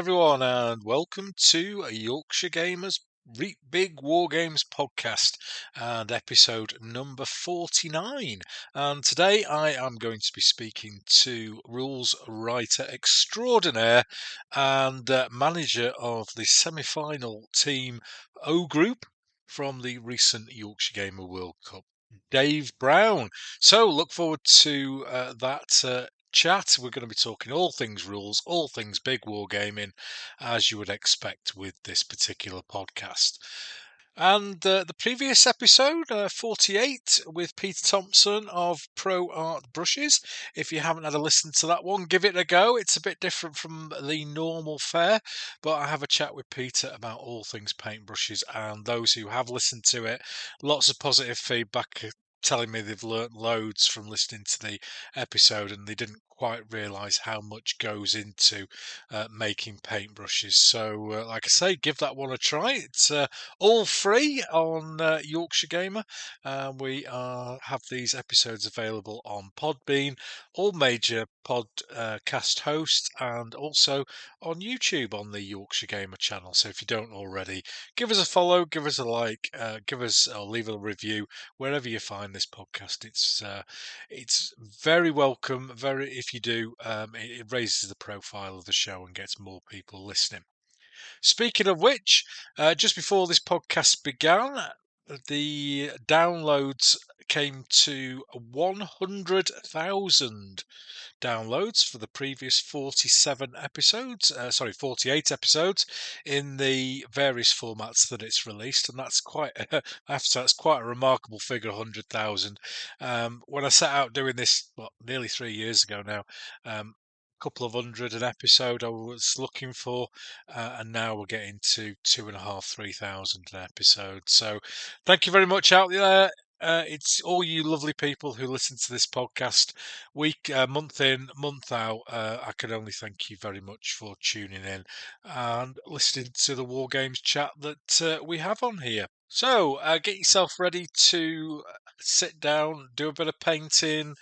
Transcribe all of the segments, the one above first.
everyone, and welcome to Yorkshire Gamers Big Wargames podcast and episode number 49. And today I am going to be speaking to rules writer extraordinaire and manager of the semi-final team O Group from the recent Yorkshire Gamer World Cup, Dave Brown. So look forward to that chat. We're going to be talking all things rules, all things big wargaming, as you would expect with this particular podcast. And the previous episode, 48, with Peter Thompson of Pro Art Brushes. If you haven't had a listen to that one, give it a go. It's a bit different from the normal fare, but I have a chat with Peter about all things paintbrushes, and those who have listened to it, lots of positive feedback telling me they've learnt loads from listening to the episode and they didn't quite realise how much goes into making paintbrushes. So like I say, give that one a try. It's all free on Yorkshire Gamer. We have these episodes available on Podbean, all major podcast hosts, and also on YouTube on the Yorkshire Gamer channel. So if you don't already, give us a follow, give us a like, give us or leave a review wherever you find this podcast. It's very welcome. If you do, it raises the profile of the show and gets more people listening. Speaking of which, just before this podcast began, the downloads came to 100,000 downloads for the previous 48 episodes in the various formats that it's released, and that's quite a remarkable figure, 100,000. When I set out doing this, nearly 3 years ago now, couple of hundred an episode I was looking for, and now we're getting to 2,500-3,000 an episode. So thank you very much out there. It's all you lovely people who listen to this podcast month in, month out. I can only thank you very much for tuning in and listening to the War Games chat that we have on here. So get yourself ready to sit down, do a bit of painting,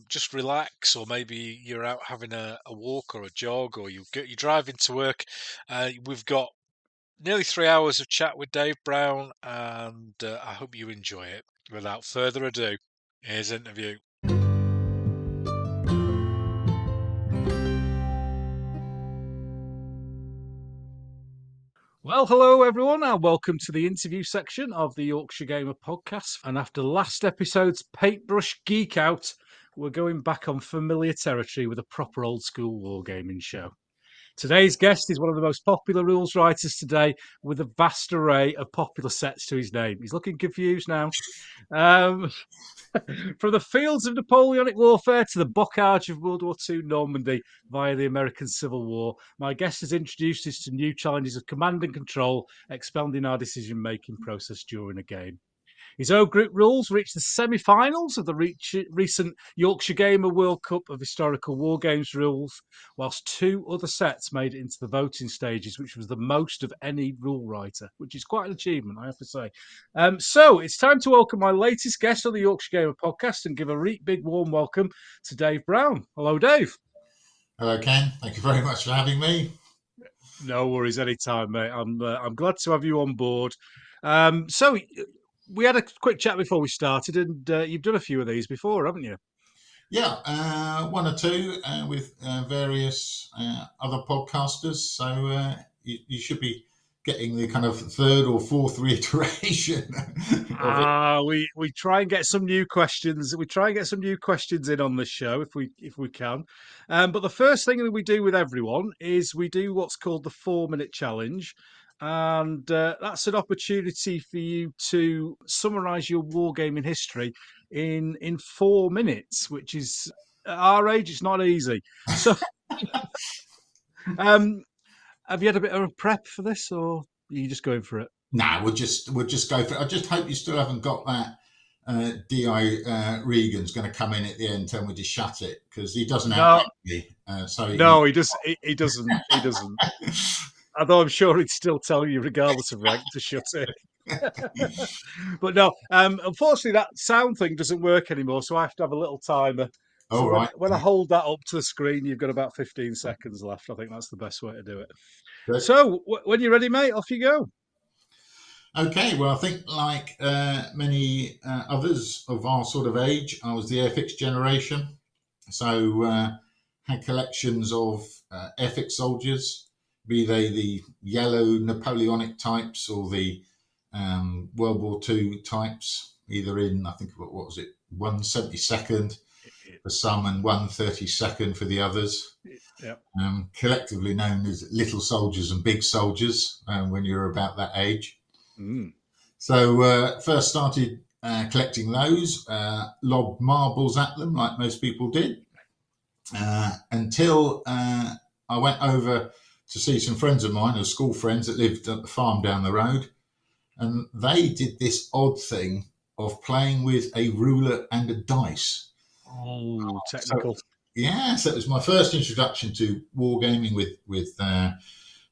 just relax, or maybe you're out having a walk or a jog, or you're driving to work. We've got nearly 3 hours of chat with Dave Brown, and I hope you enjoy it. Without further ado, here's the interview. Well, hello everyone, and welcome to the interview section of the Yorkshire Gamer podcast. And after last episode's Paintbrush Geek Out, we're going back on familiar territory with a proper old school wargaming show. Today's guest is one of the most popular rules writers today, with a vast array of popular sets to his name. He's looking confused now. From the fields of Napoleonic warfare to the bocage of World War II Normandy via the American Civil War, my guest has introduced us to new challenges of command and control, expanding our decision-making process during a game. His O Group rules reached the semi-finals of the recent Yorkshire Gamer World Cup of Historical Wargames rules, whilst 2 other sets made it into the voting stages, which was the most of any rule writer, which is quite an achievement, I have to say. So it's time to welcome my latest guest on the Yorkshire Gamer podcast and give a big warm welcome to Dave Brown. Hello, Dave. Hello, Ken. Thank you very much for having me. No worries, anytime, mate. I'm glad to have you on board. So we had a quick chat before we started, and you've done a few of these before, haven't you? Yeah, 1 or 2 with various other podcasters. So you should be getting the kind of 3rd or 4th reiteration. We try and get some new questions. We try and get some new questions in on this show if we can. But the first thing that we do with everyone is we do what's called the 4-minute challenge. And that's an opportunity for you to summarise your wargaming history in 4 minutes, which is, at our age, it's not easy. So, have you had a bit of a prep for this, or are you just going for it? Nah, we'll just go for it. I just hope you still haven't got that D.I. Regan's going to come in at the end, tell me to shut it, because he doesn't have me. No, he doesn't. He doesn't. Although I'm sure he'd still tell you, regardless of rank, to shut it. But no, unfortunately, that sound thing doesn't work anymore, so I have to have a little timer All So right. when I hold that up to the screen, you've got about 15 seconds left. I think that's the best way to do it. Good. So when you're ready, mate, off you go. Okay, well, I think like many others of our sort of age, I was the Airfix generation. So had collections of Airfix soldiers, be they the yellow Napoleonic types or the World War II types, either in, I think, what was it, 172nd for some and 132nd for the others. Yeah. Collectively known as little soldiers and big soldiers when you're about that age. Mm. So first started collecting those, lobbed marbles at them like most people did, until I went over to see some friends of mine, or school friends that lived at the farm down the road, and they did this odd thing of playing with a ruler and a dice. Oh, So technical. yeah, so it was my first introduction to wargaming with the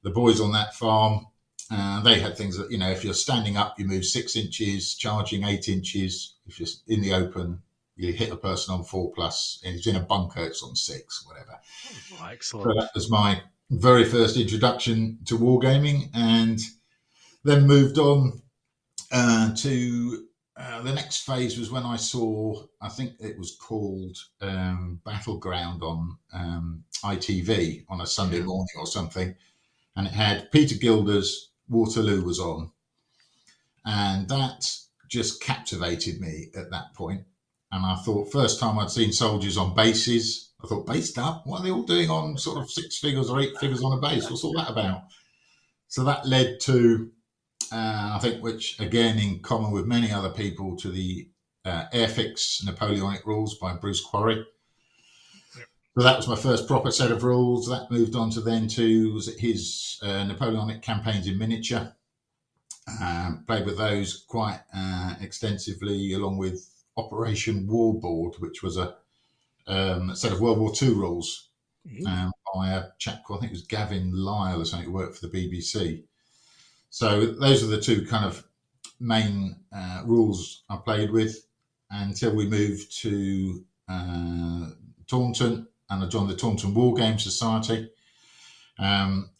boys on that farm. They had things that, if you're standing up, you move 6 inches, charging 8 inches. If you're in the open, you hit a person on 4+. And if it's in a bunker, it's on 6, whatever. Oh, So excellent. that was my very first introduction to wargaming, and then moved on to the next phase was when I saw, I think it was called Battleground on ITV on a Sunday morning or something, and it had Peter Gilder's Waterloo was on, and that just captivated me at that point. And I thought, first time I'd seen soldiers on bases, I thought, based up? What are they all doing on sort of 6 figures or 8 figures on a base? What's all that about? So that led to, I think, which again, in common with many other people, to the Airfix Napoleonic rules by Bruce Quarry. So that was my first proper set of rules. That moved on to then to his Napoleonic campaigns in miniature. Played with those quite extensively, along with Operation Warboard, which was a set of World War II rules by a chap called, I think it was Gavin Lyle or something, who worked for the BBC. So those are the two kind of main rules I played with until we moved to Taunton, and I joined the Taunton Wargame Society,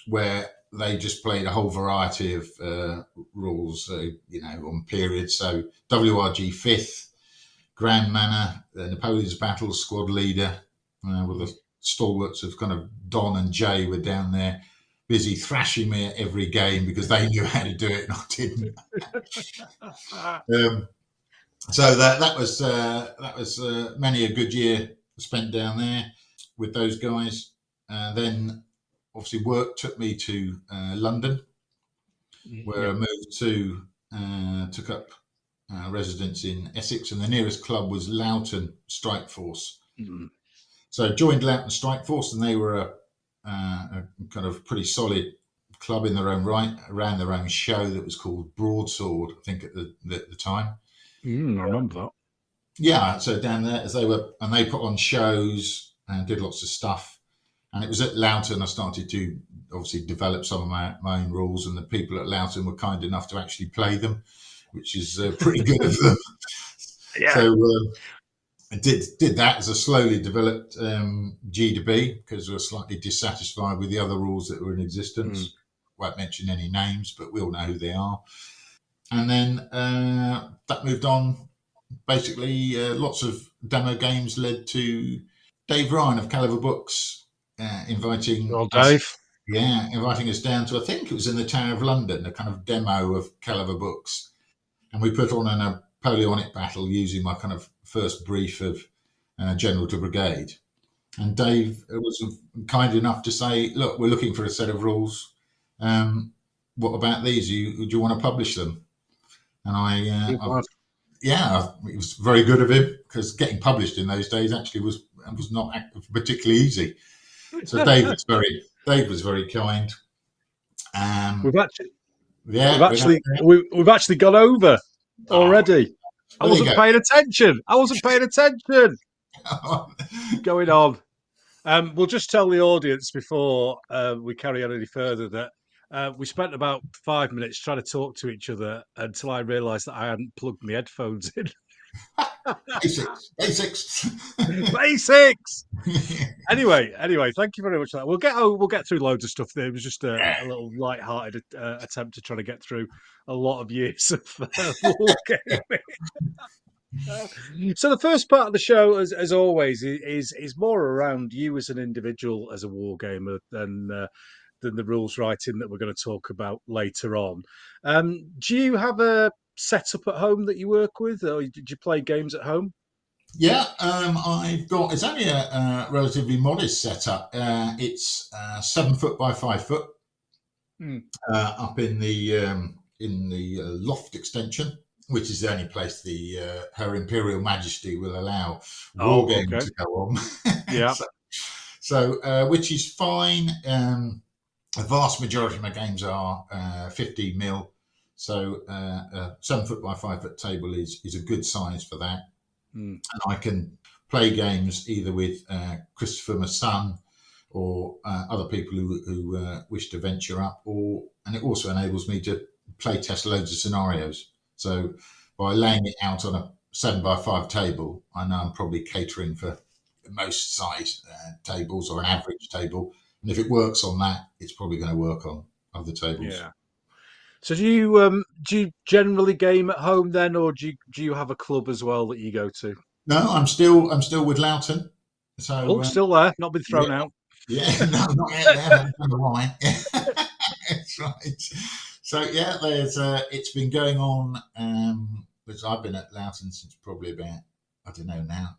where they just played a whole variety of rules, on periods. So WRG 5th, Grand Manor, Napoleon's Battle, Squad Leader, with the stalwarts of kind of Don and Jay were down there, busy thrashing me at every game because they knew how to do it and I didn't. So that was many a good year spent down there with those guys. Then obviously work took me to London, where I moved to, took up residence in Essex, and the nearest club was Loughton Strike Force. So joined Loughton Strike Force, and they were a kind of pretty solid club in their own right, around their own show that was called Broadsword, I think, at the time. I remember that. Yeah, so down there, they put on shows and did lots of stuff. And it was at Loughton I started to obviously develop some of my own rules, and the people at Loughton were kind enough to actually play them, which is pretty good of them. Yeah. So I did that as a slowly developed G to B, because we were slightly dissatisfied with the other rules that were in existence. Won't mention any names, but we all know who they are. And then that moved on. Basically, lots of demo games led to Dave Ryan of Caliver Books inviting Dave. inviting us down to, I think it was in the Tower of London, a kind of demo of Caliver Books. And we put on a Napoleonic battle using my kind of first brief of General de Brigade. And Dave was kind enough to say, look, we're looking for a set of rules. What about these? Do you want to publish them? And it was very good of him, because getting published in those days actually was not particularly easy. So Dave was very kind. We've actually gone over already. I wasn't paying attention. Going on. We'll just tell the audience before we carry on any further that we spent about 5 minutes trying to talk to each other until I realised that I hadn't plugged my headphones in. Basics. Basics. Anyway, thank you very much for that. We'll get through loads of stuff there. It was just a little light-hearted attempt to try to get through a lot of years of wargaming. So the first part of the show, as always, is more around you as an individual, as a wargamer, than the rules writing that we're going to talk about later on. Do you have a setup at home that you work with, or did you play games at home? Yeah, it's only a relatively modest setup. It's 7 foot by 5 foot up in the loft extension, which is the only place Her Imperial Majesty will allow wargaming to go on. Yeah. so which is fine. The vast majority of my games are 15 mil, so a 7 foot by 5 foot table is a good size for that. And I can play games either with Christopher, my son, or other people who wish to venture up, and it also enables me to play test loads of scenarios. So by laying it out on a 7 by 5 table, I know I'm probably catering for most size tables or an average table. And if it works on that, it's probably going to work on other tables. Yeah. So do you generally game at home then, or do you have a club as well that you go to? No, I'm still with Loughton. So still there, not been thrown out. Yeah, no, not yet. They haven't done the wine. That's right. So yeah, it's been going on. Because I've been at Loughton since probably about, I don't know now,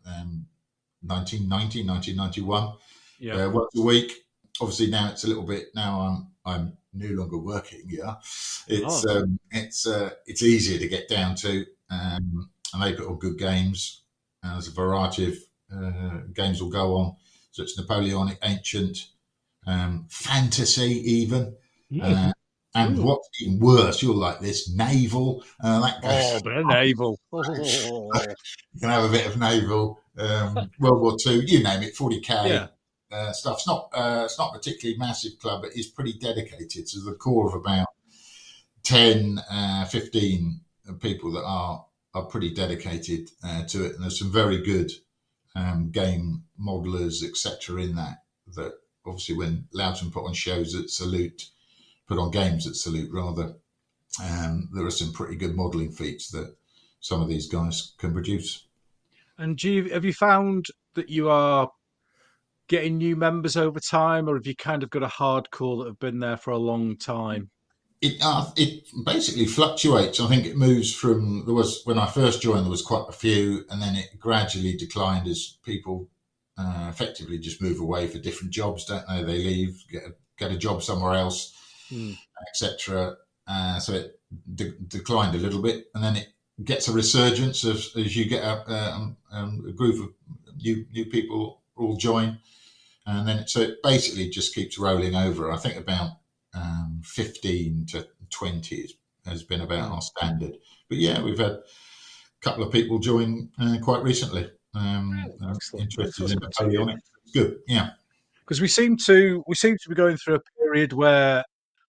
1990, 1991. Yeah, once a week. Obviously now it's a little bit. Now I'm no longer working. Yeah, it's easier to get down to, and they put on good games. And there's a variety of games will go on. So it's Napoleonic, ancient, fantasy, even. And what's even worse, you'll like this, naval. That goes. Oh, but naval. You can have a bit of naval. World War II, you name it, 40k stuff. It's not a particularly massive club, but it's pretty dedicated. So the core of about 10, 15 people that are pretty dedicated to it, and there's some very good game modelers, etc. in that obviously when Loughton put on shows at Salute, put on games at Salute rather, there are some pretty good modelling feats that some of these guys can produce. And have you found that you are getting new members over time, or have you kind of got a hardcore that have been there for a long time? It basically fluctuates. I think it moves from when I first joined, there was quite a few, and then it gradually declined as people effectively just move away for different jobs, don't they? They leave, get a job somewhere else, etc. So it declined a little bit, and then it gets a resurgence as you get a group of new people all join, and then so it basically just keeps rolling over. I think about 15 to 20 has been about our standard. But yeah, we've had a couple of people join quite recently. Interested in Napoleonic. Good, yeah. Because we seem to be going through a period where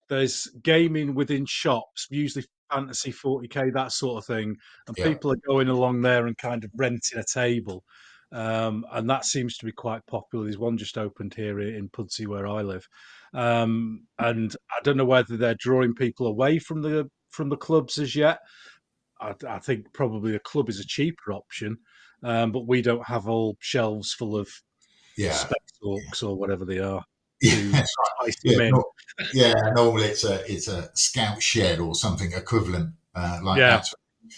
there's gaming within shops, usually fantasy 40k, that sort of thing, and people are going along there and kind of renting a table. And that seems to be quite popular. There's one just opened here in Pudsey where I live, and I don't know whether they're drawing people away from the clubs as yet. I think probably a club is a cheaper option, but we don't have all shelves full of space orcs or whatever they are. Yeah, that's right. Normally it's a scout shed or something equivalent that.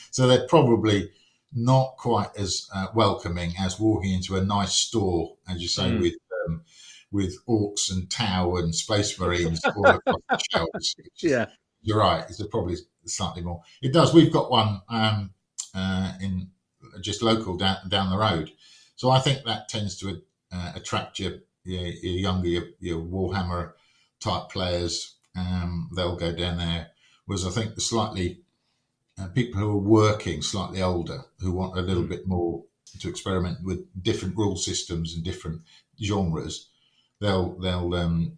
So they're probably not quite as welcoming as walking into a nice store, as you say, with orcs and Tau and Space Marines all across the shelves. You're right. It's probably slightly more. It does. We've got one in just local down the road. So I think that tends to attract your younger, your Warhammer type players. They'll go down there. Whereas I think the slightly people who are working slightly older, who want a little bit more to experiment with different rule systems and different genres, they'll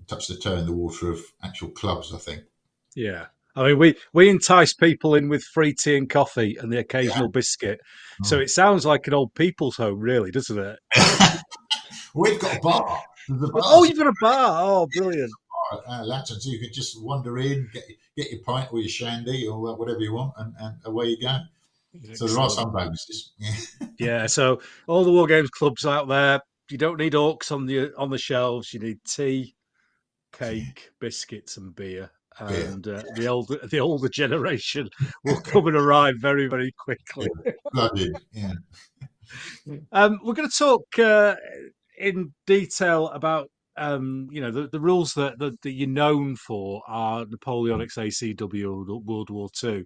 touch the toe in the water of actual clubs, I think. Yeah. I mean, we entice people in with free tea and coffee and the occasional biscuit. So Mm. it sounds like an old people's home, really, doesn't it? We've got a bar. There's a bar. Oh, you've got a bar. Oh, brilliant. Lantern, so you could just wander in, get your pint or your shandy or whatever you want, and away you go. So there are Excellent. some bonuses. Yeah, Yeah. So all the war games clubs out there, you don't need orcs on the shelves. You need tea, cake, biscuits, and beer. beer. And the older generation will come and arrive very, very quickly. Yeah, flooded. Yeah, We're going to talk in detail about the rules that you're known for are Napoleonic's ACW or World War Two.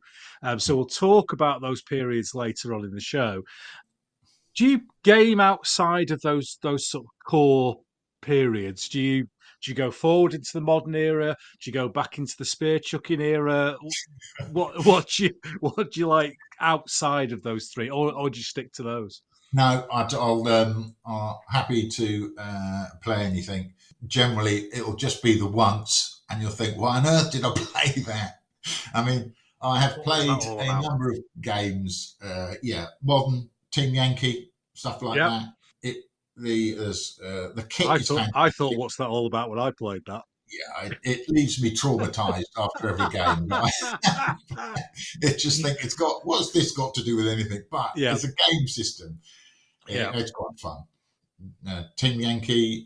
So we'll talk about those periods later on in the show. Do you game outside of those sort of core periods? Do you go forward into the modern era? Do you go back into the spear chucking era? What do you like outside of those three, or do you stick to those? no, I'll happy to play anything. Generally, it'll just be the once, and you'll think, "Why on earth did I play that?" I mean, I have What was that played all a about? number of games. Modern Team Yankee stuff like Yep. that. The kit is I thought, fantastic. what's that all about when I played that? Yeah, it leaves me traumatized after every game. It just think what's this got to do with anything? But Yeah, it's a game system. yeah. It's quite fun. Team Yankee,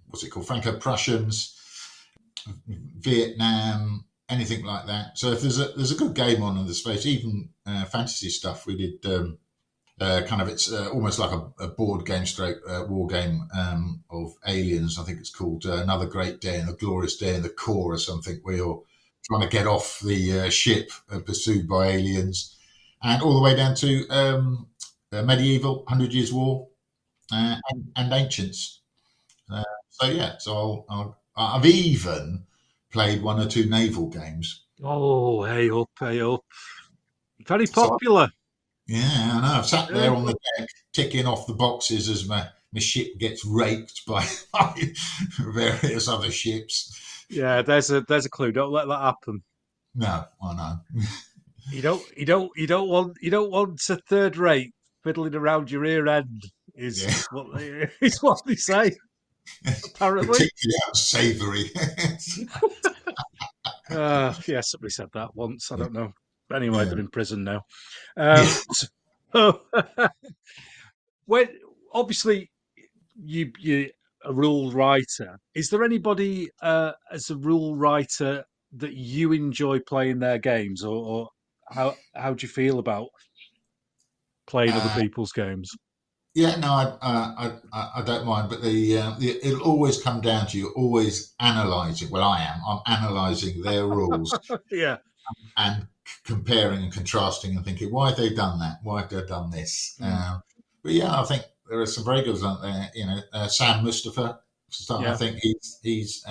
what's it called? Franco-Prussians, Vietnam, anything like that. So if there's a good game on in the space, even fantasy stuff, we did kind of it's almost like a board game stroke war game of aliens. I think it's called Another Great Day and a Glorious Day in the Core or something, where you're trying to get off the ship pursued by aliens, and all the way down to medieval, 100 Years War, and ancients. I've even played one or two naval games. Oh, hey up. Very So popular. yeah, I know. I've sat there Very on the deck ticking off the boxes as my ship gets raked by various other ships. Yeah, there's a clue. Don't let that happen. No, I know. You don't want a third rate fiddling around your ear end. Is Yeah, what is what they say. Apparently. particularly unsavoury. Yeah, somebody said that once. I don't know. Anyway, Yeah, they're in prison now. yeah. So, when obviously you a rule writer, is there anybody as a rule writer that you enjoy playing their games, or how do you feel about playing other Uh, people's games? yeah, no, I don't mind, but it'll always come down to you always analysing. Well, I am. I'm analysing their rules Yeah. and comparing and contrasting and thinking, why have they done that? Why have they done this? Mm. But yeah, I think there are some very good ones out there. Sam Mustafa, I Yeah. think he's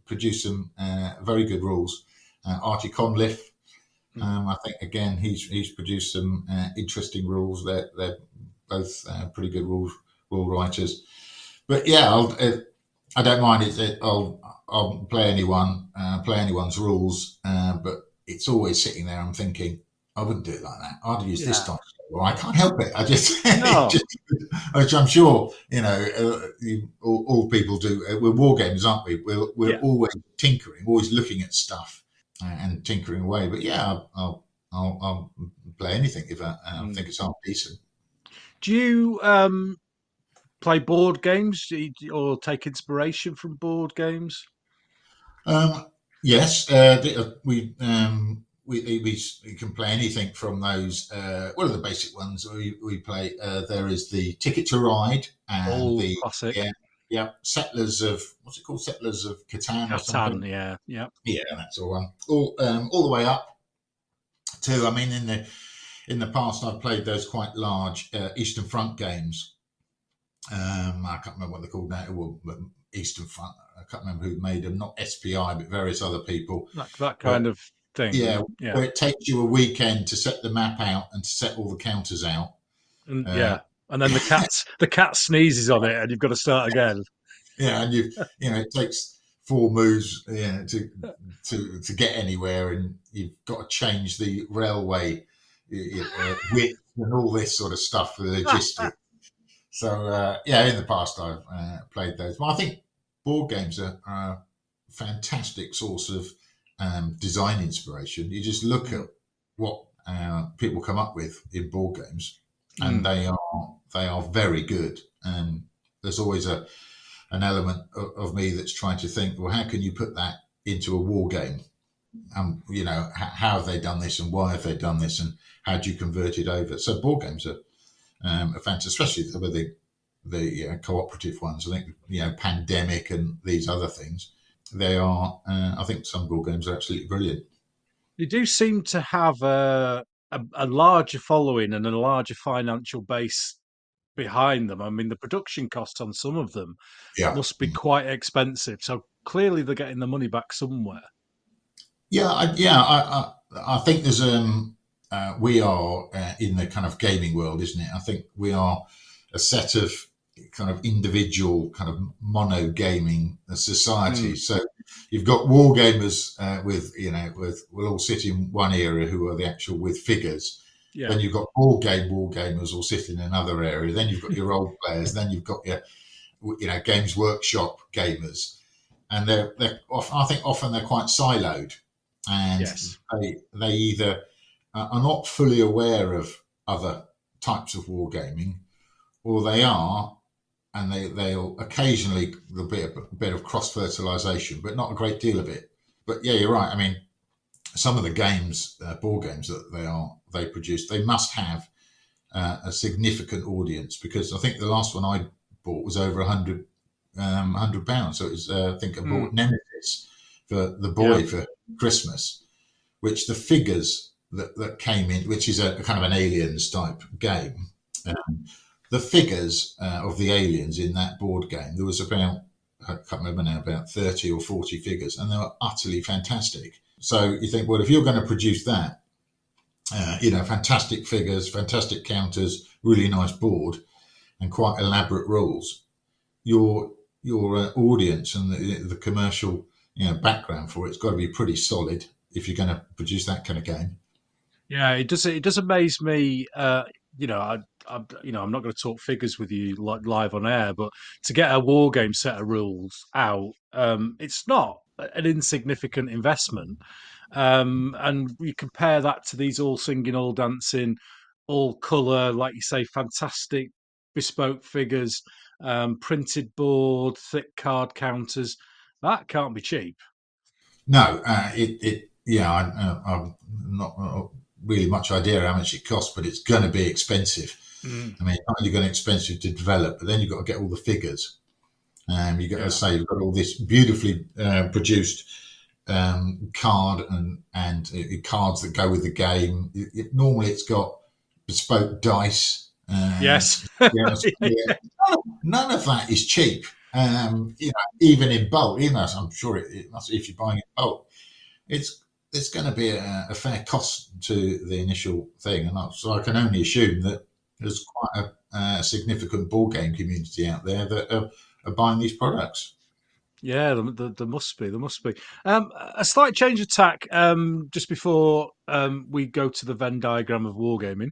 produced some very good rules. Archie Conliffe, Mm. I think again he's produced some interesting rules. They're both pretty good rule writers. But yeah, I don't mind it. I'll play play anyone's rules, but it's always sitting there. I'm thinking, I wouldn't do it like that. I'd use this Yeah. time. Well, I can't help it. I just, No. which I'm sure all people do. We're war games, aren't we? We're Yeah. always tinkering, always looking at stuff and tinkering away. But yeah, I'll play anything if I think it's half decent. Do you play board games or take inspiration from board games? Yes, we can play anything from those. What are the basic ones we play? There is the Ticket to Ride and Oh, the classic. Settlers of what's it called? Settlers of Catan or something. Catan, yeah, yeah. Yeah, that's all one. All the way up to. I mean, in the past, I've played those quite large Eastern Front games. I can't remember what they're called now. Well, Eastern Front. I can't remember who made them. Not SPI, but various other people. That But kind of thing. yeah, Yeah. where it takes you a weekend to set the map out and to set all the counters out. And Uh, yeah. And then the cat sneezes on it and you've got to start again. and it takes 4 moves to get anywhere, and you've got to change the railway width and all this sort of stuff for the logistics. So in the past I've played those. But I think board games are a fantastic source of design inspiration. You just look at what people come up with in board games, and they are very good. And there's always an element of me that's trying to think, well, how can you put that into a war game? How have they done this, and why have they done this, and how do you convert it over? So board games are fantastic, especially with the cooperative ones. I think Pandemic and these other things. They are. I think some board games are absolutely brilliant. They do seem to have a larger following and a larger financial base behind them. I mean, the production cost on some of them Yeah. must be quite expensive. So clearly, they're getting the money back somewhere. I think there's we are in the kind of gaming world, isn't it? I think we are a set of kind of individual kind of mono gaming societies. So you've got war gamers we'll all sit in one area who are the actual with figures. Yeah. Then you've got war gamers all sit in another area. Then you've got your role players. Then you've got your Games Workshop gamers, and they're I think often they're quite siloed, and yes. they either are not fully aware of other types of wargaming, or they are, and they'll occasionally there'll be a bit of cross fertilization, but not a great deal of it. But yeah, you're right. I mean, some of the games, board games that they produce, they must have a significant audience, because I think the last one I bought was over £100. So it was I think I bought Nemesis for the boy for Christmas, which the figures that came in, which is a kind of an aliens type game. The figures of the aliens in that board game, there was about, I can't remember now, about 30 or 40 figures, and they were utterly fantastic. So you think, well, if you're going to produce that, fantastic figures, fantastic counters, really nice board, and quite elaborate rules, your audience and the commercial background for it's got to be pretty solid if you're going to produce that kind of game. Yeah, it does amaze me. I'm not going to talk figures with you live on air, but to get a war game set of rules out, it's not an insignificant investment. And you compare that to these all singing, all dancing, all colour, like you say, fantastic bespoke figures, printed board, thick card counters. That can't be cheap. No, I'm not really much idea how much it costs, but it's going to be expensive. I mean, not only going to be expensive to develop, but then you've got to get all the figures. You've got to say you've got all this beautifully produced card and cards that go with the game. Normally, it's got bespoke dice. Yes. None of that is cheap. Even in bulk, I'm sure it must, if you're buying in bulk, it's going to be a fair cost to the initial thing, and so I can only assume that there's quite a significant board game community out there that are buying these products. Yeah, there must be. There must be. A slight change of tack just before we go to the Venn diagram of wargaming.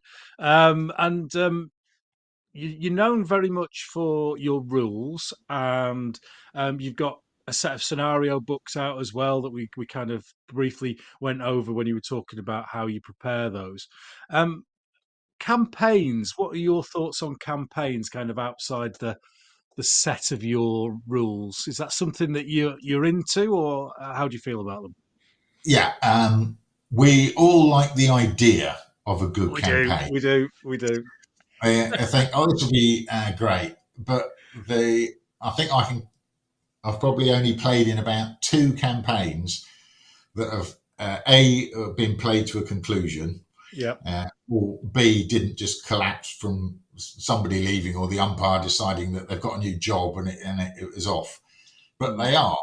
You're known very much for your rules, and you've got a set of scenario books out as well that we kind of briefly went over when you were talking about how you prepare those. Campaigns, what are your thoughts on campaigns kind of outside the set of your rules? Is that something that you're into, or how do you feel about them? Yeah, we all like the idea of a good campaign. We do. I think, this will be great, but I think I've probably only played in about 2 campaigns that have been played to a conclusion, or B, didn't just collapse from somebody leaving or the umpire deciding that they've got a new job and it was off. But they are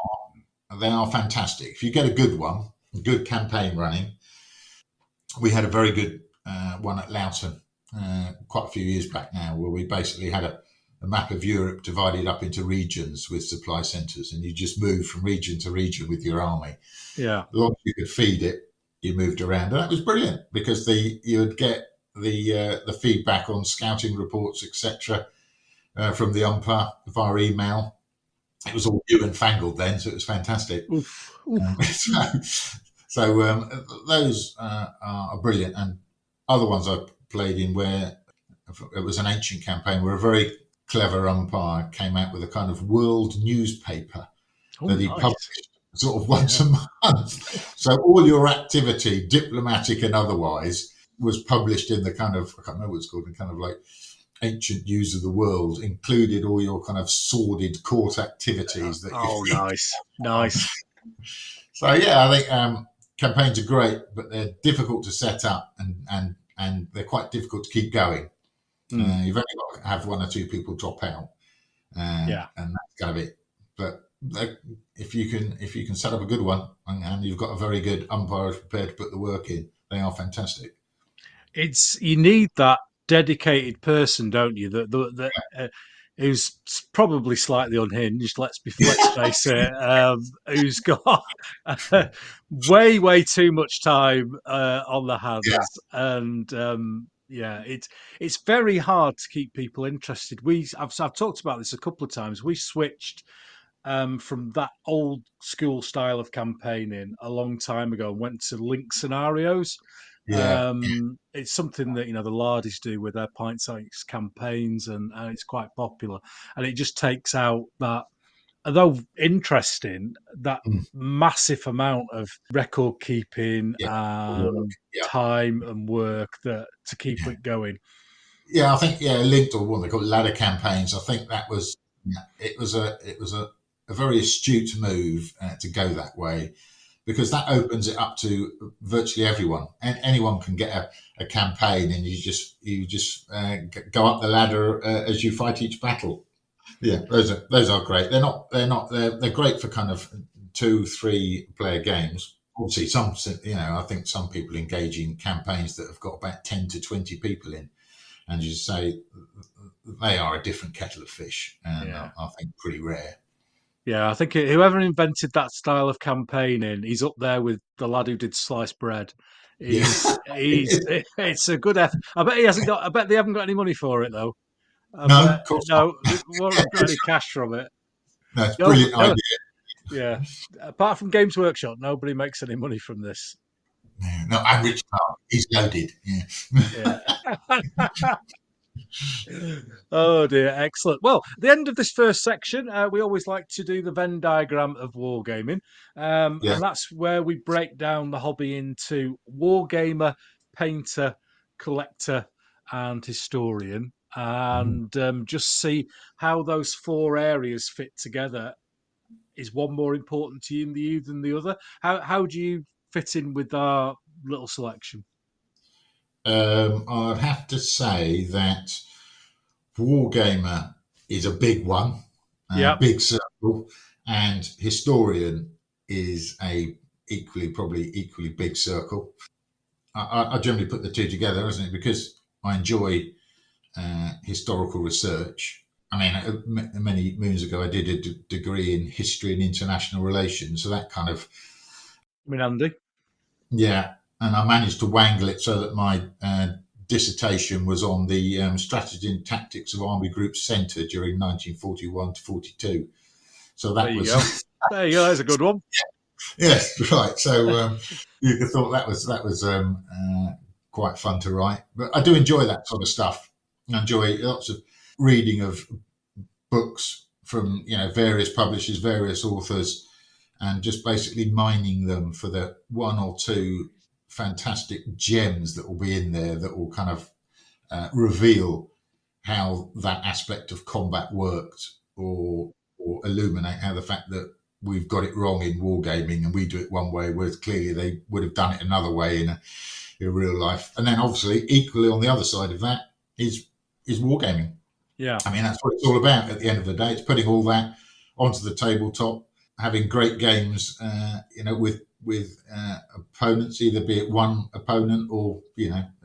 fantastic. If you get a good one, a good campaign running, we had a very good one at Loughton quite a few years back now, where we basically had a map of Europe divided up into regions with supply centres, and you just moved from region to region with your army. Yeah. As long as you could feed it, you moved around, and that was brilliant because you would get the feedback on scouting reports, etc., from the umpire via email. It was all new and fangled then, so it was fantastic. Oof. Oof. So those are brilliant, and other ones I played in where it was an ancient campaign where a very clever umpire came out with a kind of world newspaper that he Nice. published sort of once a month. So all your activity, diplomatic and otherwise, was published in the kind of, I can't remember what it's called, the kind of like ancient news of the world, included all your kind of sordid court activities. Nice. So yeah, I think campaigns are great, but they're difficult to set up and they're quite difficult to keep going. You've only got to have one or two people drop out, and that's kind of it. But if you can set up a good one and you've got a very good umpire who's prepared to put the work in, they are fantastic. You need that dedicated person, don't you? That who's probably slightly unhinged. Let's face it. Who's got way too much time on their hands, and it's very hard to keep people interested. I've talked about this a couple of times. We switched from that old school style of campaigning a long time ago and went to link scenarios. It's something that the Lardies do with their pints campaigns, and it's quite popular. And it just takes out that, although interesting, that massive amount of record keeping and time and work to keep it going. Yeah, I think linked, or what they call ladder campaigns. I think that was it was a very astute move to go that way, because that opens it up to virtually everyone, and anyone can get a campaign, and you just go up the ladder as you fight each battle. Yeah, those are great. They're great for kind of 2-3 player games. Obviously, I think some people engage in campaigns that have got about 10 to 20 people in, and you say they are a different kettle of fish, and I think pretty rare. Yeah, I think whoever invented that style of campaigning, he's up there with the lad who did sliced bread. It's a good effort. I bet they haven't got any money for it though. Of course not. They won't got any cash from it. No, it's a brilliant idea. Yeah, apart from Games Workshop, nobody makes any money from this. No, and Rich Clark, he's loaded. Yeah. Oh dear, excellent. Well, at the end of this first section, we always like to do the Venn diagram of wargaming, and that's where we break down the hobby into wargamer, painter, collector, and historian, and just see how those 4 areas fit together. Is one more important to you than the other? How do you fit in with our little selection? I'd have to say that wargamer is a big one, big circle, and historian is probably equally big circle. I generally put the two together, isn't it? Because I enjoy historical research. I mean, many moons ago, I did a degree in history and international relations, so that kind of. I mean, Andy. Yeah, and I managed to wangle it so that my dissertation was on the strategy and tactics of Army Group Centre during 1941 to 42. So that was. There you go. That's a good one. Yes, right. So you thought that was quite fun to write, but I do enjoy that sort of stuff. I enjoy lots of reading of books from various publishers, various authors, and just basically mining them for the 1 or 2 fantastic gems that will be in there that will kind of reveal how that aspect of combat worked, or illuminate how the fact that we've got it wrong in wargaming and we do it one way, whereas clearly they would have done it another way in real life. And then obviously equally on the other side of that is wargaming. Yeah. I mean, that's what it's all about at the end of the day. It's putting all that onto the tabletop, having great games, with opponents, either be it one opponent or,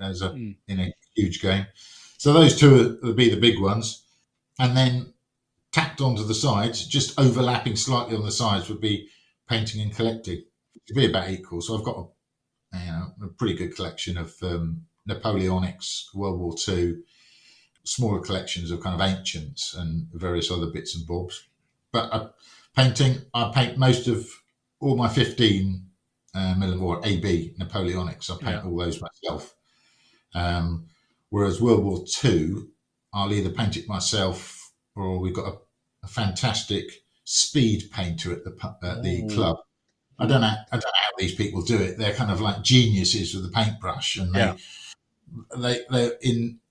as a huge game. So those two would be the big ones. and then tacked onto the sides, just overlapping slightly on the sides, would be painting and collecting. It'd be about equal. So I've got a pretty good collection of Napoleonics, World War II, smaller collections of kind of ancients and various other bits and bobs. But painting, I paint most of all my 15 millimeter AB Napoleonics. I paint all those myself. Whereas World War II, I'll either paint it myself, or we've got a fantastic speed painter at the club. I don't know how these people do it. They're kind of like geniuses with the paintbrush, and they're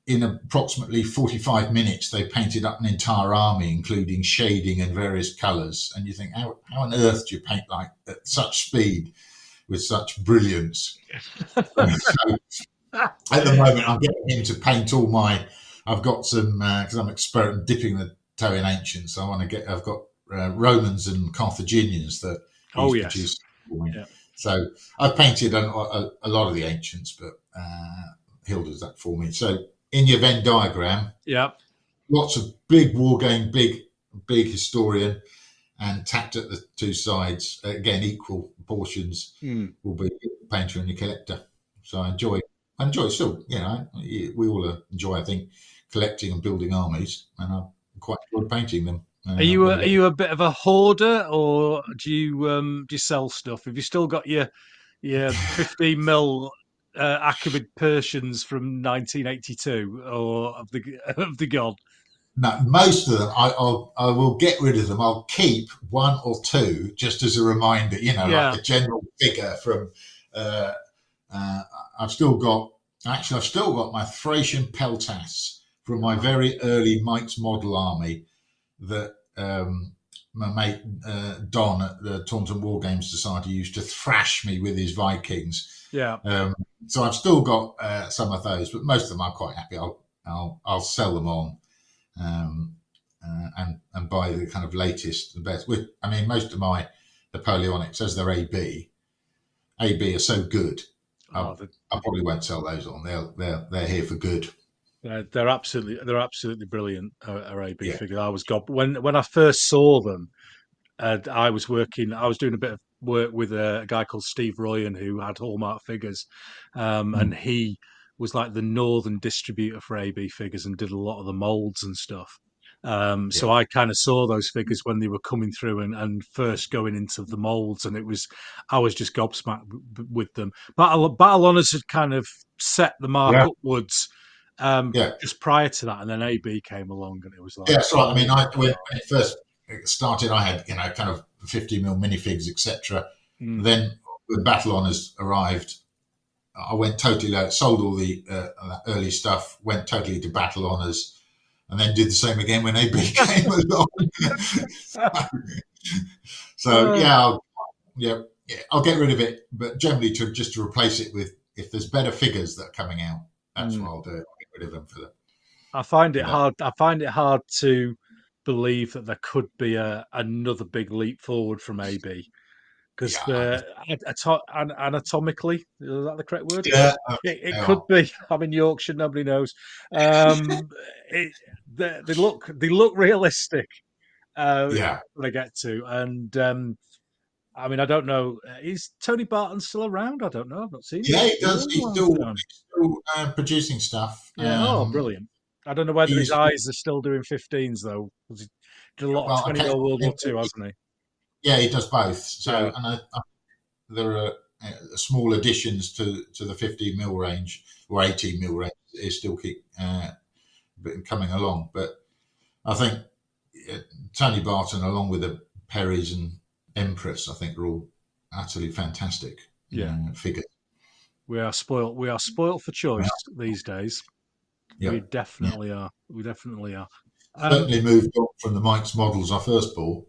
in approximately 45 minutes they painted up an entire army, including shading and various colours. And you think, how on earth do you paint like at such speed with such brilliance? So, at the moment, I'm getting him to paint all my. I've got some because I'm dipping the toe in ancients. So I've got Romans and Carthaginians that he's produced for me. Yeah. So I've painted a lot of the ancients, but Hill does that for me. So in your Venn diagram, lots of big war game, big historian, and tacked at the two sides again, equal portions will be painter and your collector. So I enjoy still, we all enjoy, I think, collecting and building armies, and I quite enjoy painting them. Are you a bit of a hoarder, or do you sell stuff? Have you still got your 15 mil Akamid Persians from 1982, or of the god? No, most of them I will get rid of them. I'll keep one or two just as a reminder, like a general figure from. I've still got my Thracian Peltas from my very early Mike's Model Army that my mate Don at the Taunton Wargames Society used to thrash me with his Vikings. Yeah. So I've still got some of those, but most of them I'm quite happy. I'll sell them on, and buy the kind of latest, the best. Most of my Napoleonics, as they're AB are so good. I probably won't sell those on. They're here for good. They're absolutely brilliant. Our AB figures. I was when I first saw them. I was doing a bit of work with a guy called Steve Royan who had Hallmark figures, and he was like the northern distributor for AB figures and did a lot of the molds and stuff. So I kind of saw those figures when they were coming through and first going into the molds, and I was just gobsmacked with them. Battle Honours had kind of set the mark upwards just prior to that, and then AB came along, and it was like that's right. When it first started, I had kind of 50mm minifigs, etc. Then when Battle Honours arrived, I went totally out, sold all the early stuff, went totally to Battle Honours, and then did the same again when AB came along. I'll get rid of it, but generally just to replace it with, if there's better figures that are coming out, that's what I'll do. I'll get rid of them for that. I find it hard. I find it hard to believe that there could be another big leap forward from AB, because anatomically, is that the correct word? Yeah, it could be. I'm in Yorkshire, nobody knows. They look realistic. When I get to, and I don't know. Is Tony Barton still around? I don't know. I've not seen him. Yeah, he does. He's still producing stuff. Yeah. Brilliant. I don't know whether his eyes are still doing 15s though. He did a lot of 20 mil World War II, hasn't he? Yeah, he does both. So, and there are small additions to the 15mm range or 18mm range. It still keep coming along, but I think Tony Barton, along with the Perrys and Empress, I think are all utterly fantastic figures. We are spoiled. We are spoiled for choice these days. We definitely are. We definitely are. Certainly moved on from the Mike's models I first bought.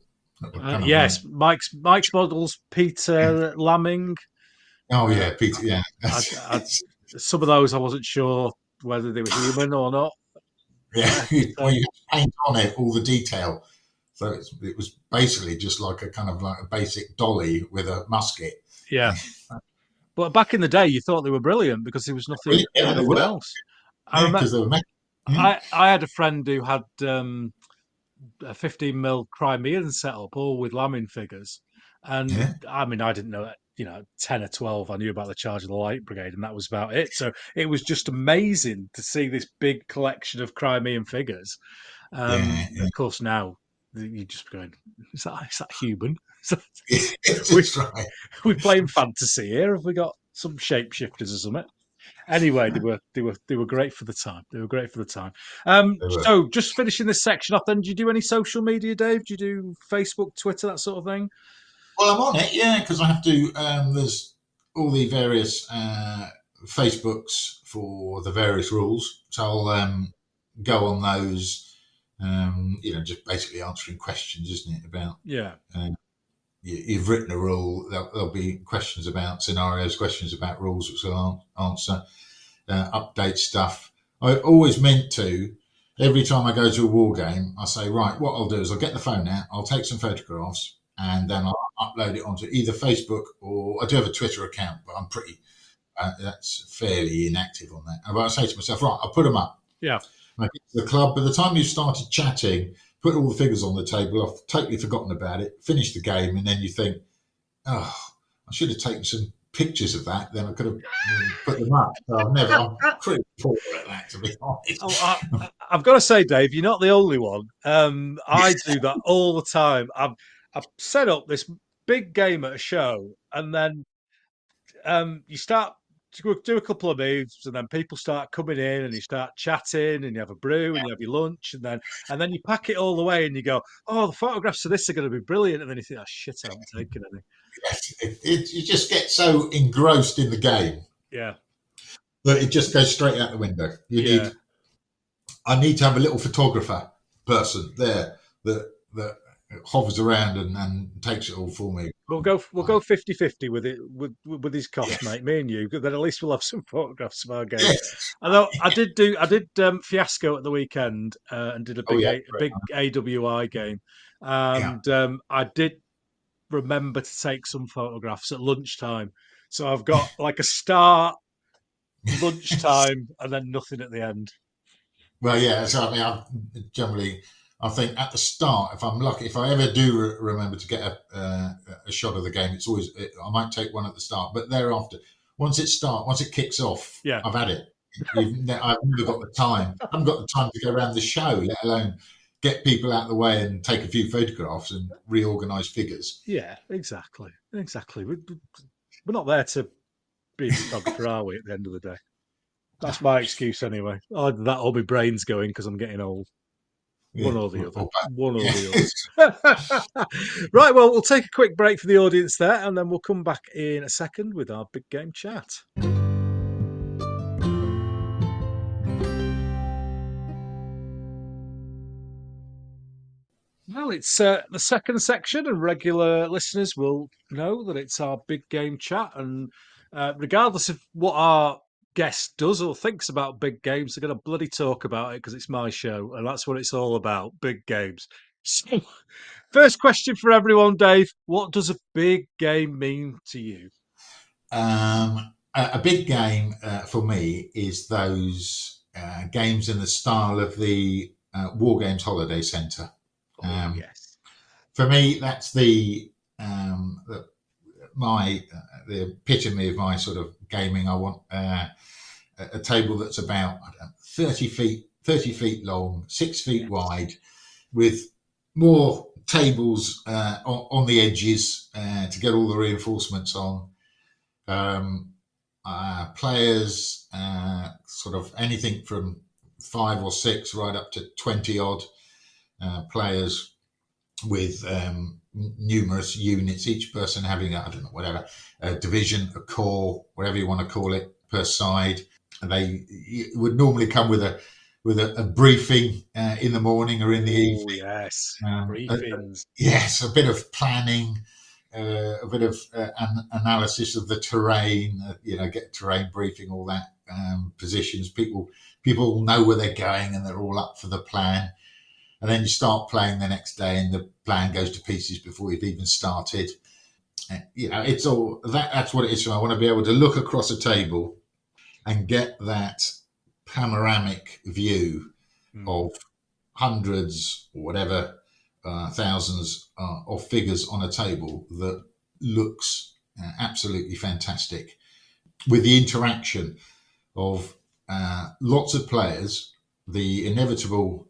Yes, Mike's models, Peter Lamming. Oh yeah, Peter. Yeah, some of those I wasn't sure whether they were human or not. Yeah, well, you paint on it all the detail, so it was basically just like a basic dolly with a musket. Yeah, but back in the day, you thought they were brilliant because there was nothing else. I remember. They were I had a friend who had a 15mm Crimean setup, all with lambing figures. And Yeah, I mean, I didn't know that, 10 or 12, I knew about the Charge of the Light Brigade, and that was about it. So it was just amazing to see this big collection of Crimean figures. yeah, Of course, now you're just going, is that human? yeah. we, That's right. we're playing fantasy here. Have we got some shapeshifters or something? Anyway, they were great for the time. They were great for the time. They were. So just finishing this section off, then, do you do any social media, Dave? Do you do Facebook, Twitter, that sort of thing? Well, I'm on it, yeah, because I have to. There's all the various Facebooks for the various rules, so I'll go on those. Just basically answering questions, isn't it? About Yeah, you've written a rule. There'll be questions about scenarios, questions about rules, which I'll answer. Update stuff. I always meant to. Every time I go to a war game, I say, right, what I'll do is I'll get the phone out, I'll take some photographs, and then I'll upload it onto either Facebook or I do have a Twitter account, but I'm pretty, that's fairly inactive on that. But I say to myself, right, I'll put them up. yeah. I get to the club. By the time you've started chatting, put all the figures on the table, I've totally forgotten about it, finish the game, and then you think, oh, I should have taken some pictures of that, then I could have put them up. So I'm pretty poor at that, to be honest. Oh, I've got to say, Dave, you're not the only one. I do that all the time. I've set up this big game at a show, and then you start to do a couple of moves, and then people start coming in, and you start chatting, and you have a brew, and you have your lunch, and then you pack it all away, and you go, "Oh, the photographs of this are going to be brilliant," and then you think, "Oh shit, I haven't taken any." Yes, you just get so engrossed in the game Yeah, that it just goes straight out the window. yeah. I need to have a little photographer person there that hovers around and takes it all for me. We'll go 50-50 with it with his cost, Yes, mate. Me and you, then at least we'll have some photographs of our game. yes. Although I did Fiasco at the weekend and did a Oh big yeah, a big AWI game, yeah. and I did remember to take some photographs at lunchtime. So I've got like a start, lunchtime, and then nothing at the end. Well, yeah. So I mean, I think at the start, if I'm lucky, if I ever do remember to get a shot of the game, I might take one at the start, but thereafter, once it kicks off, Yeah, I've had it. I've never got the time. I haven't got the time to go around the show, let alone get people out of the way and take a few photographs and reorganise figures. yeah, exactly. We're not there to be a photographer, are we? At the end of the day. That's my excuse anyway. Either that or my brain's going because I'm getting old. Yeah. One or the other. Or One or yeah. the other. Right, well, we'll take a quick break for the audience there, and then we'll come back in a second with our big game chat. Well, it's the second section, and regular listeners will know that it's our big game chat. And regardless of what our guest does or thinks about big games, they're going to bloody talk about it because it's my show, and that's what it's all about: big games. So, first question for everyone, Dave: what does a big game mean to you? A big game for me is those games in the style of the Wargames Holiday Centre. Oh, yes. For me, that's the epitome of my sort of gaming. I want a table that's about 30 feet long, 6 feet wide, with more tables on the edges to get all the reinforcements on. Players, sort of anything from 5 or 6 right up to 20 odd players with numerous units, each person having a division, a corps, whatever you want to call it, per side. And they would normally come with a briefing in the morning or in the evening. Yes, briefings. Yes, a bit of planning, a bit of analysis of the terrain. Get terrain briefing, all that, positions. People know where they're going and they're all up for the plan. And then you start playing the next day, and the plan goes to pieces before you've even started. It's all that's what it is. I want to be able to look across a table and get that panoramic view of hundreds or whatever, thousands of figures on a table that looks absolutely fantastic, with the interaction of lots of players, the inevitable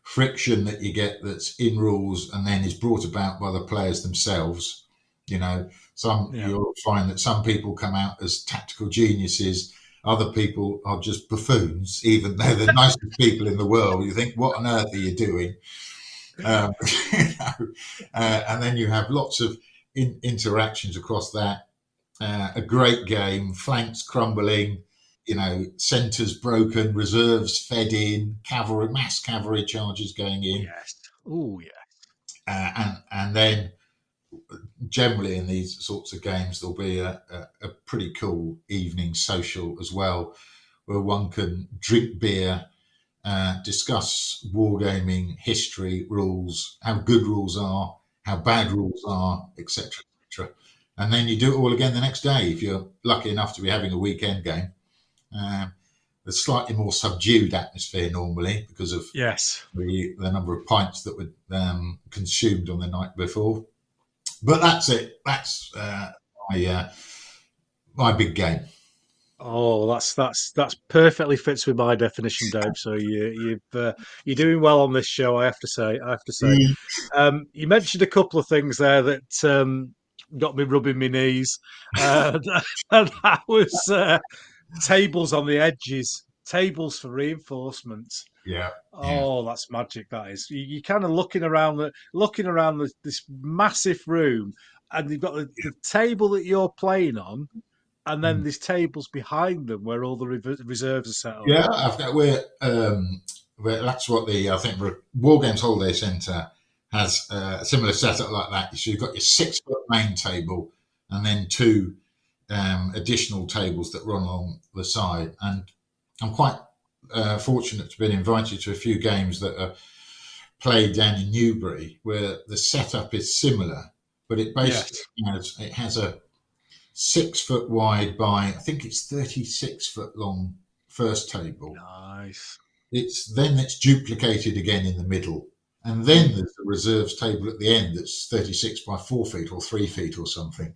friction that you get that's in rules and then is brought about by the players themselves. You know, you'll find that some people come out as tactical geniuses, other people are just buffoons, even though they're the nicest people in the world. You think, what on earth are you doing? And then you have lots of interactions across that. A great game, flanks crumbling, centres broken, reserves fed in, mass cavalry charges going in. Yes. Oh, yeah. And then generally in these sorts of games, there'll be a pretty cool evening social as well, where one can drink beer, discuss wargaming history, rules, how good rules are, how bad rules are, etc., etc. And then you do it all again the next day if you're lucky enough to be having a weekend game. There's slightly more subdued atmosphere normally because of the number of pints that were consumed on the night before. But that's it. That's my big game. Oh, that's perfectly fits with my definition, Dave. So you're doing well on this show. I have to say. You mentioned a couple of things there that got me rubbing my knees, and that was tables on the edges, tables for reinforcements. Yeah. Oh, that's magic. That is. You kind of looking around this massive room, and you've got the table that you're playing on, and then there's tables behind them where all the reserves are set up. Yeah, that's what I think Wargames Holiday Centre has a similar setup like that. So you've got your 6-foot main table, and then two additional tables that run along the side. And I'm quite fortunate to have been invited to a few games that are played down in Newbury, where the setup is similar, but it basically has a 6-foot wide by, I think it's 36-foot long first table. Nice. It's duplicated again in the middle, and then there's the reserves table at the end that's 36 by 4 feet or 3 feet or something.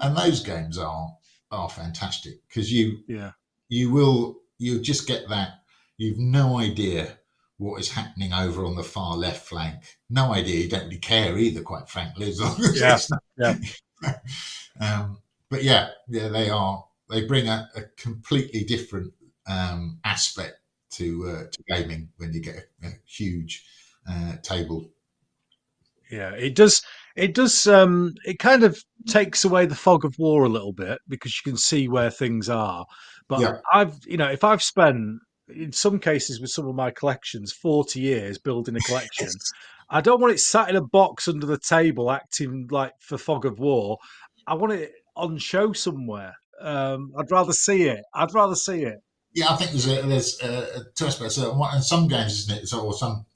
And those games are fantastic because you just get that. You've no idea what is happening over on the far left flank. No idea. You don't really care either, quite frankly, as long as but they bring a completely different aspect to gaming when you get a huge table. Yeah, it does. It does. It kind of takes away the fog of war a little bit because you can see where things are. But if I've spent, in some cases with some of my collections, 40 years building a collection, I don't want it sat in a box under the table acting like for fog of war. I want it on show somewhere. I'd rather see it. Yeah, I think there's two aspects. In some games, isn't it, or some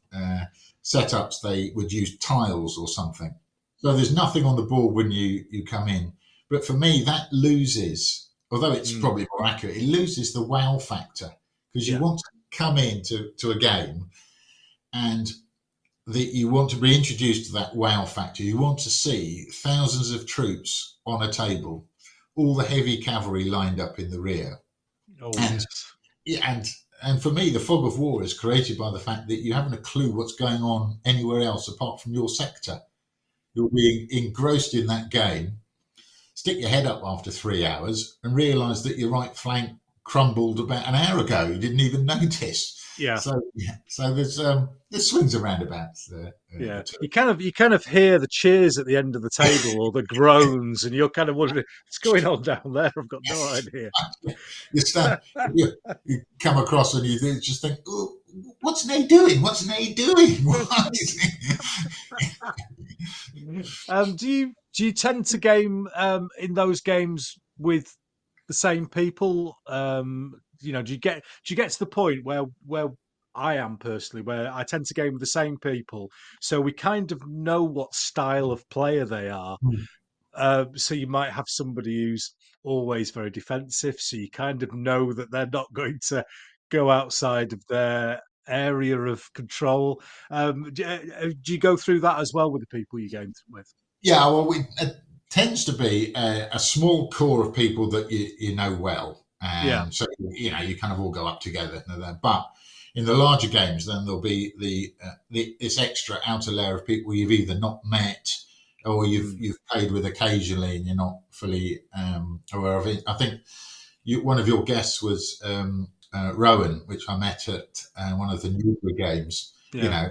setups, they would use tiles or something. So there's nothing on the board when you come in. But for me, that loses, although it's probably more accurate, it loses the wow factor because you want to come into a game and you want to be introduced to that wow factor. You want to see thousands of troops on a table, all the heavy cavalry lined up in the rear. And for me, the fog of war is created by the fact that you haven't a clue what's going on anywhere else apart from your sector. You'll be engrossed in that game, stick your head up after 3 hours and realise that your right flank crumbled about an hour ago. You didn't even notice. Yeah. So there's swings and roundabouts there. You kind of hear the cheers at the end of the table or the groans, and you're kind of wondering what's going on down there. I've got no idea. You come across and you just think, oh, what's Nate doing? What's Nate doing? Do you tend to game in those games with the same people? Do you get to the point where I am personally, where I tend to game with the same people, so we kind of know what style of player they are. So you might have somebody who's always very defensive, so you kind of know that they're not going to go outside of their area of control. Do you go through that as well with the people you game with? Yeah, well, it tends to be a small core of people that you know well, Yeah. and so you kind of all go up together. But in the larger games, then there'll be this extra outer layer of people you've either not met or you've played with occasionally, and you're not fully aware of it. I think one of your guests was Rowan, which I met at one of the newer games. Yeah.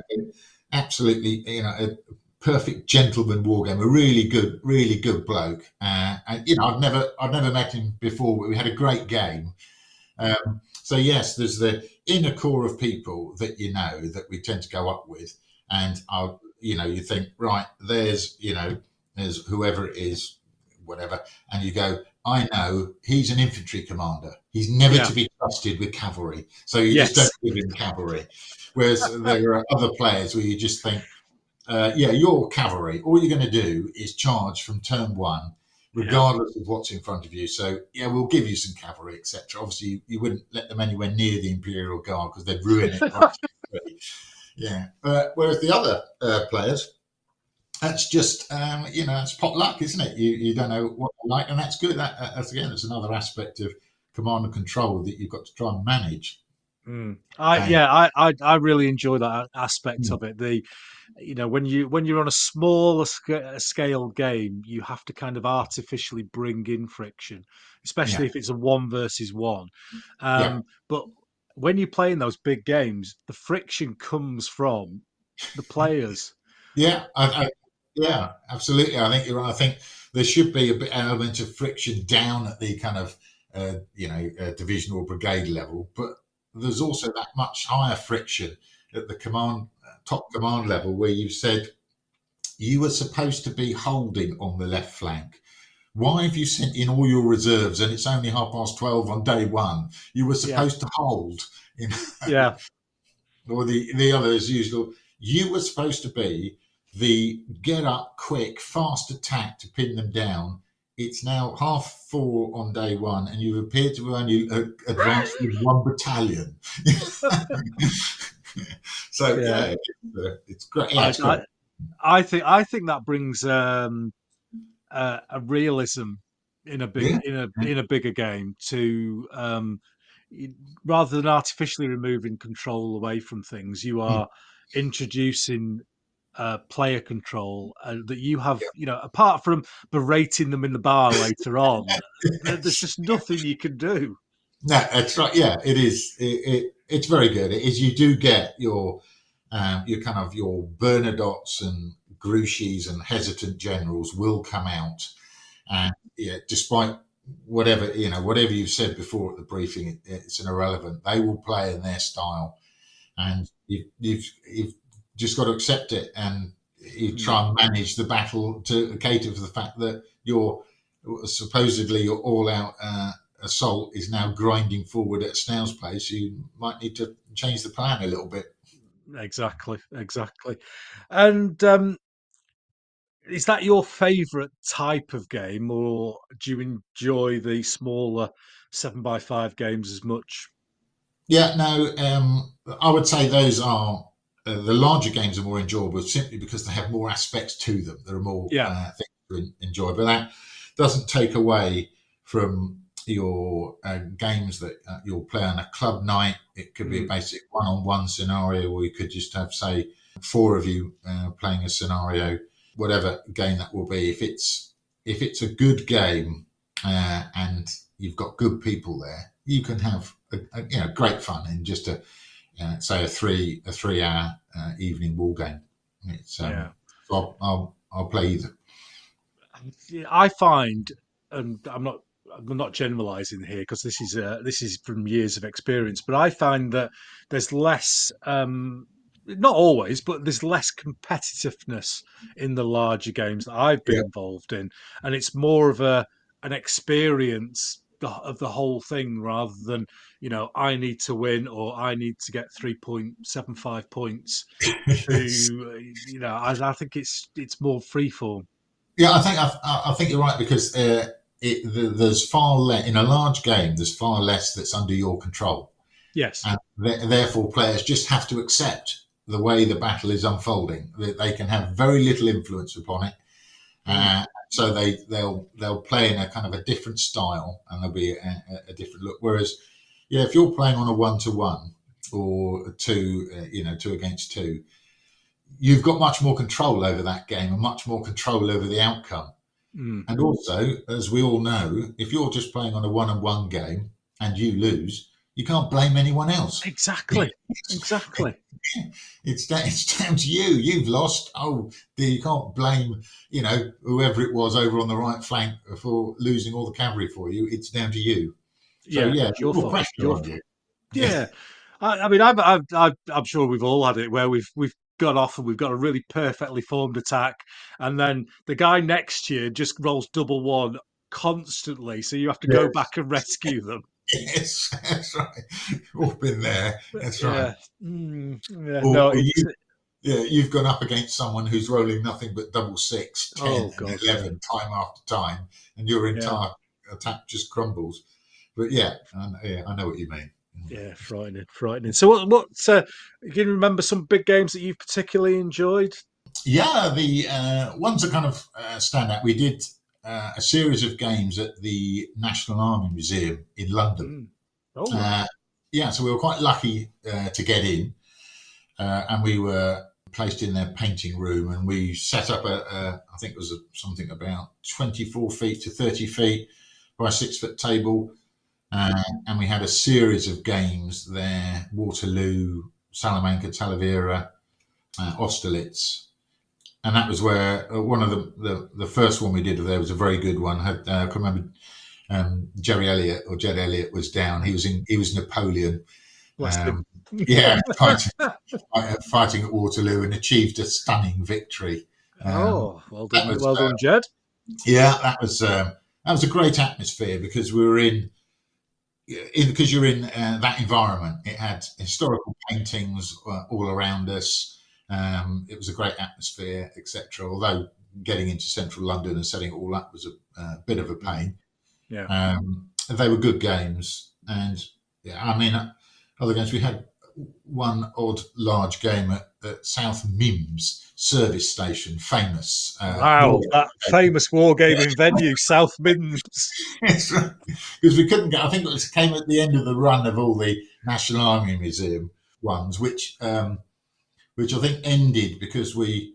Absolutely, a perfect gentleman war game, a really good bloke. And I've never met him before, but we had a great game. So yes, there's the inner core of people that that we tend to go up with, and you think, right, there's whoever it is, whatever, and you go, I know he's an infantry commander. He's never Yeah. to be trusted with cavalry, so you Yes. just don't give him cavalry. Whereas there are other players where you just think, you're cavalry. All you're going to do is charge from turn one, regardless of what's in front of you. So, we'll give you some cavalry, etc. Obviously, you wouldn't let them anywhere near the Imperial Guard because they'd ruin it. Yeah. Whereas the other players, that's just, it's pot luck, isn't it? You don't know what they like, and that's good. That's another aspect of command and control that you've got to try and manage. I really enjoy that aspect of it. When you're on a smaller scale game, you have to kind of artificially bring in friction, especially if it's a 1 versus 1. But when you play in those big games, the friction comes from the players. Yeah, absolutely. I think you're right. I think there should be a bit element of friction down at the kind of division or brigade level, but there's also that much higher friction at the top command level, where you've said you were supposed to be holding on the left flank. Why have you sent in all your reserves and it's only 12:30 on day one? You were supposed to hold. Yeah. Or the other is usual. You were supposed to be the get up quick, fast attack to pin them down. It's now 3:30 on day one, and you appear to have only advanced with 1 battalion. So it's great. Yeah, it's great. I think that brings a realism in a bigger game to rather than artificially removing control away from things. You are introducing player control that you have, apart from berating them in the bar later on. There's just nothing you can do. No, that's right. Yeah, it is. It's very good. It is. You do get your kind of your Bernadottes and Grouchys and hesitant generals will come out, and despite whatever you've said before at the briefing, it's an irrelevant. They will play in their style, and you've just got to accept it, and you try and manage the battle to cater for the fact that your all-out assault is now grinding forward at a snail's pace. You might need to change the plan a little bit. Exactly. And is that your favourite type of game, or do you enjoy the smaller 7x5 games as much? Yeah, no, I would say those are the larger games are more enjoyable simply because they have more aspects to them. There are more things to enjoy, but that doesn't take away from your games that you'll play on a club night. It could be a basic one-on-one scenario, or you could just have, say, 4 of you playing a scenario, whatever game that will be. If it's a good game and you've got good people there, you can have great fun in just a 3-hour evening war game. So I'll play either. I find, and I'm not generalizing here because this is from years of experience, but I find that there's less, not always, but there's less competitiveness in the larger games that I've been involved in, and it's more of an experience of the whole thing rather than I need to win or I need to get 3.75 points to I think it's more freeform. Yeah, I think you're right, because there's far less in a large game. There's far less that's under your control. Yes, and Therefore, players just have to accept the way the battle is unfolding. They can have very little influence upon it. So they'll play in a kind of a different style, and there'll be a different look. Whereas, if you're playing on a 1-to-1 or two against two, you've got much more control over that game and much more control over the outcome. And also, as we all know, if you're just playing on a 1-on-1 game and you lose, you can't blame anyone else. Exactly. It's down to you. You've lost. Oh, you can't blame whoever it was over on the right flank for losing all the cavalry for you. It's down to you. So it's your fault. Pressure on you. Yeah. I mean, I'm sure we've all had it where we've got off and we've got a really perfectly formed attack, and then the guy next to you just rolls double one constantly, so you have to go back and rescue them. Yes, that's right. All been there. That's right. You've gone up against someone who's rolling nothing but double 6, 10, and 11 time after time, and your entire attack just crumbles. But I know what you mean. Yeah, frightening. So, what? Can you remember some big games that you've particularly enjoyed? Yeah, the ones that kind of stand out. We did a series of games at the National Army Museum in London. So we were quite lucky to get in, and we were placed in their painting room, and we set up I think it was something about 24 feet to 30 feet by a 6-foot table, and we had a series of games there: Waterloo, Salamanca, Talavera, Austerlitz. And that was where one of the first one we did there was a very good one. I can remember Jed Elliott was down. He was Napoleon. Fighting at Waterloo and achieved a stunning victory. Well done, Jed. Yeah, that was a great atmosphere because we were because you're in that environment. It had historical paintings all around us. It was a great atmosphere, etc. Although getting into central London and setting it all up was a bit of a pain. Yeah. They were good games, and other games. We had one odd large game at South Mims service station, famous. That famous wargaming venue, South Mims. Because we couldn't get. I think it came at the end of the run of all the National Army Museum ones, which I think ended because the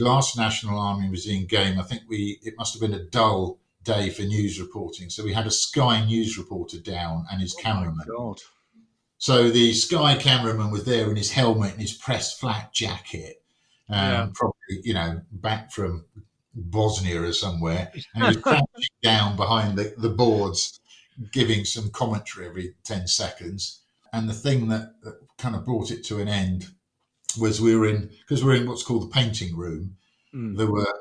last National Army Museum game, I think it must have been a dull day for news reporting. So we had a Sky news reporter down and his cameraman. My God. So the Sky cameraman was there in his helmet and his pressed flak jacket, probably, back from Bosnia or somewhere. And he was crouching down behind the boards, giving some commentary every 10 seconds. And the thing that kind of brought it to an end was we're in what's called the painting room. There were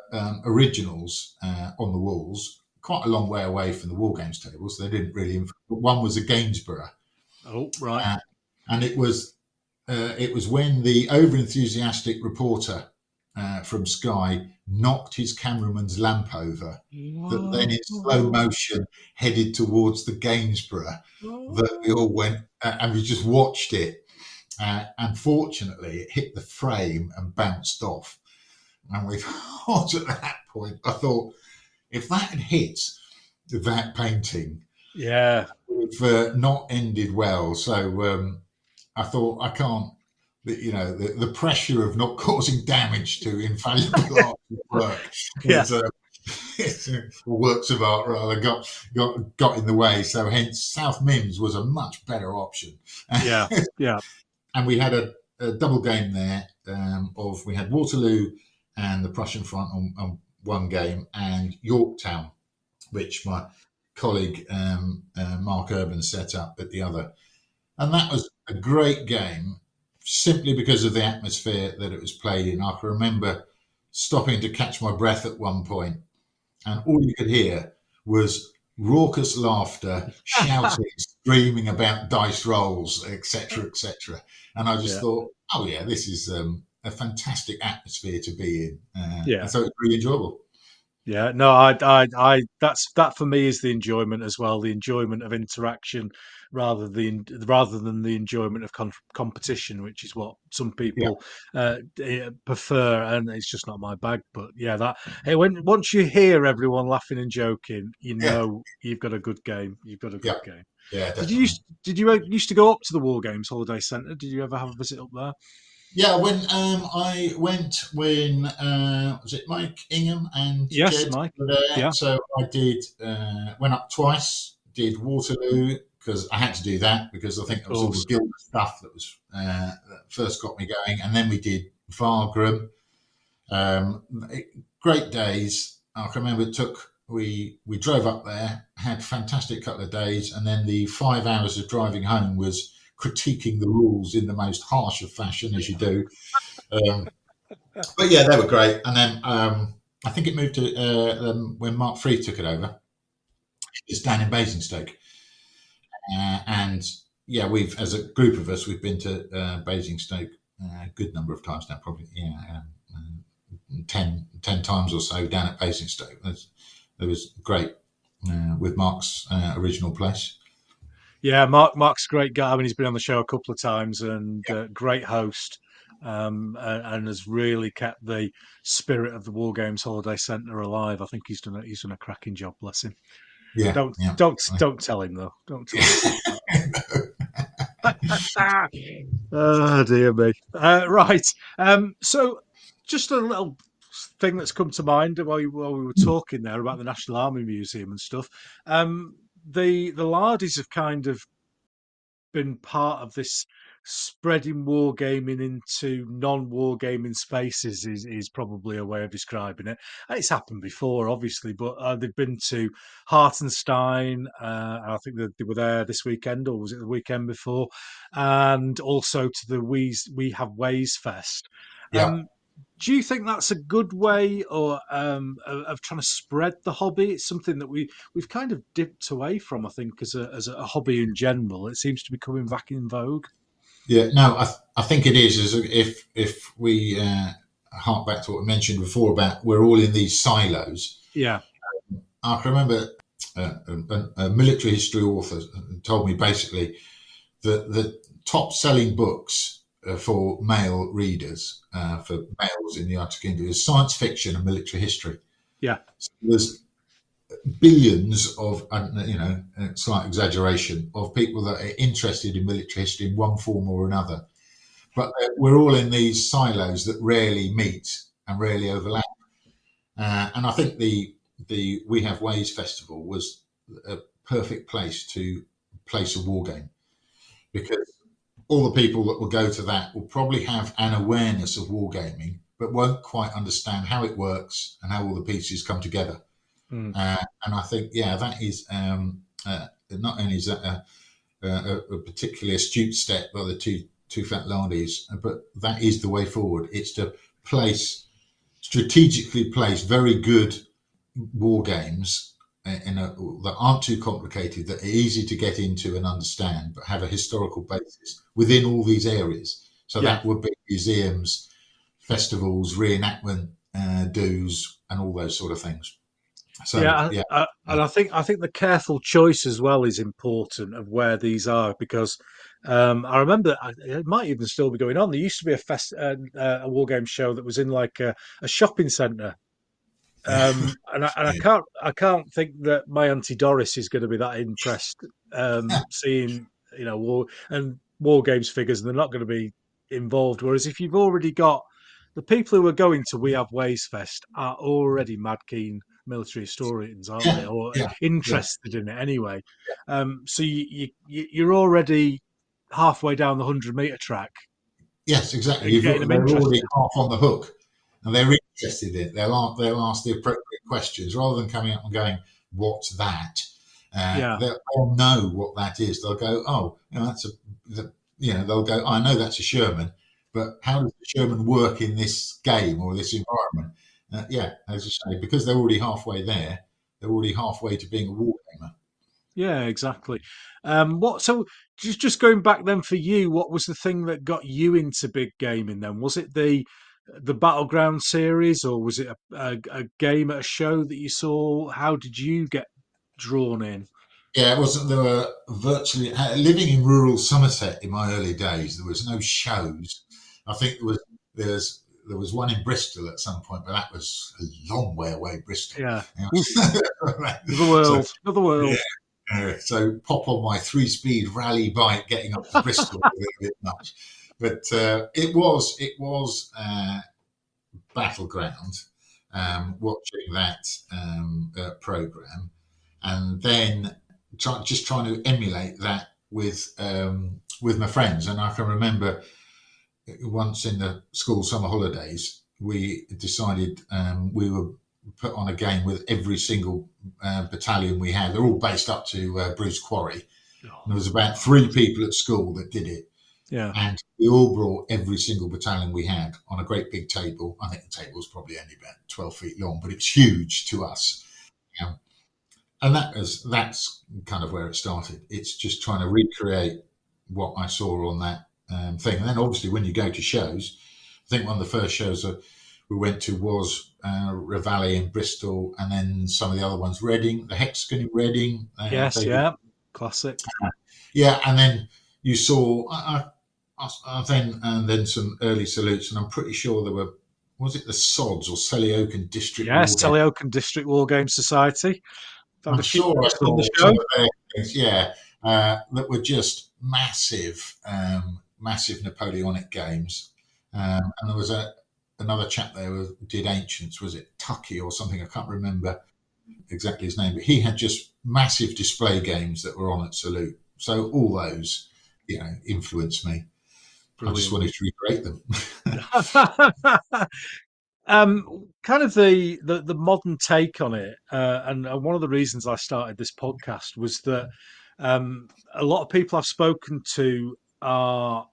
originals on the walls, quite a long way away from the Wargames tables. They didn't really. One was a Gainsborough. Oh, right. And it was when the over-enthusiastic reporter from Sky knocked his cameraman's lamp over, that then in slow motion headed towards the Gainsborough, that we all went and we just watched it. Unfortunately, it hit the frame and bounced off. And we thought at that point, I thought, if that had hit that painting, have not ended well. So I thought, I can't, the pressure of not causing damage to infallible art work works of art rather got in the way. So hence South Mims was a much better option. And we had a double game there we had Waterloo and the Prussian front on one game, and Yorktown, which my colleague Mark Urban set up at the other. And that was a great game simply because of the atmosphere that it was played in. I can remember stopping to catch my breath at one point, and all you could hear was raucous laughter, shouting, screaming about dice rolls, etc., etc. And I just thought, oh yeah, this is a fantastic atmosphere to be in. So it's really enjoyable. Yeah, no, that for me is the enjoyment as well, the enjoyment of interaction rather than the enjoyment of competition, which is what some Yeah, people prefer, and it's just not my bag. But yeah, that hey, when once you hear everyone laughing and joking, you yeah, know you've got a good game. You've got a yeah, good game. yeah, Did you definitely. used to go up to the War Games Holiday Centre? Did you ever have a visit up there? Yeah, when I went when was it Mike Ingham and Yes, Jed Mike. were there? Yeah, So I did went up twice. Did Waterloo because I had to do that because I of think it was all the course. guild stuff that was that first got me going, and then we did Vargram. Um, Great days. I can remember it took we drove up there, had a fantastic couple of days, and then the 5 hours of driving home was critiquing the rules in the most harsh of fashion as you do. Um, but yeah, they were great. And then I think it moved to when Mark Free took it over. It's down in Basingstoke, and yeah, we've as a group of us we've been to Basingstoke a good number of times now, probably 10 times or so down at Basingstoke. It was great with Mark's original place. Yeah, Mark's a great guy. I mean, he's been on the show a couple of times and great host, and has really kept the spirit of the War Games Holiday Centre alive. I think he's done a cracking job. Bless him. Yeah, yeah, Don't tell him though. Don't tell him definitely. I said that. Oh dear me. Right. So just a little thing that's come to mind while we were talking there about the National Army Museum and stuff. Um, the Lardies have kind of been part of this spreading wargaming into non-wargaming spaces is probably a way of describing it. And it's happened before, obviously, but they've been to Hartenstein, and I think they were there this weekend, or was it the weekend before? And also to the We Have Ways Fest. Yeah, Um, do you think that's a good way, or of trying to spread the hobby? It's something that we've kind of dipped away from, I think, as a hobby in general. It seems to be coming back in vogue. yeah. No, I think it is. If we hark back to what we mentioned before about we're all in these silos. Yeah, I can remember a military history author told me basically that the top selling books for male readers, for males in the United Kingdom, is science fiction and military history. yeah, So there's billions of, slight exaggeration, of people that are interested in military history in one form or another. But we're all in these silos that rarely meet and rarely overlap. And I think the We Have Ways Festival was a perfect place to place a war game because all the people that will go to that will probably have an awareness of wargaming, but won't quite understand how it works and how all the pieces come together. mm, And I think, yeah, that is not only is that a particularly astute step by the toofatlardies, but that is the way forward. It's to strategically place very good war games that aren't too complicated, that are easy to get into and understand, but have a historical basis within all these areas. So yeah. that would be museums, festivals, reenactment, do's, and all those sort of things. So Yeah, yeah, and I think the careful choice as well is important of where these are because I remember it might even still be going on. There used to be a war game show that was in like a shopping centre, and I can't think that my auntie Doris is going to be that impressed seeing war games figures, and they're not going to be involved. Whereas if you've already got the people who are going to We Have Ways Fest are already mad keen military historians, aren't they, yeah, or yeah, yeah. interested in it anyway? So you're already halfway down the 100-meter track Yes, exactly. and getting them They're already interested. half on the hook, and they're interested in it. They'll ask the appropriate questions rather than coming up and going, "What's that?" Yeah, They'll know what that is. They'll go, "Oh, that's they'll go, "I know that's a Sherman, but how does the Sherman work in this game or this environment?" Yeah, as I say, because they're already halfway there, they're already halfway to being a war gamer. yeah, exactly. What so just going back then for you, what was the thing that got you into big gaming then? Was it the the Battleground series, or was it a game at a show that you saw? How did you get drawn in? Yeah, it wasn't. There were virtually living in rural Somerset in my early days. There was no shows. I think there was one in Bristol at some point, but that was a long way away. Bristol. Yeah. You Oof. know? Another So world. Another yeah, world. so pop on my 3-speed rally bike, getting up to Bristol was a bit much. But it was battleground. Watching that program, and then just trying to emulate that with my friends. And I can remember once in the school summer holidays, we decided we were put on a game with every single battalion we had. They're all based up to Bruce Quarry. And there was about 3 people at school that did it. Yeah. And we all brought every single battalion we had on a great big table. I think the table was probably only about 12 feet long, but it's huge to us. And that's kind of where it started. It's just trying to recreate what I saw on that thing. And then obviously when you go to shows, I think one of the first shows that we went to was Reveille in Bristol, and then some of the other ones, Reading, the Hexagon in Reading. Yes, yeah. Classic. Yeah, and then you saw then some early salutes, and I'm pretty sure there were, was it the Sods or Selly Oaken District Yes, War Game? Oaken District Wargame Society. Found I'm a few sure I on the saw show. some of their things, yeah, that were just massive, massive Napoleonic games. And there was another chap there who did Ancients, was it Tucky or something? I can't remember exactly his name, but he had just massive display games that were on at Salute. So all those, influenced me. Brilliant. I just wanted to recreate them. Kind of the modern take on it, and one of the reasons I started this podcast was that a lot of people I've spoken to are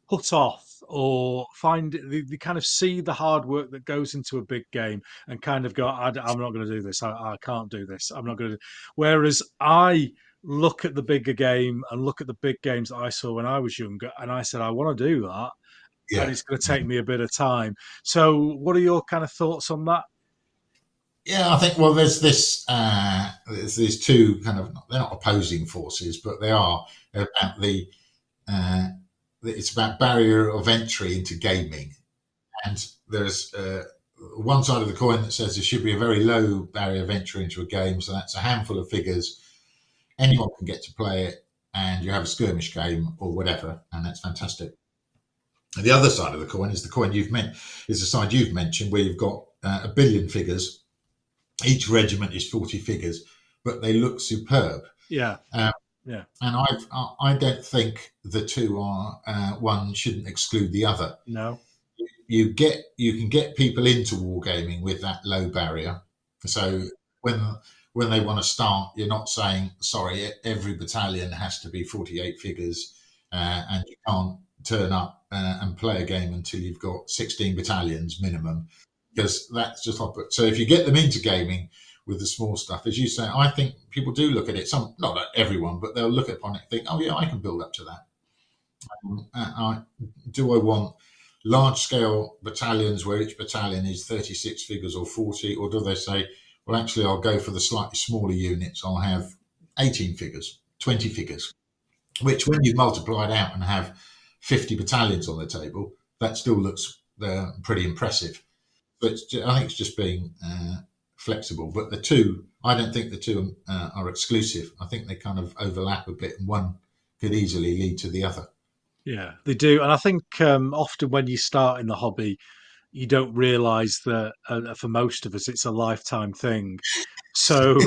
put off or find they kind of see the hard work that goes into a big game and kind of go, I'm not going to do this. I can't do this. I'm not going to. Whereas I look at the bigger game and look at the big games that I saw when I was younger, and I said, I want to do that. And Yeah. it's going to take me a bit of time. So, what are your kind of thoughts on that? Yeah, I think, well, there's these two kind of, they're not opposing forces, but they are about uh, it's about barrier of entry into gaming. And there's one side of the coin that says there should be a very low barrier of entry into a game. So that's a handful of figures. Anyone can get to play it, and you have a skirmish game or whatever, and that's fantastic. And the other side of the coin is the side you've mentioned, where you've got 1 billion figures. Each regiment is 40 figures, but they look superb. Yeah. Yeah. And I don't think the two are one shouldn't exclude the other. No. You can get people into wargaming with that low barrier. So when they want to start, you're not saying, sorry, every battalion has to be 48 figures, and you can't turn up and play a game until you've got 16 battalions minimum, because that's just hot. So if you get them into gaming with the small stuff, as you say, I think people do look at it. Some, not everyone, but they'll look upon it and think, oh yeah, I can build up to that. Do I want large scale battalions where each battalion is 36 figures or 40, or do they say, well, actually, I'll go for the slightly smaller units. I'll have 18 figures, 20 figures, which when you multiply it out and have 50 battalions on the table, that still looks pretty impressive. But I think it's just being flexible. But I don't think the two are exclusive. I think they kind of overlap a bit, and one could easily lead to the other. Yeah, they do. And I think often when you start in the hobby, you don't realise that for most of us, it's a lifetime thing. So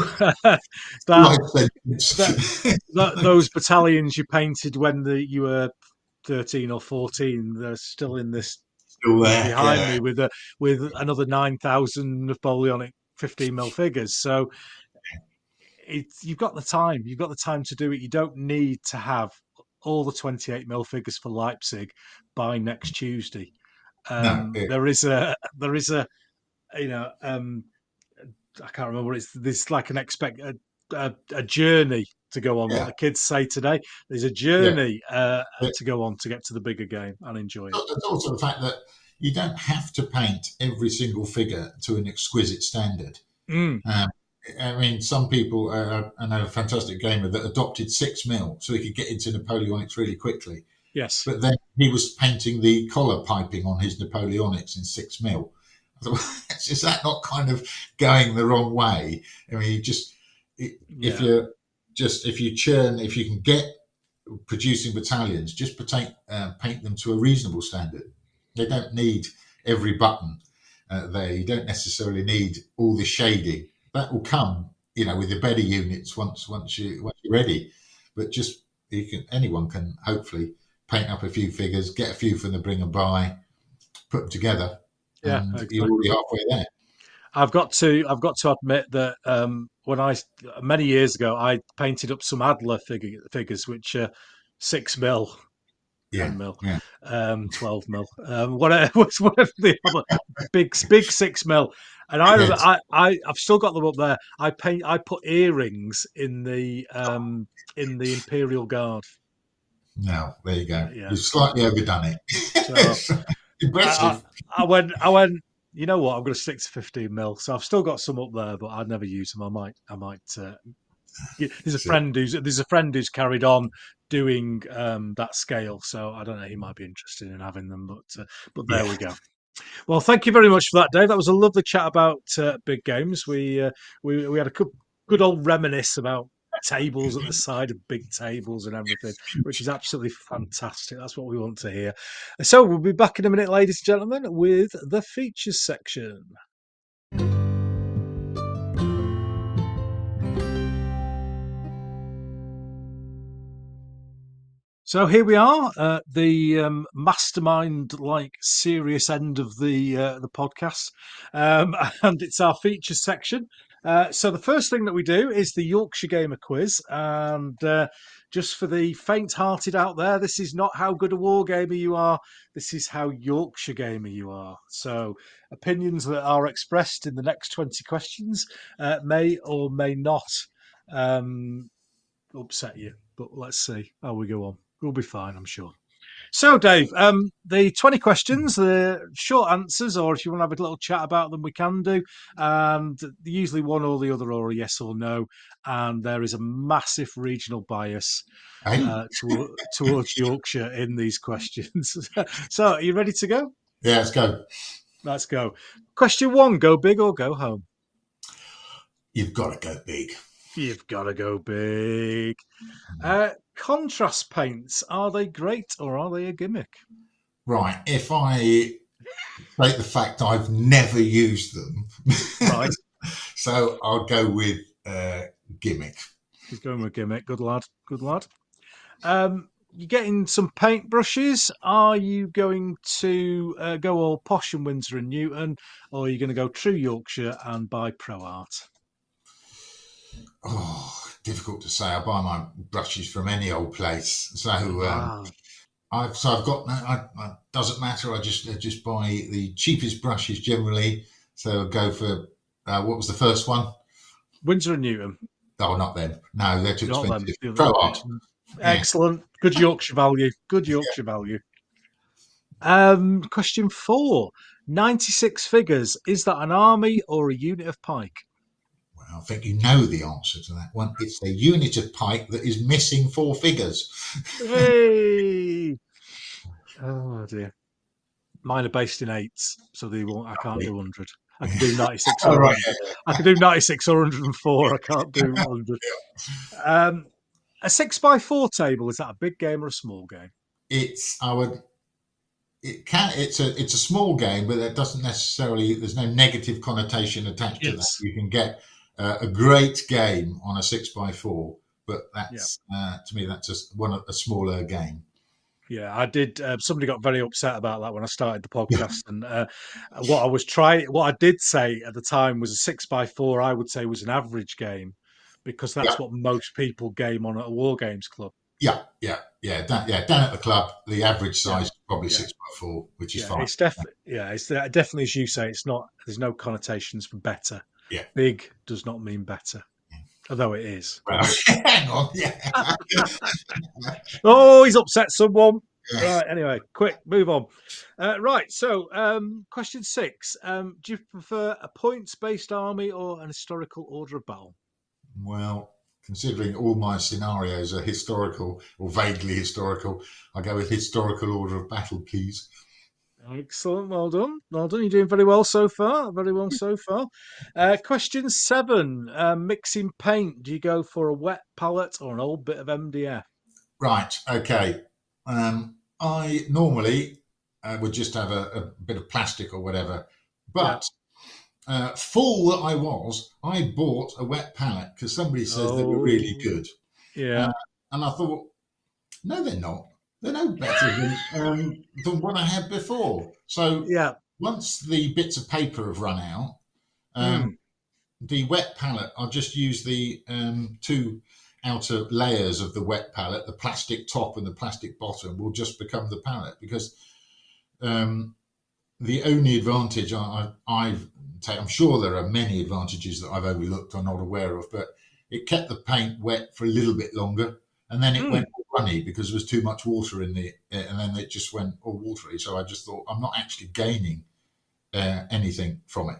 those battalions you painted when you were 13 or 14, they're still in this Still there, behind yeah. me with another 9,000 Napoleonic 15mm figures. So you've got the time. You've got the time to do it. You don't need to have all the 28mm figures for Leipzig by next Tuesday. No, There is a I can't remember what it's. There's like an a journey to go on. What Yeah, the kids say today, there's a yeah. journey But to go on to get to the bigger game and enjoy it. there's also the fact that you don't have to paint every single figure to an exquisite standard. Mm, Um, I mean, some people, I know a fantastic gamer that adopted 6mm so he could get into Napoleonics really quickly. yes. But then he was painting the collar piping on his Napoleonics in 6mm. I thought, well, is that not kind of going the wrong way? I mean, if Yeah. you can get producing battalions, just paint them to a reasonable standard. They don't need every button there. You don't necessarily need all the shading. That will come, with the better units once you're ready. But just anyone can hopefully paint up a few figures, get a few from the bring and buy, put them together, Yeah, and you're exactly. already halfway there. I've got to admit that when I many years ago I painted up some Adler figures which are 6mm, Yeah, 10mm, yeah. 12mm, whatever they are, big 6mm. And I remember Yes. I've still got them up there. I put earrings in the Imperial Guard. No, there you go. Yeah. You've slightly overdone it. So It's I, impressive. I went. You know what? I'm going to stick to 15mm. So I've still got some up there, but I'd never use them. I might. There's a friend who's carried on doing that scale, so I don't know. He might be interested in having them, but there Yeah. we go. Well, thank you very much for that, Dave. That was a lovely chat about big games. We had a good old reminisce about tables at the side of big tables and everything, which is absolutely fantastic. That's what we want to hear. So we'll be back in a minute, ladies and gentlemen, with the features section. So here we are, the mastermind-like serious end of the podcast, and it's our features section. So the first thing that we do is the Yorkshire Gamer quiz, and just for the faint-hearted out there, this is not how good a wargamer you are. This is how Yorkshire Gamer you are. So opinions that are expressed in the next 20 questions may or may not upset you, but let's see how we go on. We'll be fine, I'm sure. So, Dave, the 20 questions, the short answers, or if you want to have a little chat about them, we can do. And usually one or the other, or a yes or no. And there is a massive regional bias Hey? towards Yorkshire in these questions. So, are you ready to go? Yeah, let's go. Let's go. Question one: go big or go home? You've got to go big. You've got to go big. Contrast paints, are they great or are they a gimmick? Right. If I take the fact I've never used them, Right. so I'll go with gimmick. He's going with gimmick. Good lad. Good lad. You're getting some paintbrushes. Are you going to go all posh and Windsor and Newton, or are you going to go true Yorkshire and buy Pro Art? Oh, difficult to say. I buy my brushes from any old place, so I've got. Doesn't matter. I just buy the cheapest brushes generally. So I'll go for what was the first one? Windsor and Newton. Oh, not them. No, they're too Not expensive. them. Pro Art. Excellent. Good Yorkshire value. Good Yorkshire value. Question 4. 96 figures. Is that an army or a unit of pike? Well, I think you know the answer to that one. It's a unit of pike that is missing 4 figures. Hey! Oh dear. Mine are based in 8s, so they won't. I can't do 100. I can do 96 Oh, or right. 100. I can do 96 or 104. I can't do 100. A 6x4 table, is that a big game or a small game? It's a small game, but that doesn't necessarily. There's no negative connotation attached to that. Yes. You can get a great game on a 6x4, but that's to me that's just a smaller game. Yeah, I did. Somebody got very upset about that when I started the podcast, and what I did say at the time was a 6x4. I would say was an average game because that's what most people game on at a Wargames club. Down at the club, the average size is probably Yeah. 6x4, which is fine. It's definitely as you say. It's not. There's no connotations for better. Yeah. Big does not mean better. Although it is. Well, hang on, yeah. Oh, he's upset someone. Yeah. Right, anyway, quick, move on. Right, so question 6. Do you prefer a points-based army or an historical order of battle? Well, considering all my scenarios are historical or vaguely historical, I go with historical order of battle, please. Excellent, well done. Well done. You're doing very well so far. Very well so far. Question 7. Mixing paint. Do you go for a wet palette or an old bit of MDF? Right, okay. I normally would just have a bit of plastic or whatever, Yeah. but fool that I bought a wet palette because somebody says they were really Oh, good. yeah. Uh, and I thought, no, they're not. They're no better than what I had before. So Yeah. once the bits of paper have run out, Mm. the wet palette, I'll just use the two outer layers of the wet palette, the plastic top and the plastic bottom will just become the palette because the only advantage I've taken, I'm sure there are many advantages that I've overlooked or not aware of, but it kept the paint wet for a little bit longer and then it went Mm. runny because there was too much water in it and then it just went all watery. So I just thought I'm not actually gaining anything from it.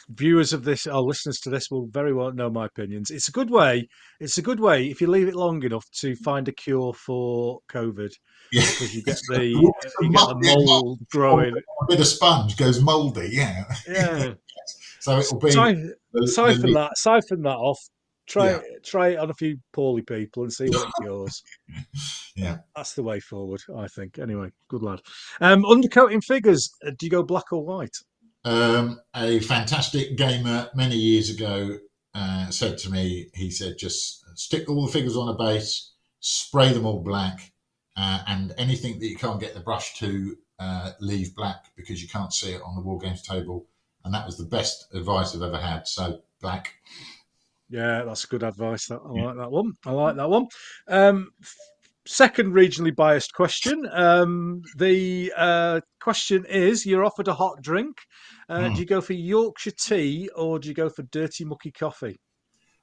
Viewers of this, or listeners to this, will very well know my opinions. It's a good way. It's a good way if you leave it long enough to find a cure for COVID, Yeah, because you get it's got the water, you get the mold or growing. a bit of sponge goes mouldy. Yeah, Yeah. so it'll be Si- the siphon that off. yeah, Try it on a few poorly people and see what it cures. yeah. That's the way forward, I think. Anyway, good lad. Undercoating figures. Do you go black or white? A fantastic gamer many years ago said to me, he said, just stick all the figures on a base, spray them all black, and anything that you can't get the brush to, leave black because you can't see it on the Wargames table. And that was the best advice I've ever had. So black. Yeah, that's good advice. I Yeah. like that one. I like that one. Second regionally biased question. The question is: you're offered a hot drink. Do Mm. you go for Yorkshire tea or do you go for dirty mucky coffee?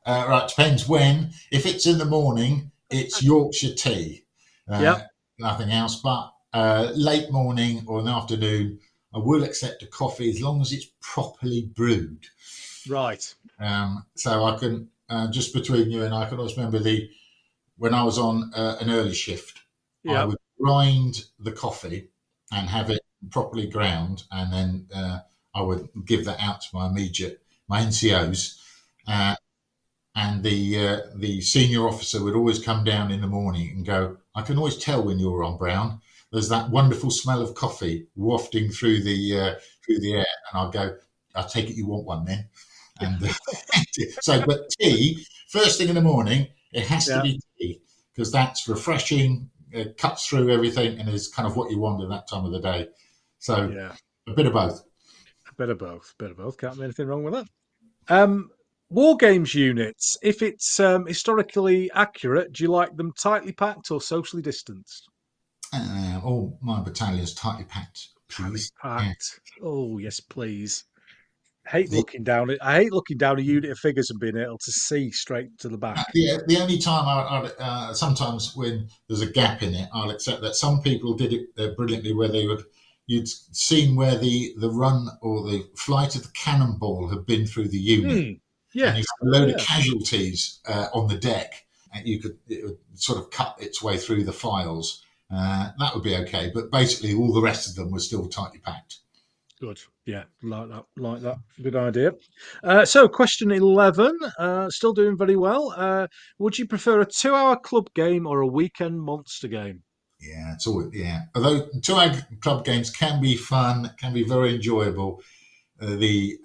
Right, depends when. If it's in the morning, it's Yorkshire tea, Yep. uh, nothing else. But late morning or in the afternoon, I will accept a coffee as long as it's properly brewed. Right. So I can just between you and I can always remember when I was on an early shift, I Yep. would grind the coffee and have it properly ground, and then I would give that out to my NCOs. Uh, and the senior officer would always come down in the morning and go, I can always tell when you're on Brown. There's that wonderful smell of coffee wafting through the air, and I'll go, I take it you want one then. And so, but tea first thing in the morning, it has to Yeah. be tea because that's refreshing, it cuts through everything, and is kind of what you want at that time of the day. So Yeah. a bit of both. A bit of both. Bit of both. Can't be anything wrong with that. War games units. If it's historically accurate, do you like them tightly packed or socially distanced? All my battalion's tightly packed, Tightly please. Yeah. packed. Oh yes, please. The, I hate looking down a unit of figures and being able to see straight to the back. the only time sometimes when there's a gap in it, I'll accept that. Some people did it brilliantly where you'd seen where the run or the flight of the cannonball had been through the unit, Hmm. and you Yes. had a load of Yeah. casualties on the deck, and it would sort of cut its way through the files. That would be okay, but basically all the rest of them were still tightly packed. Good. Yeah. Like that. Like that. Good idea. So, question 11. Still doing very well. Would you prefer a 2 hour club game or a weekend monster game? Yeah, it's all yeah. Although two-hour club games can be fun, can be very enjoyable. The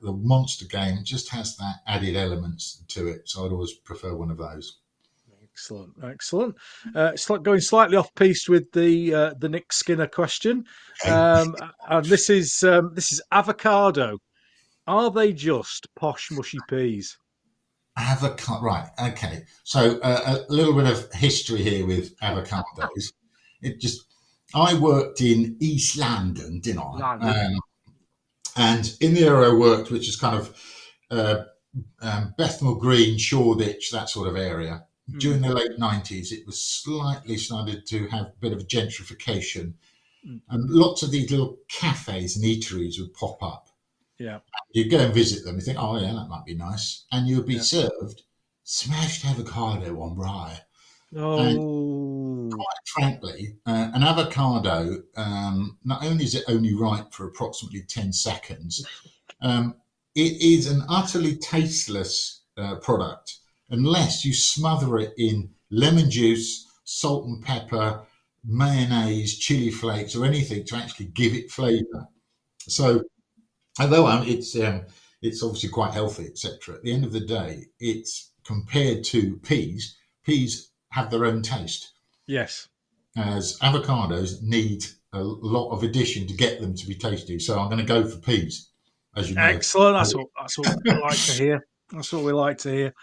monster game just has that added elements to it, so I'd always prefer one of those. Excellent, excellent. It's like going slightly off piste with the Nick Skinner question, Okay. and this is avocado. Are they just posh mushy peas? Avocado, right? Okay, so a little bit of history here with avocados. It just I worked in East London, didn't I? London. And in the area I worked, which is kind of Bethnal Green, Shoreditch, that sort of area. During the late 90s, it was slightly started to have a bit of a gentrification, and lots of these little cafes and eateries would pop up. Yeah. You'd go and visit them, you think, oh yeah, that might be nice, and you'd be served smashed avocado on rye. And Oh, quite frankly, an avocado, not only is it only ripe for approximately 10 seconds, it is an utterly tasteless product unless you smother it in lemon juice, salt and pepper, mayonnaise, chili flakes, or anything to actually give it flavour. So, although it's obviously quite healthy, etc., at the end of the day, it's compared to peas. Peas have their own taste, yes. as avocados need a lot of addition to get them to be tasty. So I'm going to go for peas, as you know. Excellent. That's what we like to hear. That's what we like to hear.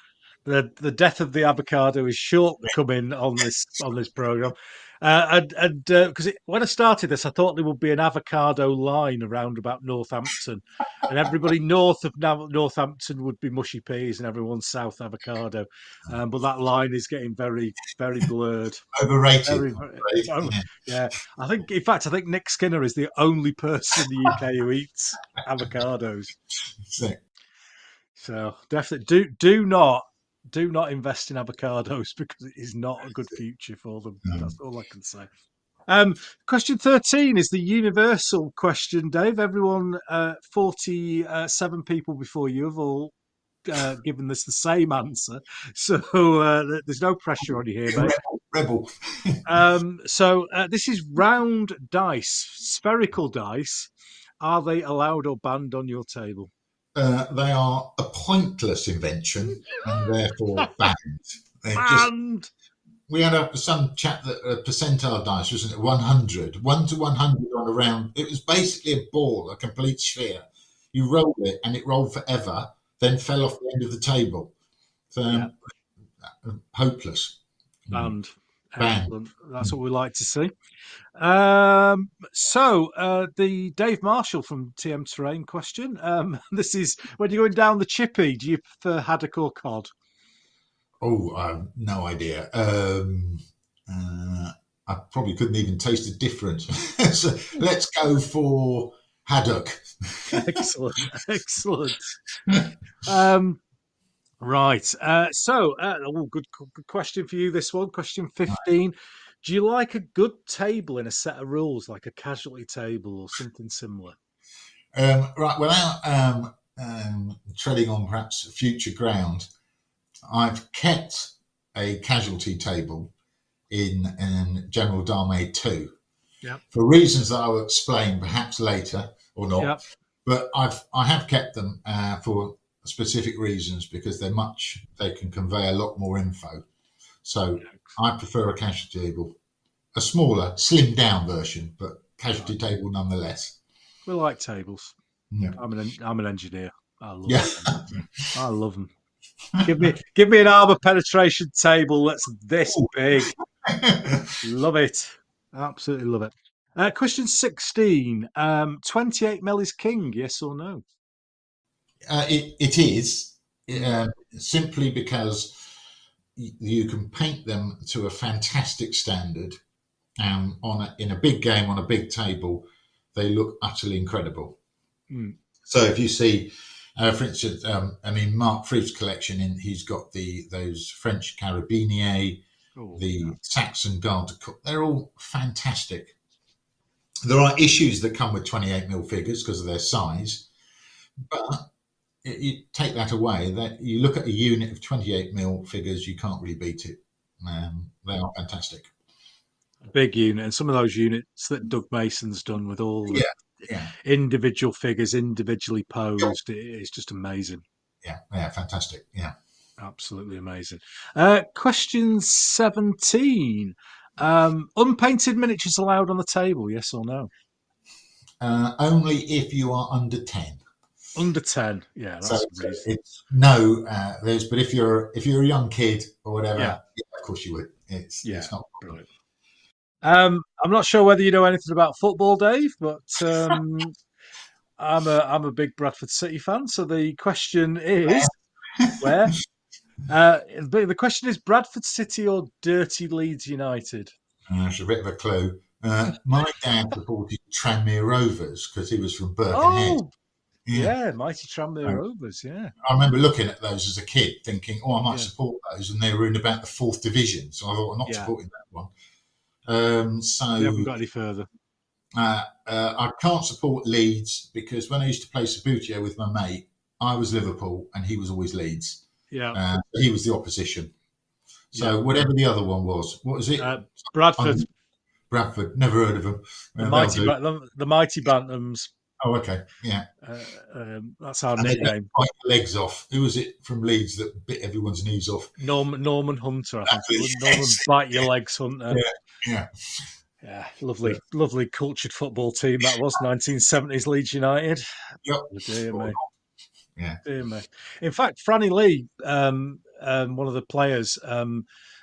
The death of the avocado is shortcoming on this program, and because when I started this, I thought there would be an avocado line around about Northampton, and everybody north of Northampton would be mushy peas, and everyone south avocado. But that line is getting very very blurred. Overrated. Very, very yeah. I think, in fact, I think Nick Skinner is the only person in the UK who eats avocados. So definitely do not invest in avocados because it is not a good future for them. That's all I can say. Question 13 is the universal question, Dave. Everyone, 47 people before you have all given this the same answer, so there's no pressure on you here, mate. Rebel. So this is round dice, spherical dice. Are they allowed or banned on your table? They are a pointless invention and therefore banned. Banned. We had some chat that percentile dice, wasn't it? 100, 1 to 100 on a round. It was basically a ball, a complete sphere. You rolled it and it rolled forever, then fell off the end of the table. So hopeless. Banned. Banned. Excellent. That's what we like to see. So the Dave Marshall from TM Terrain question. This is, when you're going down the chippy, do you prefer haddock or cod? Oh, I have no idea. I probably couldn't even taste the difference. So let's go for haddock. Excellent, excellent. Right. Good question for you. This one, question 15. Do you like a good table in a set of rules, like a casualty table or something similar? Right. Without treading on perhaps future ground, I've kept a casualty table in General de Brigade 2 for reasons that I'll explain perhaps later or not. Yep. But I have kept them for specific reasons because they can convey a lot more info. So I prefer a casualty table, a smaller, slimmed down version, but casualty table nonetheless. We like tables. Yeah. I'm an engineer. I love them. I love them. Give me an armor penetration table that's this big. Love it. Absolutely love it. Question 16. 28mm is king, yes or no? It is simply because you can paint them to a fantastic standard, and in a big game on a big table, they look utterly incredible. So if you see, for instance, Mark Freef's collection, he's got those French carabiniers, Saxon garde de corps. They're all fantastic. There are issues that come with 28mm figures because of their size, but you take that away, that you look at a unit of 28mm figures, you can't really beat it. They are fantastic. A big unit, and some of those units that Doug Mason's done with all the individual figures individually posed, it's just amazing. Yeah, fantastic. Yeah, absolutely amazing. Question 17. Unpainted miniatures allowed on the table, yes or no? Only if you are under 10. Under 10, yeah, that's so it's no. But if you're a young kid or whatever, of course you would. It's not brilliant. I'm not sure whether you know anything about football, Dave, but I'm a big Bradford City fan. So the question is, Where? But the question is Bradford City or Dirty Leeds United? That's a bit of a clue. My dad supported Tranmere Rovers because he was from Birkenhead. Oh, Yeah. yeah, mighty Tranmere So Rovers. Yeah, I remember looking at those as a kid, thinking, "Oh, I might yeah, support those," and they were in about the fourth division. So I thought, "I'm not yeah. supporting that one." We haven't So got any further. I can't support Leeds because when I used to play Sabutio with my mate, I was Liverpool and he was always Leeds. Yeah, He was the opposition. yeah. So whatever the other one was, what was it? Bradford, Bradford. Never heard of them. the They'll mighty, do. the mighty Bantams. Oh, okay, yeah. That's our And they don't nickname. bite your legs off. Who was it from Leeds that bit everyone's knees off? Norman Hunter, I think it was. Norman Yes. Bite Your Legs Hunter. Yeah, yeah. Yeah, Yeah. lovely cultured football team that was 1970s Leeds United. Yep. Oh, dear Spot me, on. Yeah. dear me. In fact, Franny Lee, one of the players,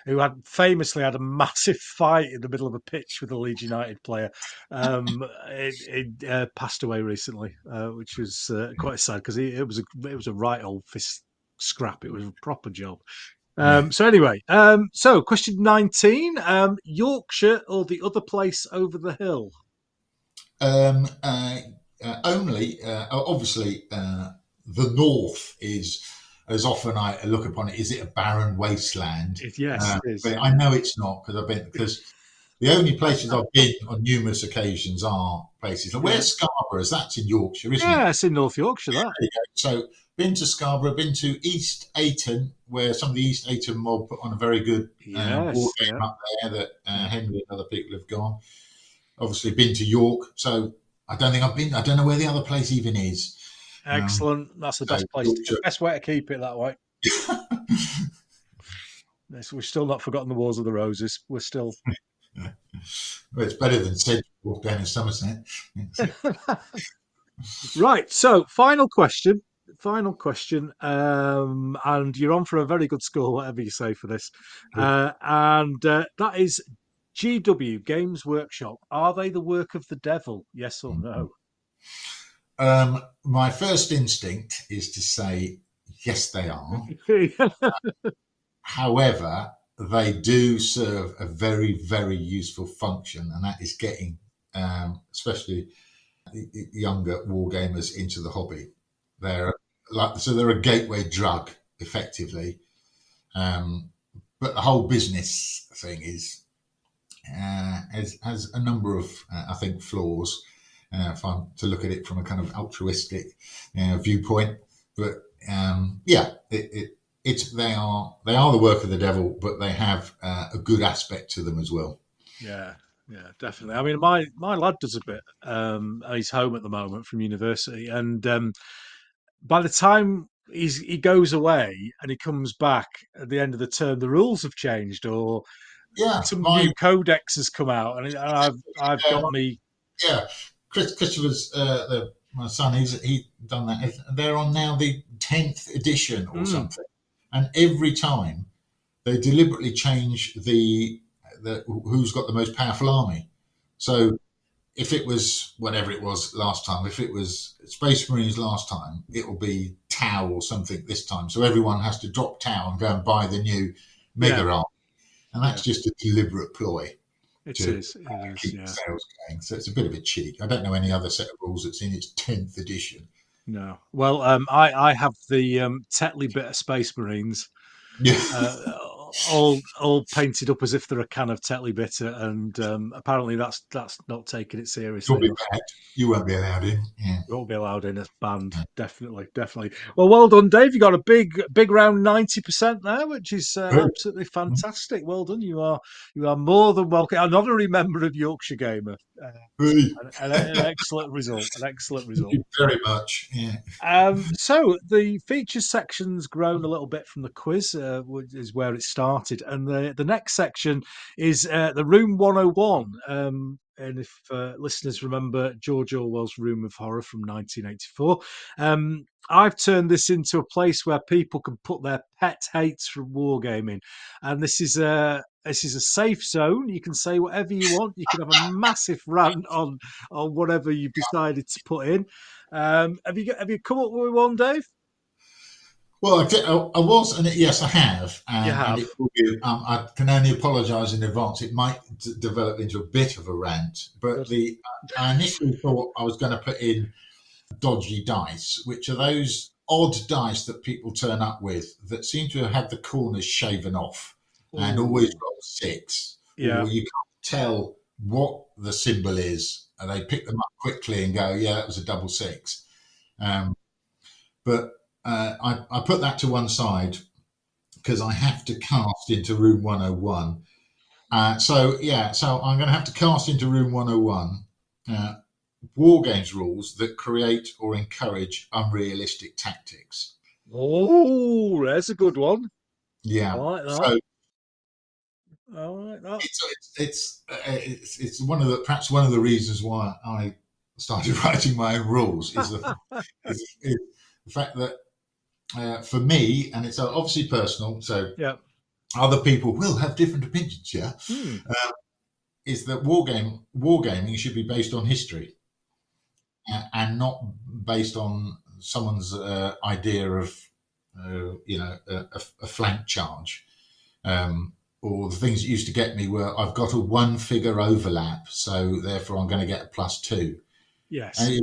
who had famously had a massive fight in the middle of a pitch with a Leeds United player, it passed away recently, which was quite sad because it was a right old fist scrap. It was a proper job. Yeah. So anyway, so question 19, Yorkshire or the other place over the hill? Um, uh, Only, obviously, the north is, as often I look upon it, is it a barren wasteland? Yes, it is. But I know it's not because the only places I've been on numerous occasions are places like Yeah. where's Scarborough's? That's in Yorkshire, isn't it? Yeah, it's in North Yorkshire, that. There you go. So been to Scarborough, been to East Ayton, where some of the East Ayton mob put on a very good war Yes, game yeah, up there that yeah. Henry and other people have gone. Obviously been to York, so I don't think I've been. I don't know where the other place even is. Um, Excellent. That's the so best place, Yorkshire. best way to keep it that way. We've still not forgotten the Wars of the Roses. We're still. Well, it's better than Sedgemoor down in Somerset. Right. So, final question. Final question. And you're on for a very good score, whatever you say for this. Cool. And that is GW Games Workshop. Are they the work of the devil? Yes or no? My first instinct is to say yes, they are. However, they do serve a very, very useful function, and that is getting, especially younger wargamers, into the hobby. They're they're a gateway drug, effectively. But the whole business thing has a number of, I think, flaws. If I'm to look at it from a kind of altruistic viewpoint, but yeah, they are the work of the devil, but they have a good aspect to them as well. Yeah, yeah, definitely. I mean, my lad does a bit. He's home at the moment from university, and by the time he goes away and he comes back at the end of the term, the rules have changed, or Yeah, some my new codex has come out, and I've got me. yeah, Christopher's my son. He done that. They're on now the 10th edition or something, and every time they deliberately change the who's got the most powerful army. So if it was whatever it was last time, if it was Space Marines last time, it will be Tau or something this time. So everyone has to drop Tau and go and buy the new Mega Yeah, Army, and that's yeah, just a deliberate ploy it to is. It is. keep the Yeah. sales going. So it's a bit of a cheat. I don't know any other set of rules that's in its 10th edition. No. Well, I have the Tetley bit of Space Marines, Yeah, all painted up as if they're a can of Tetley bitter, and apparently that's not taking it you'll seriously be enough. bad. You won't be allowed in. Yeah. You won't be allowed in as banned. Definitely, definitely. Well, well done, Dave. You got a big round 90% there, which is Good. absolutely fantastic. Well done. You are more than welcome. An honorary member of Yorkshire Gamer. Hey, An excellent result. An excellent thank result. you very much. Yeah. So the features section's grown a little bit from the quiz, which is where it started, and the next section is the Room 101. And if listeners remember George Orwell's Room of Horror from 1984, I've turned this into a place where people can put their pet hates from wargaming, and this is a safe zone. You can say whatever you want. You can have a massive rant on whatever you've decided to put in. Have you come up with one, Dave? Well, I was, and yes, I have, You and have. it will be. I can only apologise in advance. It might develop into a bit of a rant, but Good. I initially thought I was going to put in dodgy dice, which are those odd dice that people turn up with that seem to have the corners shaven off and always Ooh. got a six, Yeah. or you can't tell what the symbol is, and they pick them up quickly and go, "Yeah, that was a double six." Um, but I put that to one side because I have to cast into room 101. So I'm going to have to cast into room 101 uh, war games rules that create or encourage unrealistic tactics. Oh, there's a good one. I Yeah. like that. So I like that. it's one of the perhaps one of the reasons why I started writing my own rules is the fact that for me, and it's obviously personal, so Yeah. other people will have different opinions. Yeah, Hmm. is that wargaming should be based on history and not based on someone's idea of a flank charge. Or the things that used to get me were I've got a one figure overlap, so therefore I'm going to get a +2. Yes. And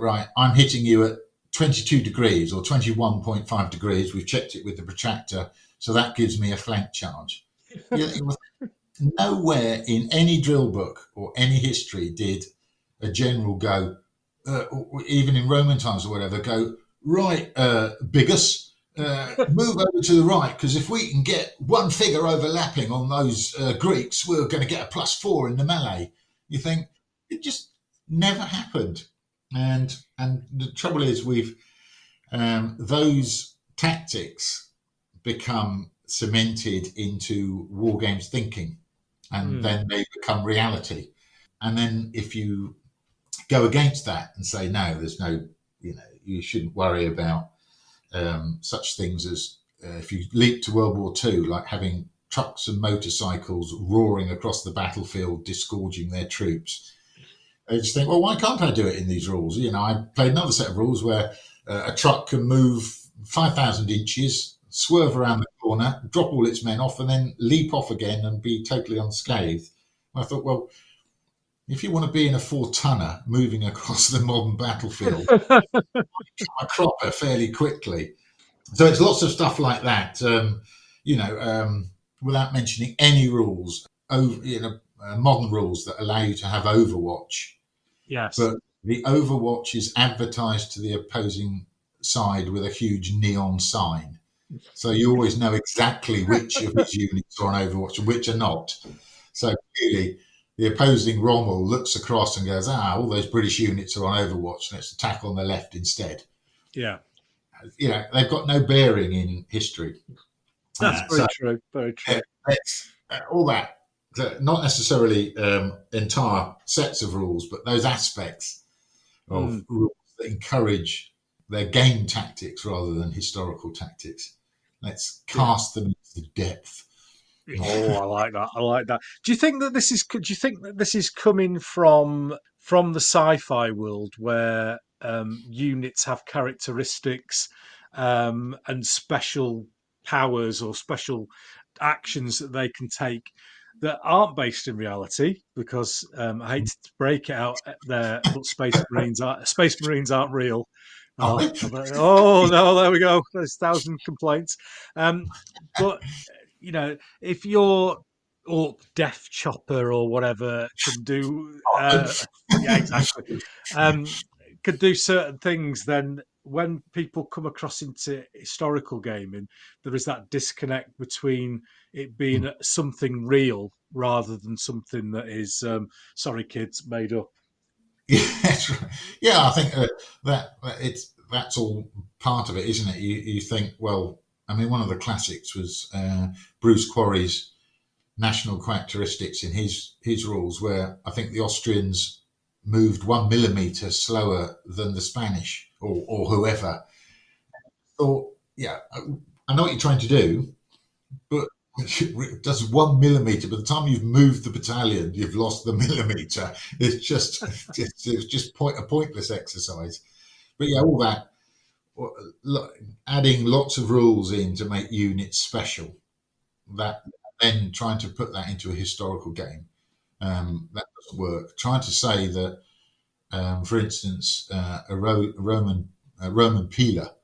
right, I'm hitting you at 22 degrees or 21.5 degrees. We've checked it with the protractor, so that gives me a flank charge. Yeah, nowhere in any drill book or any history did a general go, or even in Roman times or whatever, go, right, Bigus, move over to the right, because if we can get one figure overlapping on those Greeks, we're going to get a +4 in the melee. You think it just never happened, and the trouble is we've those tactics become cemented into war games thinking, and Hmm. then they become reality. And then if you go against that and say no, there's no, you shouldn't worry about such things as if you leap to World War II, like having trucks and motorcycles roaring across the battlefield, disgorging their troops. I just think, well, why can't I do it in these rules? I played another set of rules where a truck can move 5,000 inches, swerve around the corner, drop all its men off, and then leap off again and be totally unscathed. I thought, well, if you want to be in a 4-tonner moving across the modern battlefield, I crop it fairly quickly. So it's lots of stuff like that. Without mentioning any rules, modern rules that allow you to have Overwatch, Yes. but the Overwatch is advertised to the opposing side with a huge neon sign. So you always know exactly which of his units are on Overwatch and which are not. So clearly, the opposing Rommel looks across and goes, all those British units are on Overwatch, let's attack on the left instead. Yeah. They've got no bearing in history. That's very So true. Very true. it's all that, not necessarily entire sets of rules, but those aspects of Hmm. rules that encourage their game tactics rather than historical tactics. Let's Yeah. cast them into depth. Oh, I like that. I like that. Do you think that this is? Do you think that this is coming from the sci-fi world where units have characteristics and special powers or special actions that they can take that aren't based in reality? Because I hate to break it out there, but Space Marines aren't real. Oh, oh no! There we go. There's 1,000 complaints. Um, but if your orc death chopper or whatever can do, yeah, exactly, um, could do certain things, then when people come across into historical gaming, there is that disconnect between it being something real rather than something that is, sorry, kids, made up. Yeah, that's right. Yeah, I think that's all part of it, isn't it? You think, well, I mean, one of the classics was Bruce Quarry's national characteristics in his rules, where I think the Austrians moved 1 millimeter slower than the Spanish or whoever. Thought, yeah, I know what you're trying to do, but just 1 millimeter. By the time you've moved the battalion, you've lost the millimeter. It's just a pointless exercise. But yeah, adding lots of rules in to make units special, that then trying to put that into a historical game, that doesn't work. Trying to say that, for instance, a Roman pila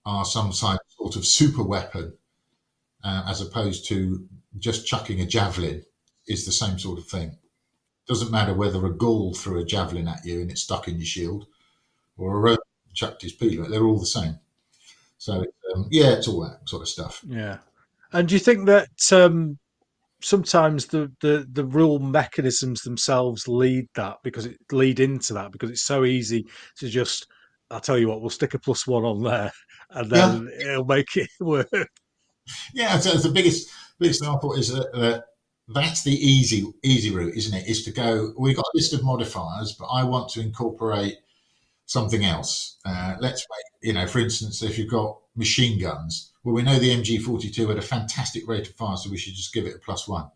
are some sort of super weapon, as opposed to just chucking a javelin, is the same sort of thing. Doesn't matter whether a Gaul threw a javelin at you and it stuck in your shield, or a Roman chucked his pila. They're all the same. So it's all that sort of stuff. Yeah. And do you think that sometimes the rule mechanisms themselves lead into that because it's so easy to just, I'll tell you what, we'll stick a +1 on there and Yeah, then it'll make it work. yeah. So the biggest thing I thought is that that's the easy route, isn't it? Is to go. We've got a list of modifiers, but I want to incorporate something else. Let's make, for instance, if you've got machine guns, well, we know the MG42 had a fantastic rate of fire, so we should just give it a +1.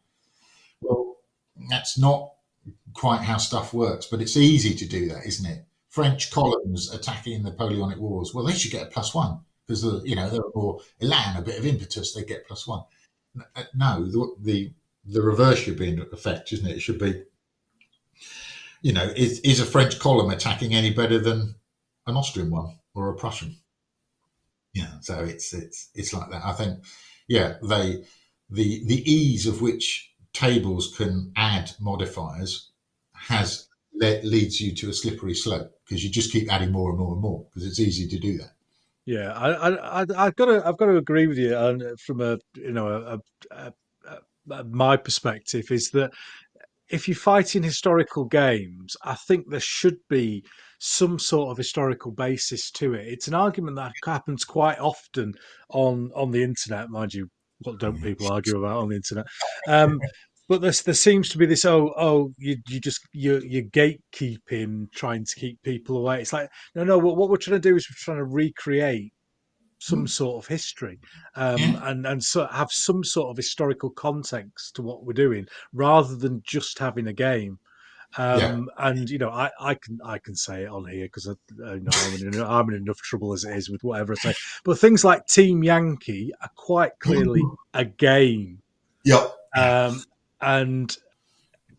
Well, that's not quite how stuff works, but it's easy to do that, isn't it? French columns attacking the Napoleonic Wars, well, they should get a +1 because they're more elan, a bit of impetus, they get +1. No, the reverse should be in effect, isn't it? It should be, is a French column attacking any better than an Austrian one or a Prussian? Yeah, so it's like that. I think, the ease of which tables can add modifiers leads you to a slippery slope because you just keep adding more and more and more because it's easy to do that. Yeah, I've got to agree with you, and from my perspective is that if you're fighting historical games, I think there should be some sort of historical basis to it. It's an argument that happens quite often on the internet, mind you. What don't people argue about on the internet? But there seems to be this you're gatekeeping, trying to keep people away. It's like no. What we're trying to do is we're trying to recreate some sort of history, Yeah, and so have some sort of historical context to what we're doing, rather than just having a game. yeah, And I can say it on here because I'm in enough trouble as it is with whatever I say. But things like Team Yankee are quite clearly a game, yeah, yeah. and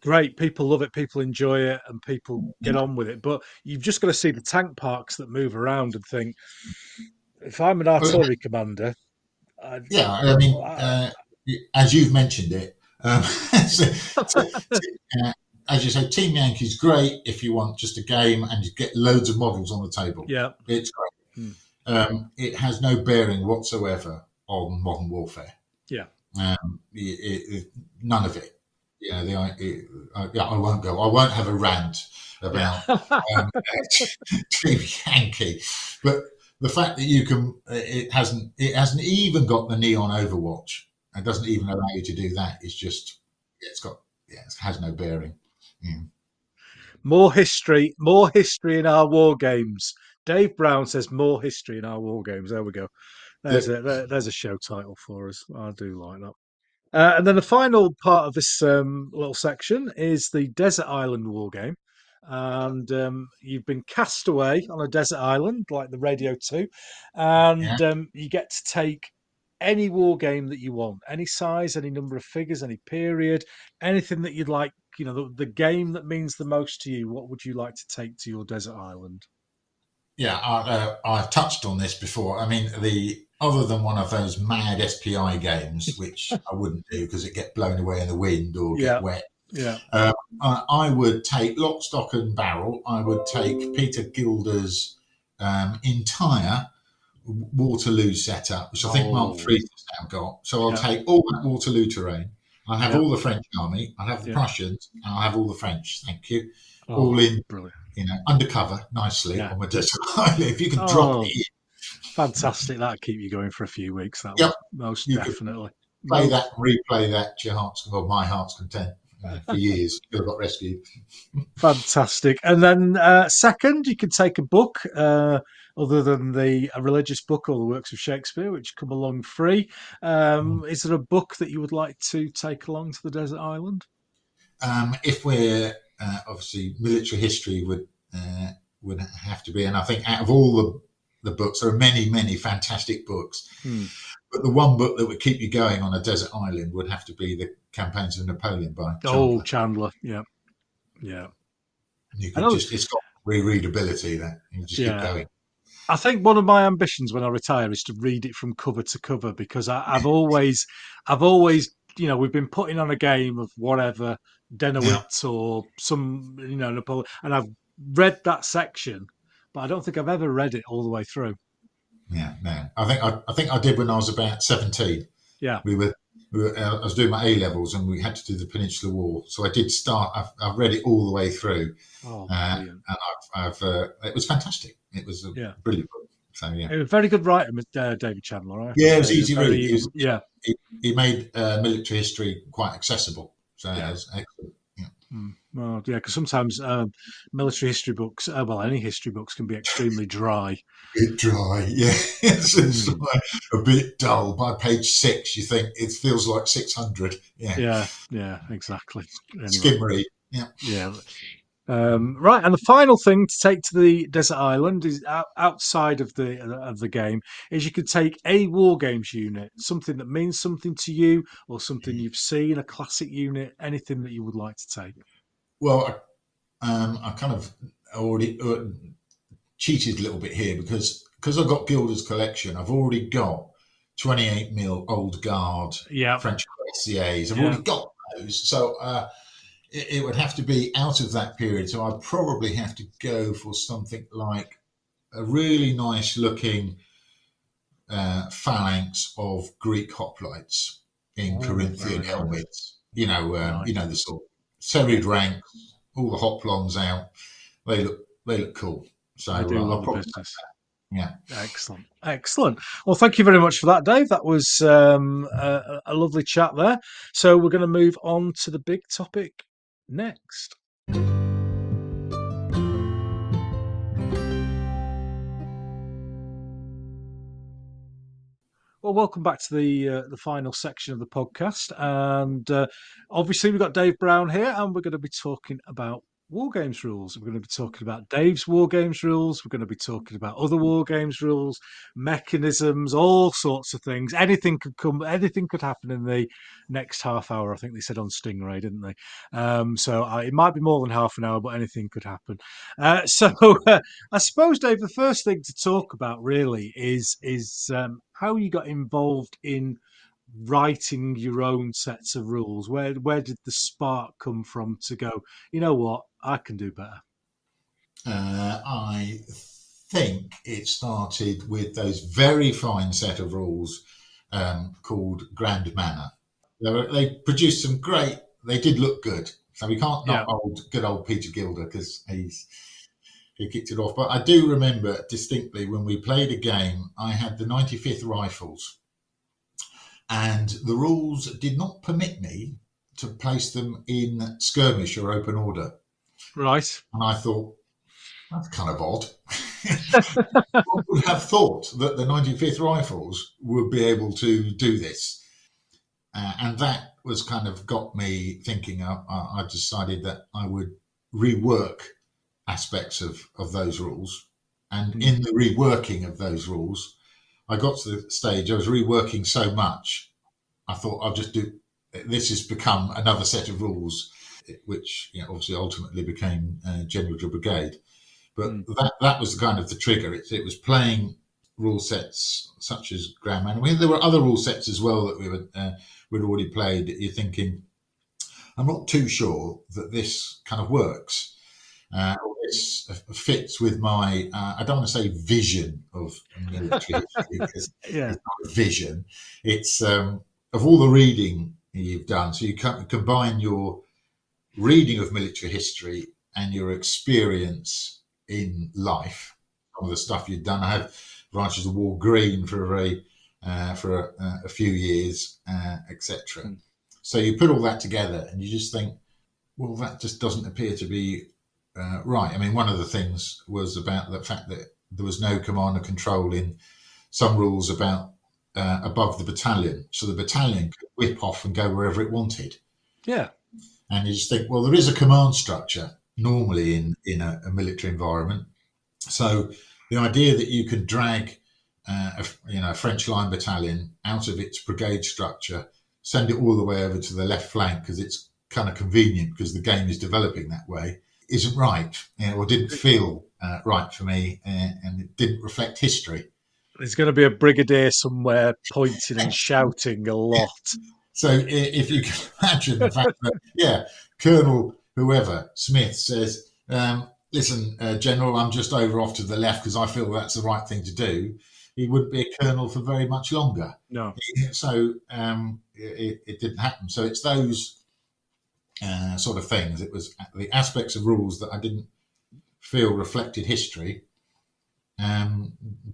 great. People love it, people enjoy it, and people get on with it. But you've just got to see the tank parks that move around and think, if I'm an Well, artillery commander, I, yeah, I mean, I, as you've mentioned it, as you say, Team Yankee's great if you want just a game and you get loads of models on the table. yeah, It's great. hmm, It has no bearing whatsoever on modern warfare. yeah. None of it. I won't go. I won't have a rant Yeah. about Team Yankee, but the fact that you can, it hasn't even got the neon Overwatch. It doesn't even allow you to do that. It's just, it has no bearing. Yeah. More history in our war games. Dave Brown says more history in our war games. There we go. There's a show title for us. I do like that. And then the final part of this little section is the Desert Island war game. And you've been cast away on a desert island like the Radio 2, Yeah. and you get to take any war game that you want, any size, any number of figures, any period, anything that you'd like. The game that means the most to you. What would you like to take to your desert island? Yeah, I've touched on this before. I mean, other than one of those mad SPI games, which I wouldn't do because it get blown away in the wind or Yeah, get wet. yeah. I would take Lock, Stock and Barrel. I would take Peter Gilder's entire Waterloo setup, which I think Mark Oh, Freed has now got. So I'll yeah, take all that Waterloo terrain. I'll have yeah, all the French army. I'll have the yeah. Prussians, and I'll have all the French. Thank you. All Oh, in, brilliant. undercover nicely Yeah. on my desert island. If you can drop Oh, it in, fantastic. That'd keep you going for a few weeks. That yep, would most you could definitely. play Most that, replay that to your my heart's content for years. Still got rescued. fantastic. And then second, you can take a book, other than a religious book or the works of Shakespeare, which come along free. Is there a book that you would like to take along to the desert island? If we're obviously military history would have to be, and I think out of all the books. There are many, many fantastic books. Mm. But the one book that would keep you going on a desert island would have to be the Campaigns of Napoleon by Chandler. Oh, Chandler. Yeah. Yeah. You I could know. it's got rereadability that you just keep going. I think one of my ambitions when I retire is to read it from cover to cover, because I've always, we've been putting on a game of whatever, Denowitz or some, Napoleon, and I've read that section, but I don't think I've ever read it all the way through. Yeah, no. I think I did when I was about 17. Yeah. I was doing my A levels and we had to do the Peninsular War, so I did start. I've read it all the way through, and it was fantastic. It was a brilliant book. So yeah, it was very good writer, David Chandler. Yeah, it was easy read. He made military history quite accessible. So it was excellent. Well, yeah, because sometimes military history books, any history books, can be extremely dry. A bit dry, yeah. It's like a bit dull. By page 6, you think it feels like 600. Yeah, exactly. Anyway. Skim read. Yeah. Right, and the final thing to take to the desert island is outside of the game is you could take a Wargames unit, something that means something to you, or something you've seen, a classic unit, anything that you would like to take. Well, I kind of already cheated a little bit here because I've got Gilda's collection. I've already got 28mm Old Guard French Cuirassiers. I've already got those, so it would have to be out of that period. So I'd probably have to go for something like a really nice looking phalanx of Greek hoplites in Corinthian helmets. The sort of serried ranks, all the hoplons out. They look cool. So I do love I'll the business. Yeah. Excellent. Well, thank you very much for that, Dave. That was a lovely chat there. So we're going to move on to the big topic next. Well, welcome back to the final section of the podcast, and obviously we've got Dave Brown here, and we're going to be talking about Wargames rules. We're going to be talking about Dave's Wargames rules. We're going to be talking about other Wargames rules, mechanisms, all sorts of things. Anything could happen in the next half hour. I think they said on Stingray, didn't they? It might be more than half an hour, but anything could happen. I suppose, Dave, the first thing to talk about really is how you got involved in writing your own sets of rules. Where did the spark come from to go, you know what, I can do better? I think it started with those very fine set of rules called Grand Manner. They produced some great. They did look good, so we can't knock good old Peter Gilder because he kicked it off. But I do remember distinctly when we played a game, I had the 95th Rifles, and the rules did not permit me to place them in skirmish or open order. Right. And I thought, that's kind of odd. One would have thought that the 95th Rifles would be able to do this. And that was kind of got me thinking. I decided that I would rework aspects of those rules. And in the reworking of those rules, I got to the stage, I was reworking so much, I thought I'll just do, this has become another set of rules, which obviously ultimately became General de Brigade. But that was the kind of the trigger. It was playing rule sets such as Grand Man. I mean, there were other rule sets as well that we'd already played. You're thinking, I'm not too sure that this kind of works. This fits with my, I don't want to say vision of military history, because it's not a vision. It's of all the reading you've done. So you combine your reading of military history and your experience in life, some of the stuff you've done. I had Branches of War Green for a few years, etc. So you put all that together and you just think, well, that just doesn't appear to be right. I mean, one of the things was about the fact that there was no command and control in some rules about above the battalion. So the battalion could whip off and go wherever it wanted. Yeah. And you just think, well, there is a command structure normally in a military environment. So the idea that you could drag a French line battalion out of its brigade structure, send it all the way over to the left flank because it's kind of convenient because the game is developing that way, isn't right, or didn't feel right for me, and it didn't reflect history. There's going to be a brigadier somewhere pointing and shouting a lot. So if you can imagine the fact that, Colonel whoever Smith says, listen, General, I'm just over off to the left because I feel that's the right thing to do. He wouldn't be a colonel for very much longer. No. So it didn't happen. So it's those sort of things. It was the aspects of rules that I didn't feel reflected history.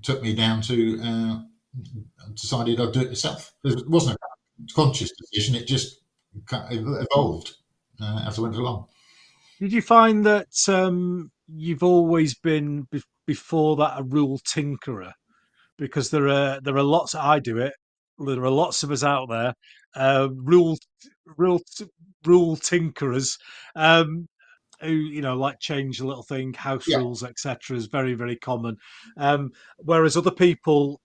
Took me down to decided I'd do it myself. It wasn't a conscious decision. It just evolved as I went along. Did you find that you've always been before that a rule tinkerer? Because there are lots. I do it. There are lots of us out there, rule rule rule tinkerers, who like change a little thing, house Yeah, rules, etc. is very very common. Whereas other people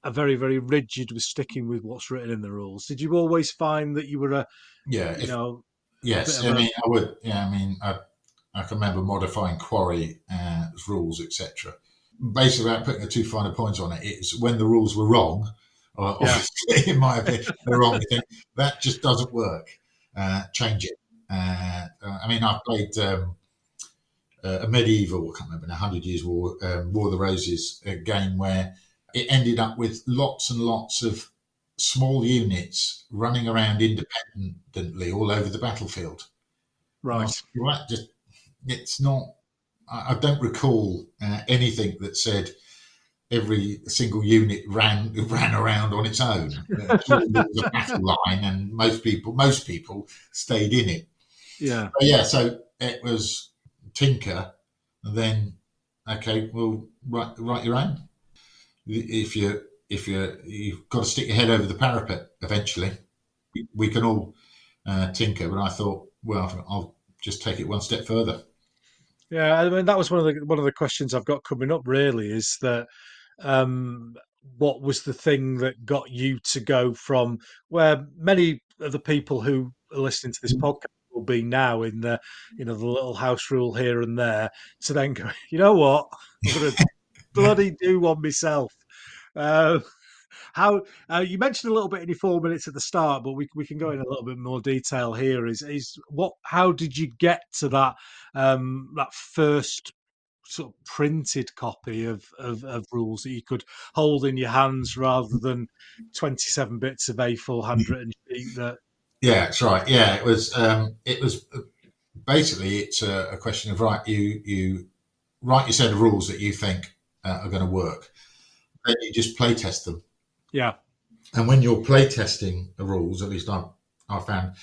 are very very rigid with sticking with what's written in the rules. Did you always find that you were yeah. a bit Yes, of I a mean, I would. Yeah, I mean, I can remember modifying quarry rules, etc. Basically, without putting a too fine a point on it, it's when the rules were wrong. yeah Obviously, in my opinion, they're wrong. You think that just doesn't work. Change it. I mean, I played a medieval, I can't remember, 100 Years War, War of the Roses game where it ended up with lots and lots of small units running around independently all over the battlefield. And I was right. right, just it's not. I don't recall anything that said every single unit ran around on its own. Surely there was a battle line, and most people stayed in it. Yeah. But yeah, so it was tinker, and then okay, well, write your own. You've got to stick your head over the parapet eventually. We can all tinker, but I thought, well, I'll just take it one step further. Yeah, I mean that was one of the questions I've got coming up. Really, is that um, what was the thing that got you to go from where many of the people who are listening to this podcast will be now in the little house rule here and there, to then go, you know what, I'm going to bloody do one myself. Uh, how you mentioned a little bit in your 4 minutes at the start, but we can go in a little bit more detail here. Is what? How did you get to that first sort of printed copy of rules that you could hold in your hands rather than 27 bits of A4 handwritten sheet? That Yeah, that's right. Yeah, it was basically it's a question of right. You write your set of rules that you think are going to work. Then you just play test them. yeah And when you're play testing the rules, at least I found,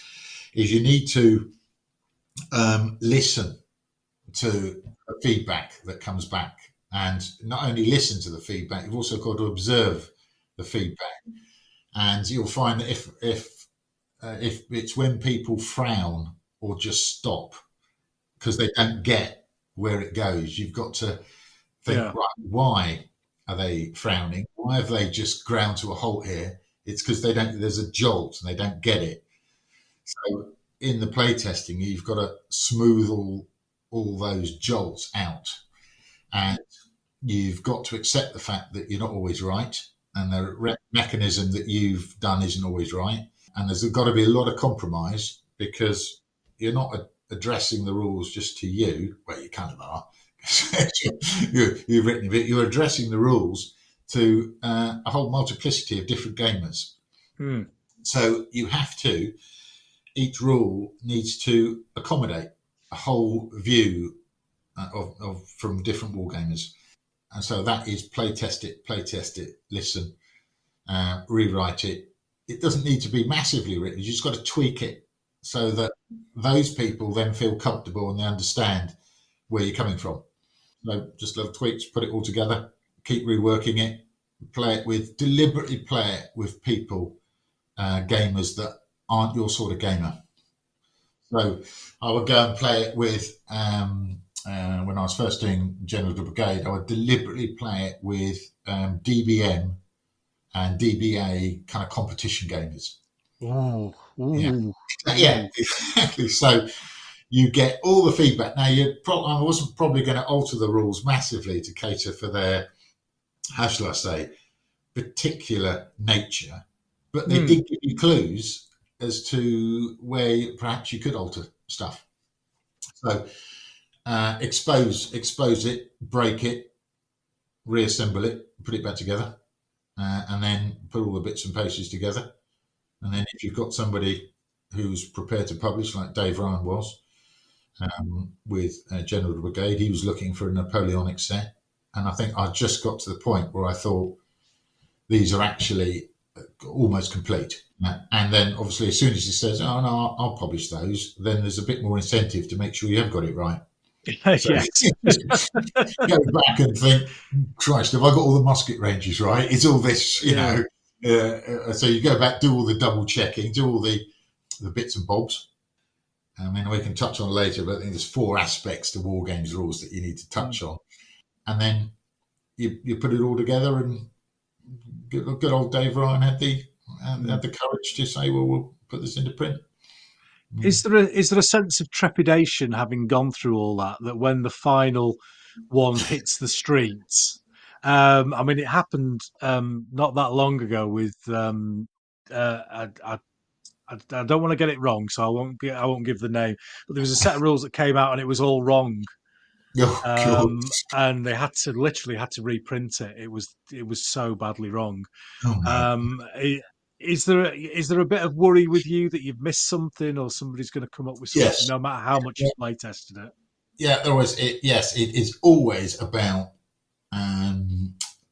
is you need to listen to the feedback that comes back, and not only listen to the feedback, you've also got to observe the feedback. And you'll find that if it's when people frown or just stop because they don't get where it goes, you've got to think, yeah right, why are they frowning? Why have they just ground to a halt here? It's because they don't. There's a jolt and they don't get it. So in the play testing, you've got to smooth all those jolts out, and you've got to accept the fact that you're not always right, and the mechanism that you've done isn't always right, and there's got to be a lot of compromise because you're not addressing the rules just to you. Well, you kind of are. You've written it. You're addressing the rules to a whole multiplicity of different gamers. Hmm. So you have to. Each rule needs to accommodate a whole view of from different wargamers, and so that is play test it, listen, rewrite it. It doesn't need to be massively written. You just got to tweak it so that those people then feel comfortable and they understand where you're coming from. So just little tweaks, put it all together, keep reworking it, deliberately play it with people, gamers that aren't your sort of gamer. So I would go and play it with when I was first doing General de Brigade, I would deliberately play it with DBM and DBA kind of competition gamers. Ooh, Yeah, ooh, yeah, ooh. exactly. So you get all the feedback. Now, I wasn't probably going to alter the rules massively to cater for their, how shall I say, particular nature, but they did give you clues as to where perhaps you could alter stuff. So expose it, break it, reassemble it, put it back together, and then put all the bits and pieces together. And then if you've got somebody who's prepared to publish, like Dave Ryan was, with General de Brigade, he was looking for a Napoleonic set. And I think I just got to the point where I thought these are actually almost complete. And then obviously, as soon as he says, "Oh no, I'll publish those," then there's a bit more incentive to make sure you have got it right. So Yes. go back and think, Christ, have I got all the musket ranges right? It's all this, Yeah. So you go back, do all the double checking, do all the bits and bobs. I mean, we can touch on later, but I think there's 4 aspects to Wargames rules that you need to touch on. And then you put it all together, and good old Dave Ryan had the courage to say, well, we'll put this into print. Is there a sense of trepidation having gone through all that, that when the final one hits the streets? I mean, it happened not that long ago with I don't want to get it wrong, so I won't give the name. But there was a set of rules that came out and it was all wrong, Oh, God. and they had to literally had to reprint it. It was so badly wrong. Oh, no. Is there a bit of worry with you that you've missed something, or somebody's going to come up with something, Yes. no matter how much Yeah, you've play tested it? yeah, yes, it is always about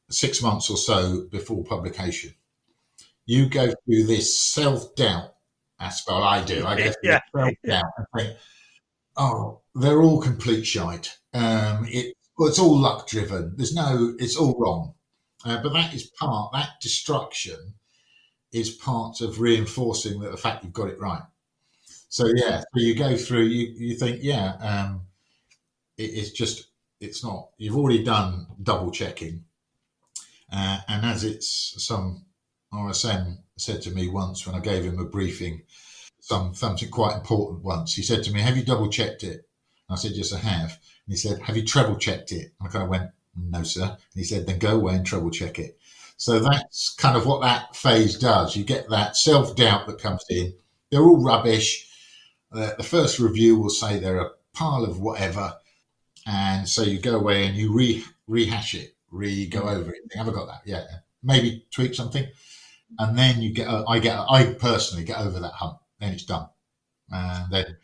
6 months or so before publication. You go through this self-doubt aspect. Well, I do. I go through Yeah, this self-doubt and think, oh, they're all complete shite. It's all luck driven. It's all wrong. But that destruction is part of reinforcing that the fact you've got it right. So yeah, so you go through, you think, it's not, you've already done double checking. And as some RSM said to me once when I gave him a briefing, something quite important once, he said to me, have you double checked it? And I said, yes, I have. And he said, have you treble checked it? And I kind of went, no, sir. And he said, then go away and treble check it. So that's kind of what that phase does. You get that self-doubt that comes in. They're all rubbish. The first review will say they're a pile of whatever. And so you go away and you rehash it, go over it. Have I got that? Yeah. Maybe tweak something. And then I personally get over that hump. Then it's done. And then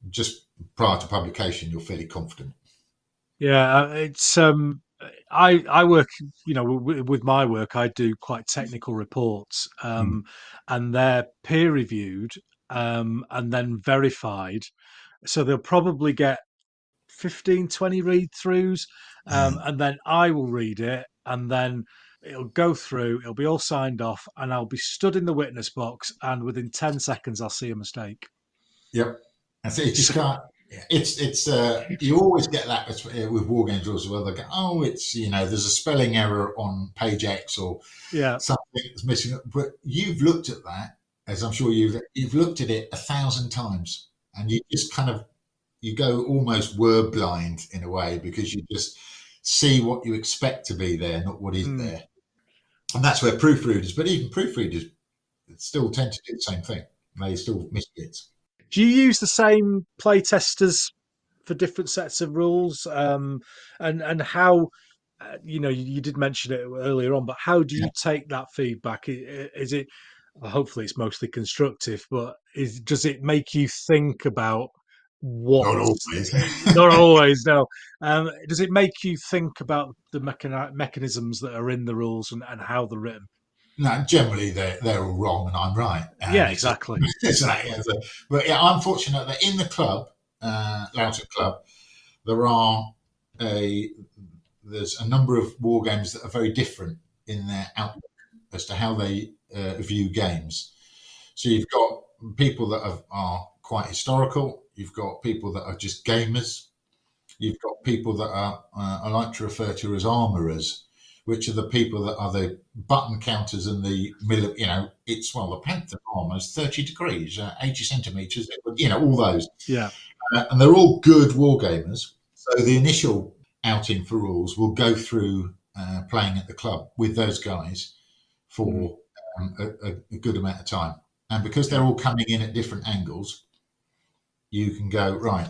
just prior to publication, you're fairly confident. Yeah, it's I work, with my work, I do quite technical reports, and they're peer reviewed, and then verified. So they'll probably get 15, 20 read throughs, and then I will read it, and then it'll go through, it'll be all signed off, and I'll be stood in the witness box, and within 10 seconds I'll see a mistake. Yep. And so you just So, can't. It's you always get that with war games rules as well. They go, oh, it's there's a spelling error on page X or yeah. something that's missing. But you've looked at that, as I'm sure you've looked at it 1,000 times, and you just kind of you go almost word blind in a way because you just see what you expect to be there, not what is there. And that's where proofreaders, but even proofreaders still tend to do the same thing. They still miss bits. Do you use the same play testers for different sets of rules? And how, you did mention it earlier on, but how do Yeah. you take that feedback? Is it, well, hopefully it's mostly constructive, but does it make you think about what? Not always. Not always, no. Does it make you think about the mechanisms that are in the rules, and how they're written? No, generally they're all wrong and I'm right, and Yeah, it's just exactly. but yeah, I'm fortunate that in the club, Loughton Club, there are there's a number of war games that are very different in their outlook as to how they view games. So you've got people that are quite historical. You've got people that are just gamers. You've got people that are, I like to refer to as armourers, which are the people that are the button counters and the the Panther armour is 30 degrees, 80 centimetres, all those. Yeah. And they're all good wargamers. So the initial outing for rules will go through playing at the club with those guys for a good amount of time. And because they're all coming in at different angles, you can go, right,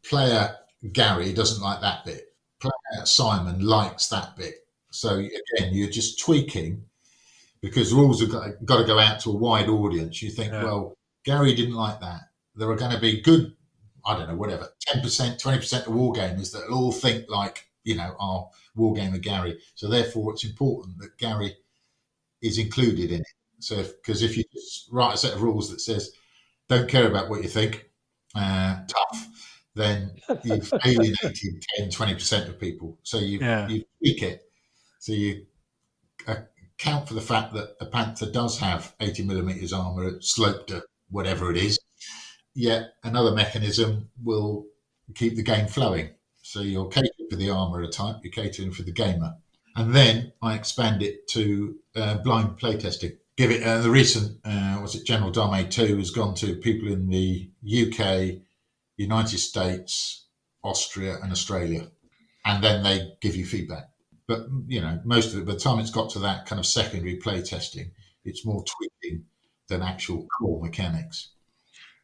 player Gary doesn't like that bit. Player Simon likes that bit. So again, you're just tweaking because rules have got to go out to a wide audience. You think, well, Gary didn't like that. There are going to be good, I don't know, whatever, 10%, 20% of wargamers that all think like, our wargamer Gary. So therefore, it's important that Gary is included in it. So because if you just write a set of rules that says, don't care about what you think, tough, then you've alienated 10, 20% of people. So you tweak it. So you account for the fact that a Panther does have 80 millimeters armor sloped at whatever it is. Yet another mechanism will keep the game flowing. So you're catering for the armourer type, you're catering for the gamer. And then I expand it to blind playtesting. Give it the recent, General de Brigade 2 has gone to people in the UK, United States, Austria and Australia. And then they give you feedback. But, most of it, by the time it's got to that kind of secondary playtesting, it's more tweaking than actual core mechanics.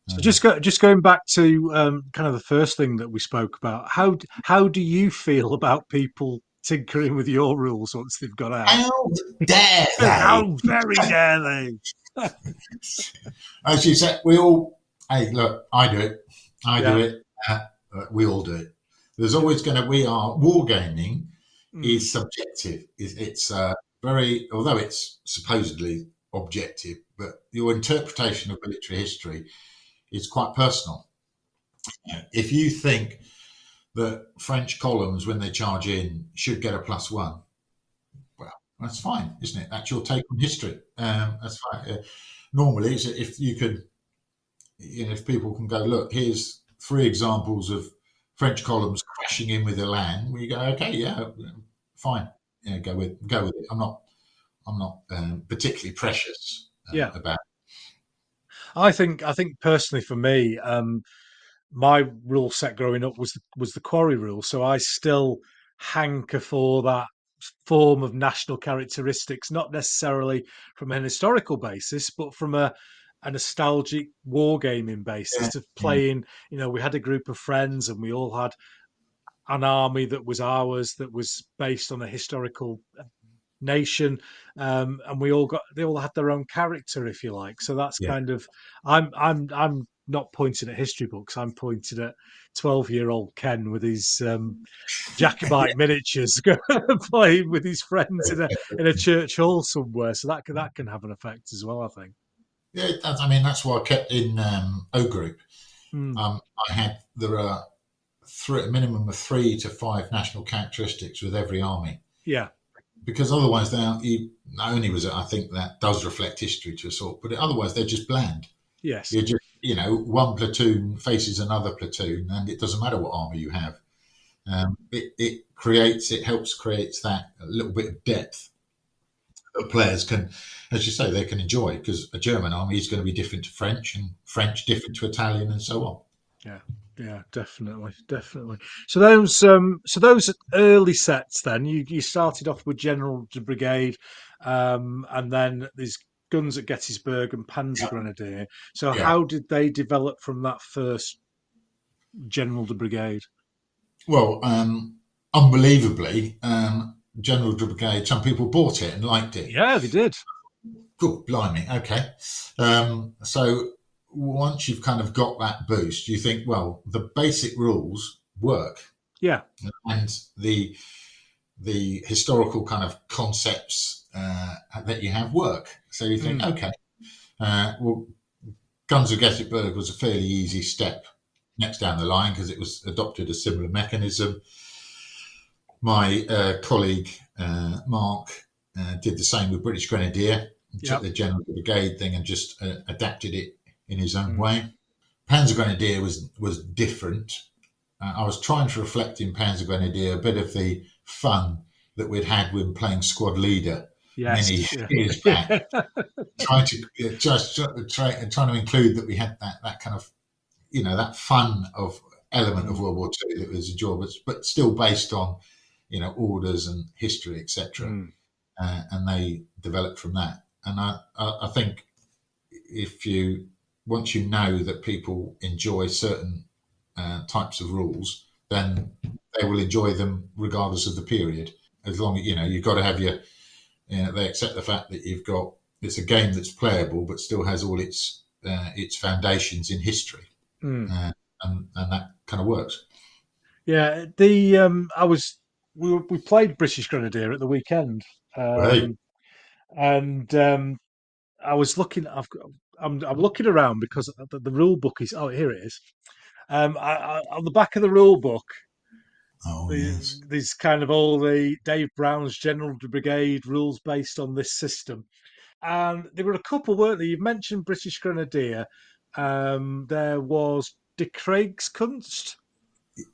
So just going back to kind of the first thing that we spoke about, how do you feel about people tinkering with your rules once they've got out? How dare they? How very dare they? As you said, we all. Hey, look, I do it. Do it. We all do it. There's always going to. We are wargaming is subjective. It's very, although it's supposedly objective, but your interpretation of military history is quite personal. If you think that French columns, when they charge in, should get a +1, well, that's fine, isn't it? That's your take on history. That's fine. Normally, if you could, if people can go, look, here's 3 examples of French columns crashing in with the land, we go, okay, yeah, fine, go with it. I'm not particularly precious about it. I think personally for me, my rule set growing up was the quarry rule, so I still hanker for that form of national characteristics, not necessarily from an historical basis, but from a nostalgic wargaming basis of playing. We had a group of friends, and we all had an army that was ours, that was based on a historical nation, and they all had their own character, if you like. So that's kind of I'm not pointing at history books. I'm pointing at 12-year-old Ken with his Jacobite miniatures playing with his friends in a church hall somewhere. So that can have an effect as well, I think. Yeah, it does. I mean, that's why I kept in O Group. There are a minimum of 3 to 5 national characteristics with every army. Yeah. Because otherwise, not only was it, I think that does reflect history to a sort, but otherwise they're just bland. Yes. You're just, one platoon faces another platoon, and it doesn't matter what armor you have. It helps create that a little bit of depth that players can, as you say, they can enjoy, because a German army is going to be different to French, and French different to Italian, and so on. Yeah, definitely. So those early sets, then you started off with General de Brigade, and then there's Guns at Gettysburg and Panzer Grenadier. So how did they develop from that first General de Brigade? Well, unbelievably, General de Brigade, some people bought it and liked it. Yeah, they did. Good, blimey. Okay. So once you've kind of got that boost, you think, well, the basic rules work. Yeah. And the historical kind of concepts that you have work. So you think, okay, well, Guns of Gettysburg was a fairly easy step next down the line because it was adopted a similar mechanism. My colleague, Mark, did the same with British Grenadier. Took the General Brigade thing and just adapted it in his own way. Panzer Grenadier was different. I was trying to reflect in Pounds of Grenadier a bit of the fun that we'd had when playing squad leader Yes. many Yeah. years back. Trying to trying to include that we had that kind of that fun of element of Mm, World War II that was enjoyable, but still based on orders and history, etc. mm, And they developed from that. And I think if you once you know that people enjoy certain types of rules, then they will enjoy them regardless of the period. As long as you've got to have your, they accept the fact that you've got it's a game that's playable but still has all its foundations in history, mm. and that kind of works. Yeah. We played British Grenadier at the weekend, Well, hey, um, and I was looking. I'm looking around because the rule book is. Oh, here it is. On the back of the rule book, oh yes, there's kind of all the Dave Brown's General de Brigade rules based on this system. And there were a couple, weren't there? You've mentioned British Grenadier. There was De Craig's Kunst.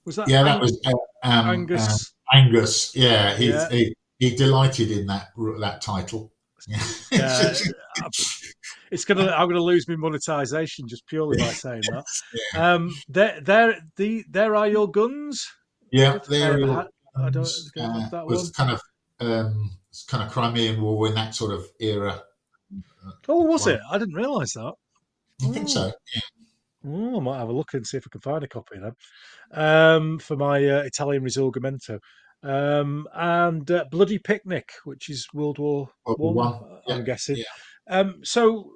Was that yeah, that was Angus? Angus. Yeah, Yeah, he delighted in that title. Yeah, yeah. It's gonna. I'm gonna lose my monetization just purely by saying that. There are your guns. I yeah, don't think I there ever had. are I don't guns. think I ever had that Was one. it's kind of Crimean War in that sort of era. Oh, was One, it? I didn't realise that. I think Oh. so. Oh, I might have a look and see if I can find a copy of them for my Italian Risorgimento. And Bloody Picnic, which is World War World War One, One. Yeah, I'm guessing. yeah, So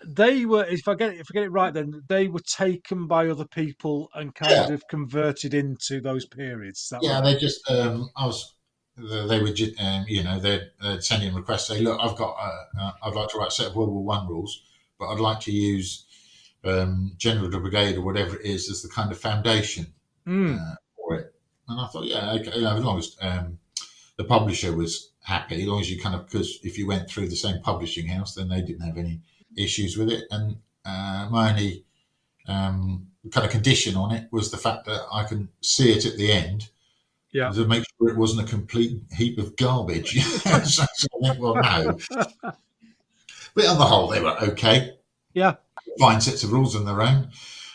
they were, if I get it right, then they were taken by other people and yeah, kind of converted into those periods. Is that yeah. right? They just I was they were they'd send in requests. Say, look, I'd like to write a set of World War One rules, but I'd like to use General de Brigade or whatever it is as the kind of foundation Mm, for it. And I thought, yeah, okay, as long as the publisher was happy, as long as you kind of, because if you went through the same publishing house, then they didn't have any issues with it. And my only kind of condition on it was the fact that I can see it at the end yeah. to make sure it wasn't a complete heap of garbage. So I think, well, no. But on the whole, they were okay. Yeah. Fine sets of rules on their own.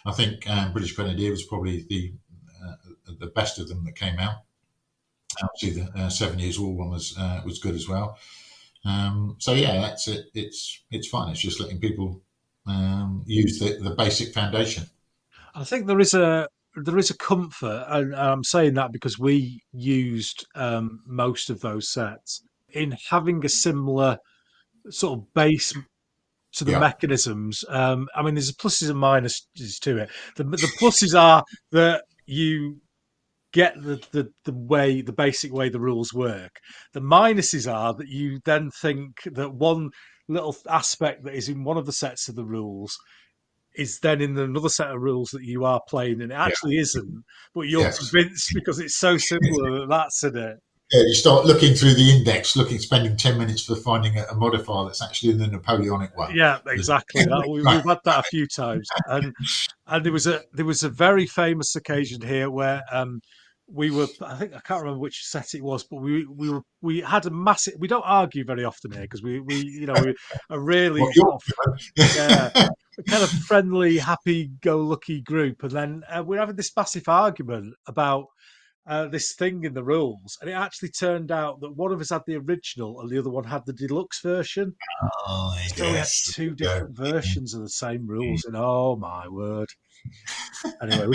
I think British Grenadier was probably the best of them that came out. Obviously, the 7 Years War one was good as well. So yeah, that's it. It's fine. It's just letting people use the basic foundation. I think there is a comfort, and I'm saying that because we used most of those sets in having a similar sort of base to the Yeah, mechanisms. I mean, there's pluses and minuses to it. The pluses are that you get the basic way the rules work. The minuses are that you then think that one little aspect that is in one of the sets of the rules is then in another set of rules that you are playing, and it yeah, actually isn't. But you're yes. convinced because it's so similar that that's in it. Yeah, you start looking through the index, spending 10 minutes for finding a modifier that's actually in the Napoleonic one. Yeah, exactly. That we've had that a few times, and there was a very famous occasion here where we were. I think I can't remember which set it was, but we had a massive. We don't argue very often here because we are really What sort York? of, yeah, a kind of friendly, happy-go-lucky group, and then we're having this massive argument about this thing in the rules, and it actually turned out that one of us had the original and the other one had the deluxe version. Oh, So we had yes. two There different versions of the same rules, and oh my word! Anyway,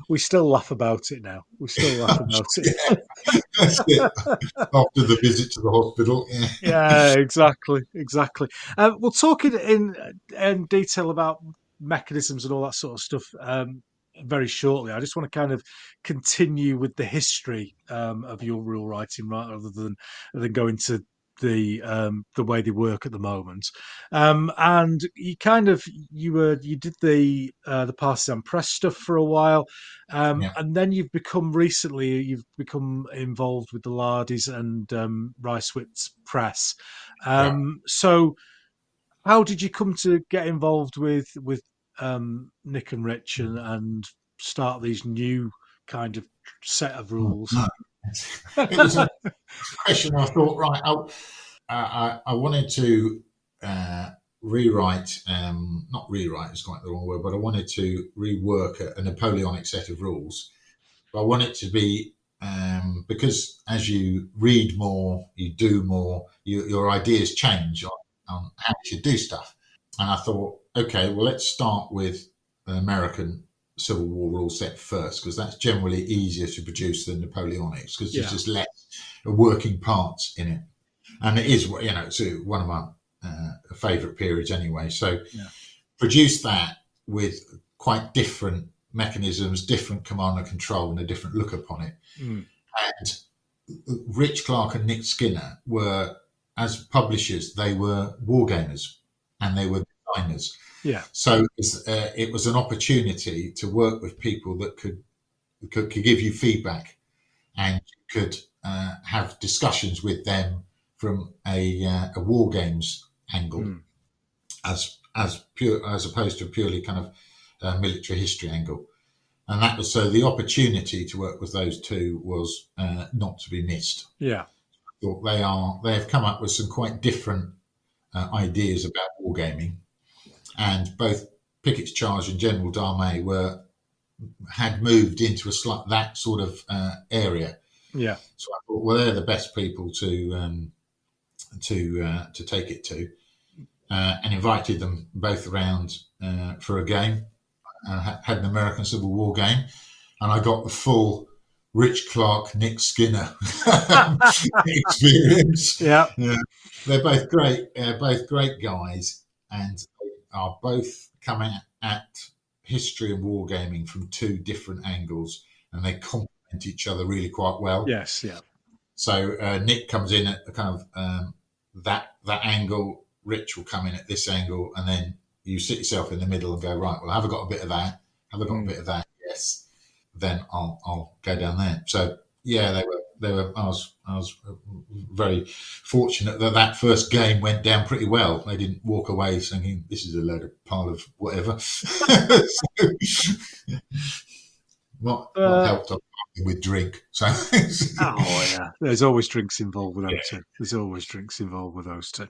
we still laugh about it now. We still laugh we about go. Yeah, that's it. it. After the visit to the hospital. Yeah, Yeah, exactly, exactly. We'll talk in detail about mechanisms and all that sort of stuff very shortly. I just want to kind of continue with the history of your rule writing, rather than go into the way they work at the moment. And you did the partisan press stuff for a while, yeah, and then you've become involved with the Lardies and Ricewit's press. yeah. So how did you come to get involved with Nick and Rich and start these new kind of set of Oh, rules? no. It was a question I thought, right, I wanted to rewrite, not rewrite is quite the wrong word, but I wanted to rework a Napoleonic set of rules. But I want it to be, because as you read more, you do more, your ideas change on how you should do stuff. And I thought, okay, well, let's start with an American Civil War rule set first, because that's generally easier to produce than Napoleonics, because there's just less working parts in it. And it is, it's one of my favourite periods anyway. So produce that with quite different mechanisms, different command and control, and a different look upon it. And Rich Clark and Nick Skinner were, as publishers, they were wargamers and they were designers. Yeah. So it was an opportunity to work with people that could give you feedback, and you could have discussions with them from a war games angle, as opposed to a purely kind of military history angle. And that was, so the opportunity to work with those two was not to be missed. Yeah. They have come up with some quite different ideas about wargaming, and both Pickett's Charge and General de Brigade had moved into that sort of area. Yeah. So I thought, well, they're the best people to take it to, and invited them both around for a game. Had an American Civil War game, and I got the full Rich Clark, Nick Skinner experience. Yeah. They're both great guys, and they are both coming at history and wargaming from two different angles, and they complement each other really quite well. Yes, yeah. So Nick comes in at the kind of that angle. Rich will come in at this angle, and then you sit yourself in the middle and go, right, well, have I got a bit of that? Have I got a bit of that? Yes. Then I'll go down there. So yeah, they were. I was very fortunate that first game went down pretty well. They didn't walk away thinking this is a pile of whatever. What helped with drink. So oh yeah, there's always drinks involved with them too. There's always drinks involved with those two.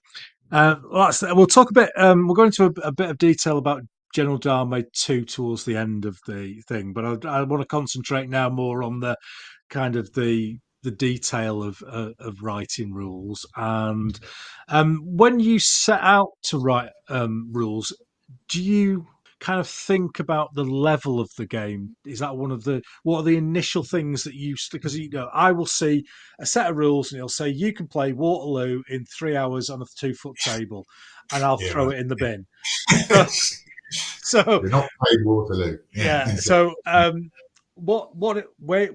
We'll talk a bit. We'll go into a bit of detail about General de Brigade 2 towards the end of the thing, but I want to concentrate now more on the kind of the detail of writing rules. And when you set out to write rules, do you kind of think about the level of the game? Is that what are the initial things that because I will see a set of rules and it'll say you can play Waterloo in 3 hours on a 2-foot table, and I'll throw it in the bin. So you're not playing Waterloo. Yeah. So where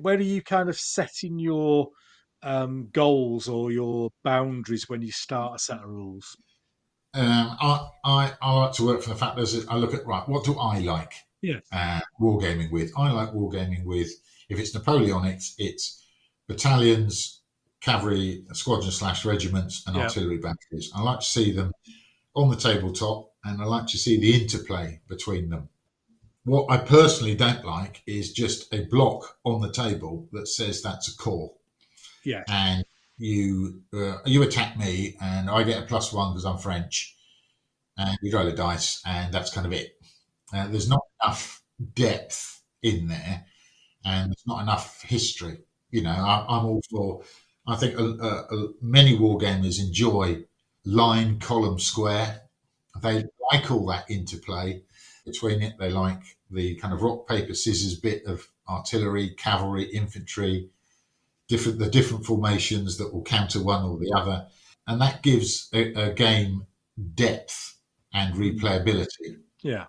are you kind of setting your goals or your boundaries when you start a set of rules? I like to work from the fact that I look at, right, what do I like wargaming with? I like wargaming with, if it's Napoleonics, it's battalions, cavalry, squadrons / regiments, and artillery batteries. I like to see them on the tabletop, and I like to see the interplay between them. What I personally don't like is just a block on the table that says that's a core. Yeah. And you attack me, and I get a +1 because I'm French, and you roll a dice, and that's kind of it. There's not enough depth in there, and there's not enough history. I'm all for. I think many wargamers enjoy line, column, square. They like all that interplay between it. They like the kind of rock, paper, scissors bit of artillery, cavalry, infantry, the different formations that will counter one or the other. And that gives a game depth and replayability. Yeah.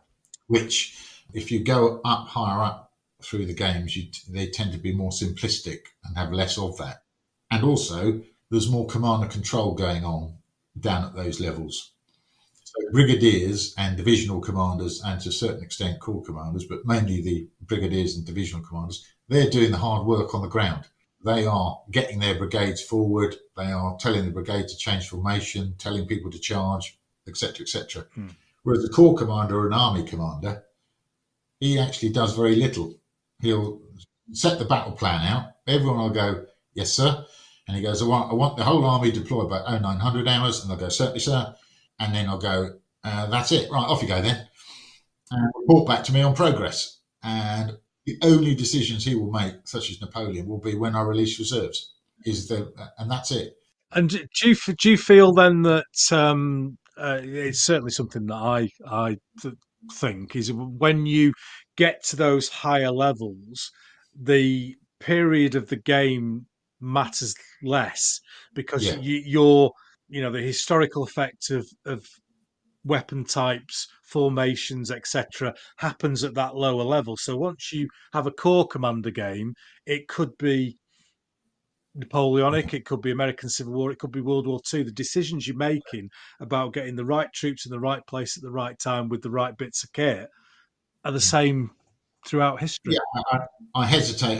Which, if you go higher up through the games, they tend to be more simplistic and have less of that. And also, there's more command and control going on down at those levels. So brigadiers and divisional commanders, and to a certain extent corps commanders, but mainly the brigadiers and divisional commanders, they're doing the hard work on the ground. They are getting their brigades forward. They are telling the brigade to change formation, telling people to charge, etc., etc. Whereas the corps commander or an army commander, he actually does very little. He'll set the battle plan out. Everyone will go, yes, sir. And he goes, I want the whole army deployed by 0900 hours. And they'll go, certainly, sir. And then I'll go, that's it. Right, off you go then. And report back to me on progress. And the only decisions he will make, such as Napoleon, will be when I release reserves. And that's it. And do you feel then that it's certainly something that think is when you get to those higher levels, the period of the game matters less because Yeah, you're the historical effect of weapon types, formations, etc., happens at that lower level. So once you have a core commander game, it could be Napoleonic, it could be American Civil War, it could be World War II. The decisions you're making about getting the right troops in the right place at the right time with the right bits of kit are the same throughout history. yeah. I hesitate.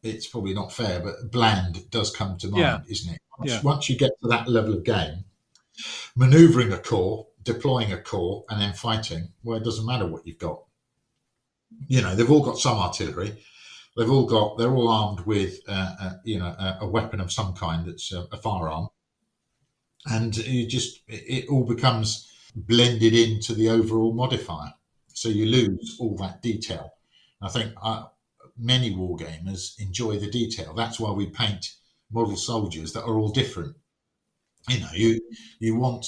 It's probably not fair, but bland does come to Yeah, mind, isn't it? yeah, Once you get to that level of game, maneuvering a corps, deploying a corps, and then fighting, well, it doesn't matter what you've got. They've all got some artillery. They're all armed with, a weapon of some kind that's a firearm, and it all becomes blended into the overall modifier. So you lose all that detail. I think many war gamers enjoy the detail. That's why we paint model soldiers that are all different. You want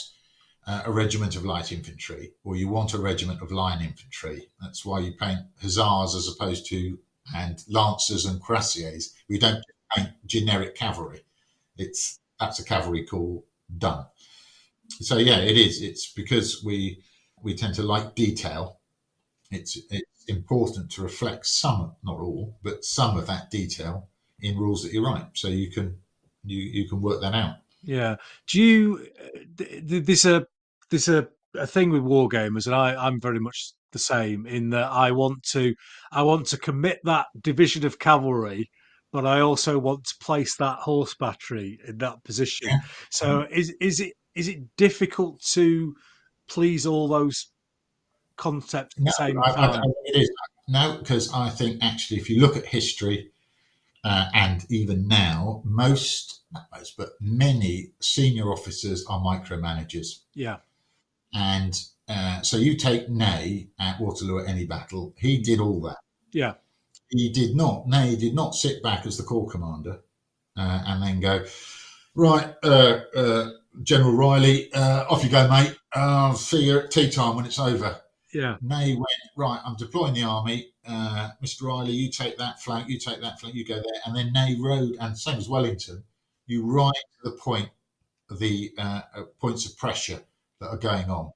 a regiment of light infantry, or you want a regiment of line infantry. That's why you paint hussars as opposed to and lancers and cuirassiers. We don't paint generic cavalry. That's a cavalry corps done. So yeah, it is. It's because we tend to like detail. It's important to reflect some, not all, but some of that detail in rules that you write, so you can work that out. yeah. Do you? There's a thing with wargamers, and I'm very much the same in that I want to commit that division of cavalry, but I also want to place that horse battery in that position. Yeah. So is it difficult to please all those concepts at No, the same I time? think it is. No, because I think actually, if you look at history, and even now, not most, but many senior officers are micromanagers. Yeah, And so you take Ney at Waterloo at any battle, he did all that. yeah, Ney did not sit back as the corps commander and then go, right, General Riley, off you go, mate. I'll see you at tea time when it's over. yeah, Ney went, right, I'm deploying the army. Mr. Riley, you take that flank, you go there. And then Ney rode, and same as Wellington, you ride to the point, the points of pressure that are going on.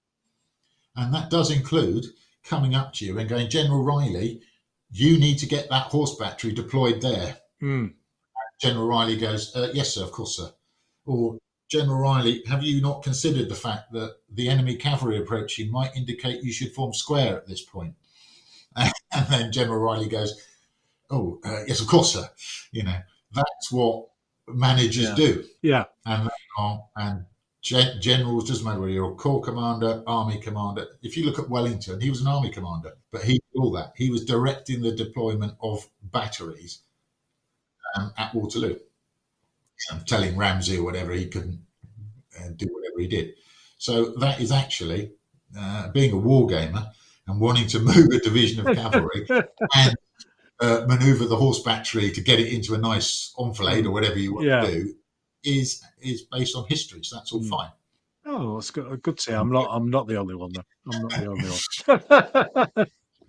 And that does include coming up to you and going, General Riley, you need to get that horse battery deployed there. mm. General Riley goes, yes, sir, of course, sir. Or, General Riley, have you not considered the fact that the enemy cavalry approaching might indicate you should form square at this point? And then General Riley goes, oh, yes, of course, sir. That's what managers do. Yeah, And generals, doesn't matter whether you're a corps commander, army commander. If you look at Wellington, he was an army commander, but he did all that. He was directing the deployment of batteries at Waterloo. Telling Ramsey or whatever he couldn't do whatever he did. So that is actually being a wargamer and wanting to move a division of cavalry and manoeuvre the horse battery to get it into a nice enfilade or whatever you want to do is based on history. So that's all fine. Oh, that's good. Good to see. I'm not the only one. Though. I'm not the only one.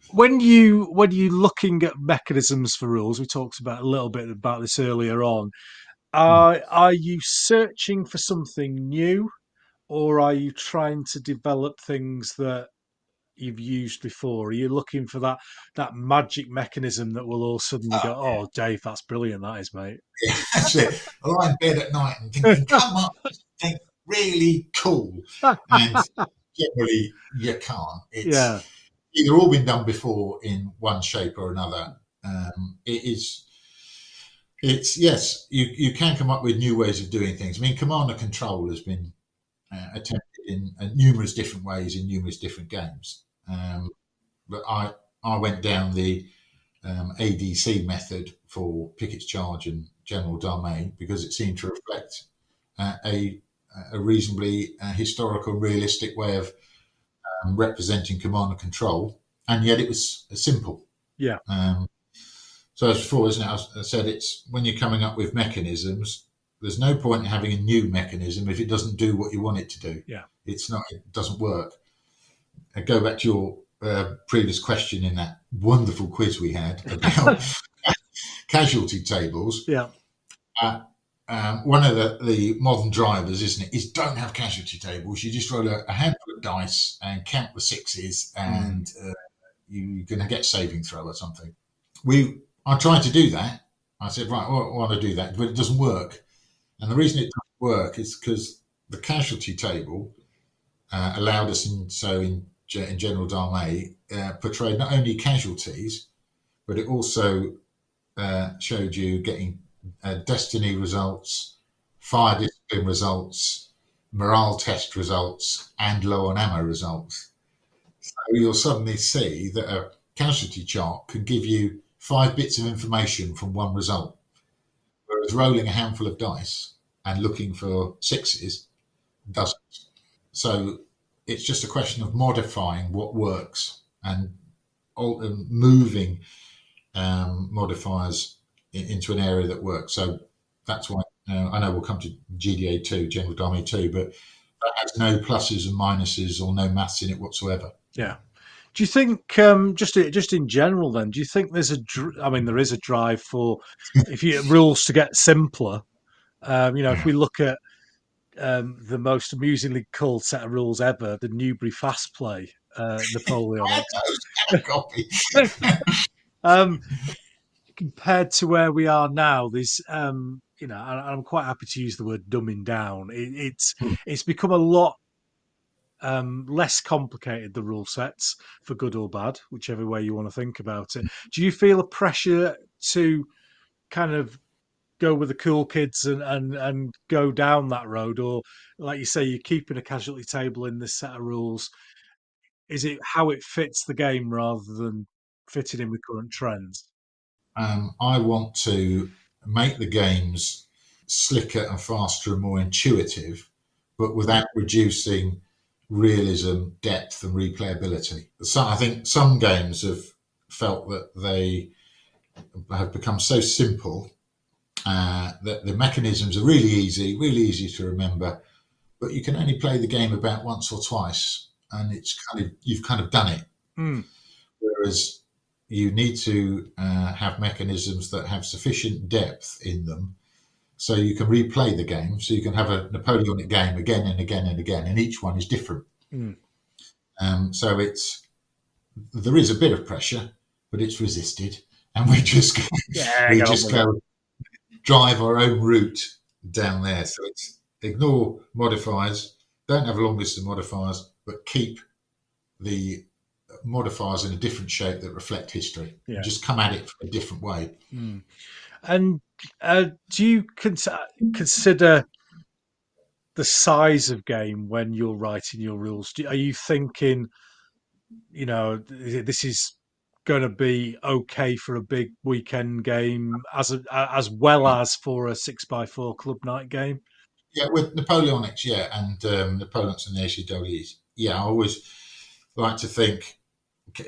When you looking at mechanisms for rules, we talked about a little bit about this earlier on. Are you searching for something new, or are you trying to develop things that you've used before? Are you looking for that magic mechanism that will all suddenly go, "Oh, Dave, that's brilliant, that is, mate." Yeah, that's it. I lie in bed at night and thinking, come up with something really cool. And generally, you can't. It's Yeah, either all been done before in one shape or another. It's yes, you can come up with new ways of doing things. I mean, command and control has been attempted in numerous different ways in numerous different games. But I went down the ADC method for Pickett's charge and General de Brigade because it seemed to reflect a reasonably historical, realistic way of representing command and control, and yet it was simple. Yeah. So as before, isn't it? I said it's when you're coming up with mechanisms. There's no point in having a new mechanism if it doesn't do what you want it to do. Yeah. It's not. It doesn't work. I go back to your previous question in that wonderful quiz we had about casualty tables. Yeah. One of the modern drivers, isn't it, is don't have casualty tables. You just roll a handful of dice and count the sixes, and you're going to get saving throw or something. I tried to do that. I said, right, I want to do that, but it doesn't work. And the reason it doesn't work is because the casualty table allowed us, in General de Brigade, portrayed not only casualties, but it also showed you getting destiny results, fire discipline results, morale test results, and low on ammo results. So you'll suddenly see that a casualty chart can give you 5 bits of information from one result, whereas rolling a handful of dice and looking for sixes doesn't. So it's just a question of modifying what works and moving modifiers into an area that works. So that's why I know we'll come to GDA 2, General de Brigade 2, but that has no pluses and minuses or no maths in it whatsoever. Yeah. Do you think, just in general, then, do you think there's there is a drive for rules to get simpler? If we look at the most amusingly called set of rules ever, the Newbury Fast Play, Napoleonic. Compared to where we are now, there's, and I'm quite happy to use the word dumbing down. It's become a lot less complicated, the rule sets, for good or bad, whichever way you want to think about it. Do you feel a pressure to kind of go with the cool kids and go down that road, or like you say, you're keeping a casualty table in this set of rules? Is it how it fits the game rather than fitting in with current trends? I want to make the games slicker and faster and more intuitive, but without reducing realism, depth, and replayability. So I think some games have felt that they have become so simple that the mechanisms are really easy to remember, but you can only play the game about once or twice, and you've kind of done it. Whereas you need to have mechanisms that have sufficient depth in them so you can replay the game. So you can have a Napoleonic game again and again and again, and each one is different. So there is a bit of pressure, but it's resisted, and we just go drive our own route down there. So it's ignore modifiers, don't have a long list of modifiers, but keep the modifiers in a different shape that reflect history. Yeah. Just come at it from a different way. And do you consider the size of game when you're writing your rules? Are you thinking, this is going to be okay for a big weekend game as well as for a 6x4 club night game? Yeah, with Napoleonics, and Napoleonics and the ACWs. I always like to think,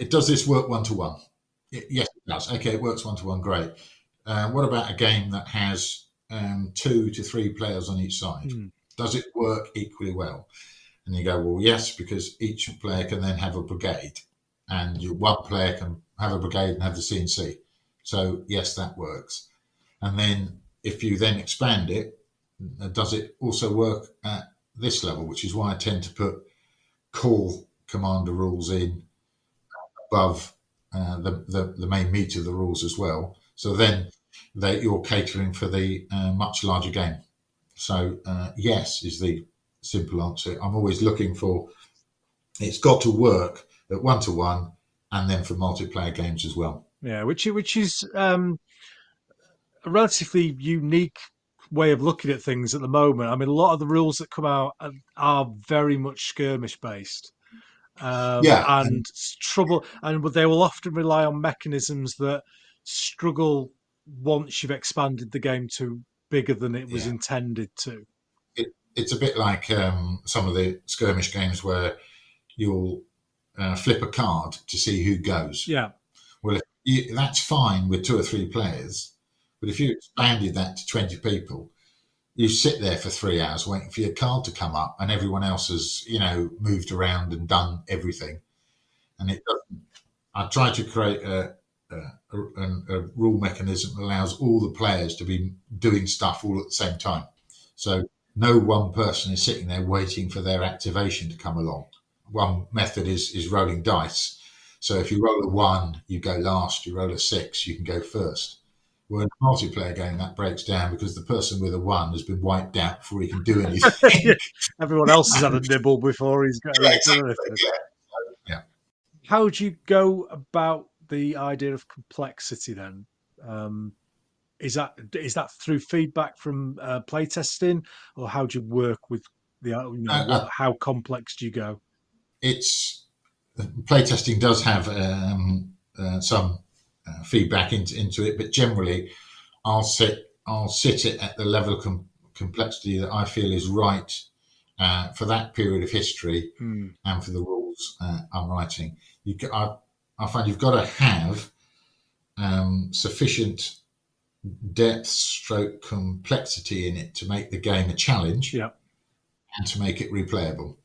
does this work one-to-one? Yes, it does. Okay, it works one-to-one, great. What about a game that has 2 to 3 players on each side? Does it work equally well? And you go, well, yes, because each player can then have a brigade, and one player can have a brigade and have the CNC. So, yes, that works. And then if you then expand it, does it also work at this level, which is why I tend to put call commander rules in above the main meat of the rules as well. So then you're catering for the much larger game. So yes is the simple answer. I'm always looking for, it's got to work at one-to-one and then for multiplayer games as well. Yeah, which is a relatively unique way of looking at things at the moment. I mean, a lot of the rules that come out are very much skirmish based. and trouble, and they will often rely on mechanisms that struggle once you've expanded the game to bigger than it was intended to. It's a bit like some of the skirmish games where you'll flip a card to see who goes. Yeah. Well, that's fine with 2 or 3 players, but if you expanded that to 20 people, you sit there for 3 hours waiting for your card to come up, and everyone else has, moved around and done everything. And it doesn't. I try to create a rule mechanism that allows all the players to be doing stuff all at the same time. So no one person is sitting there waiting for their activation to come along. One method is rolling dice. So if you roll a 1, you go last. You roll a 6, you can go first. Well, in a multiplayer game, that breaks down because the person with a 1 has been wiped out before he can do anything. Everyone else has had a nibble before he's got anything. Yeah. How do you go about the idea of complexity then? Is that through feedback from playtesting, or how do you work with how complex do you go? It's playtesting does have some feedback into it, but generally, I'll sit it at the level of complexity that I feel is right for that period of history and for the rules I'm writing. I find you've got to have sufficient depth stroke complexity in it to make the game a challenge and to make it replayable.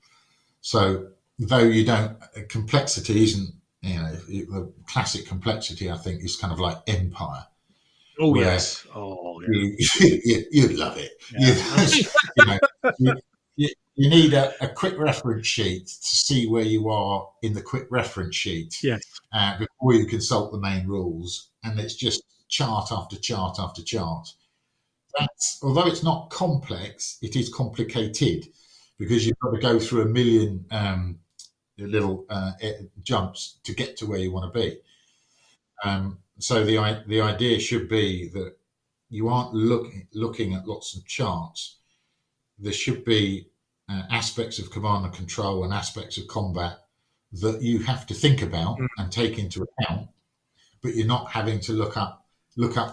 So though you don't, complexity isn't, the classic complexity I think is kind of like Empire. Oh yes. Oh yeah. You'd love it. Yeah. You need a quick reference sheet to see where you are in the quick reference sheet before you consult the main rules, and it's just chart after chart after chart. That's, although it's not complex, it is complicated because you've got to go through a million little jumps to get to where you want to be. So the idea should be that you aren't looking at lots of charts. There should be aspects of command and control and aspects of combat that you have to think about and take into account, but you're not having to look up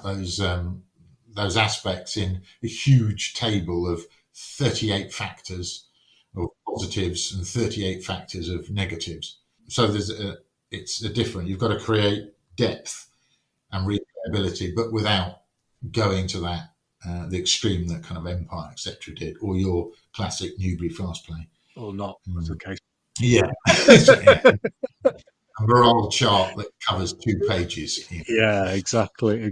those aspects in a huge table of 38 factors of positives and 38 factors of negatives. So it's a different. You've got to create depth and replayability, but without going to that the extreme that kind of Empire etc. did, or your classic Newbury fast play, or not. That's okay. Yeah. A morale chart that covers 2 pages. Yeah, exactly.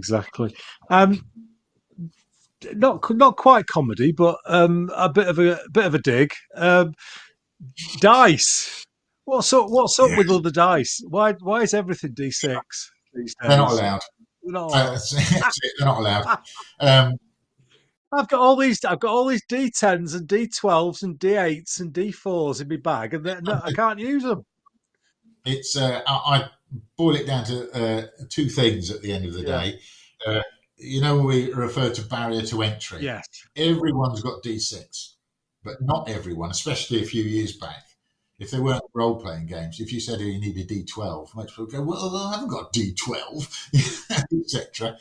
Not quite comedy, but a bit of a dig. Dice. What's up with all the dice? Why is everything D6 these days? They're not allowed. They're not allowed. I've got all these D10s and D12s and D8s and D4s in my bag, and I can't use them. It's I boil it down to 2 things at the end of the day. We refer to barrier to entry. Yes. Everyone's got D6, but not everyone, especially a few years back. If they weren't role-playing games, if you said you need a D12, most people go, well, I haven't got D12, etc.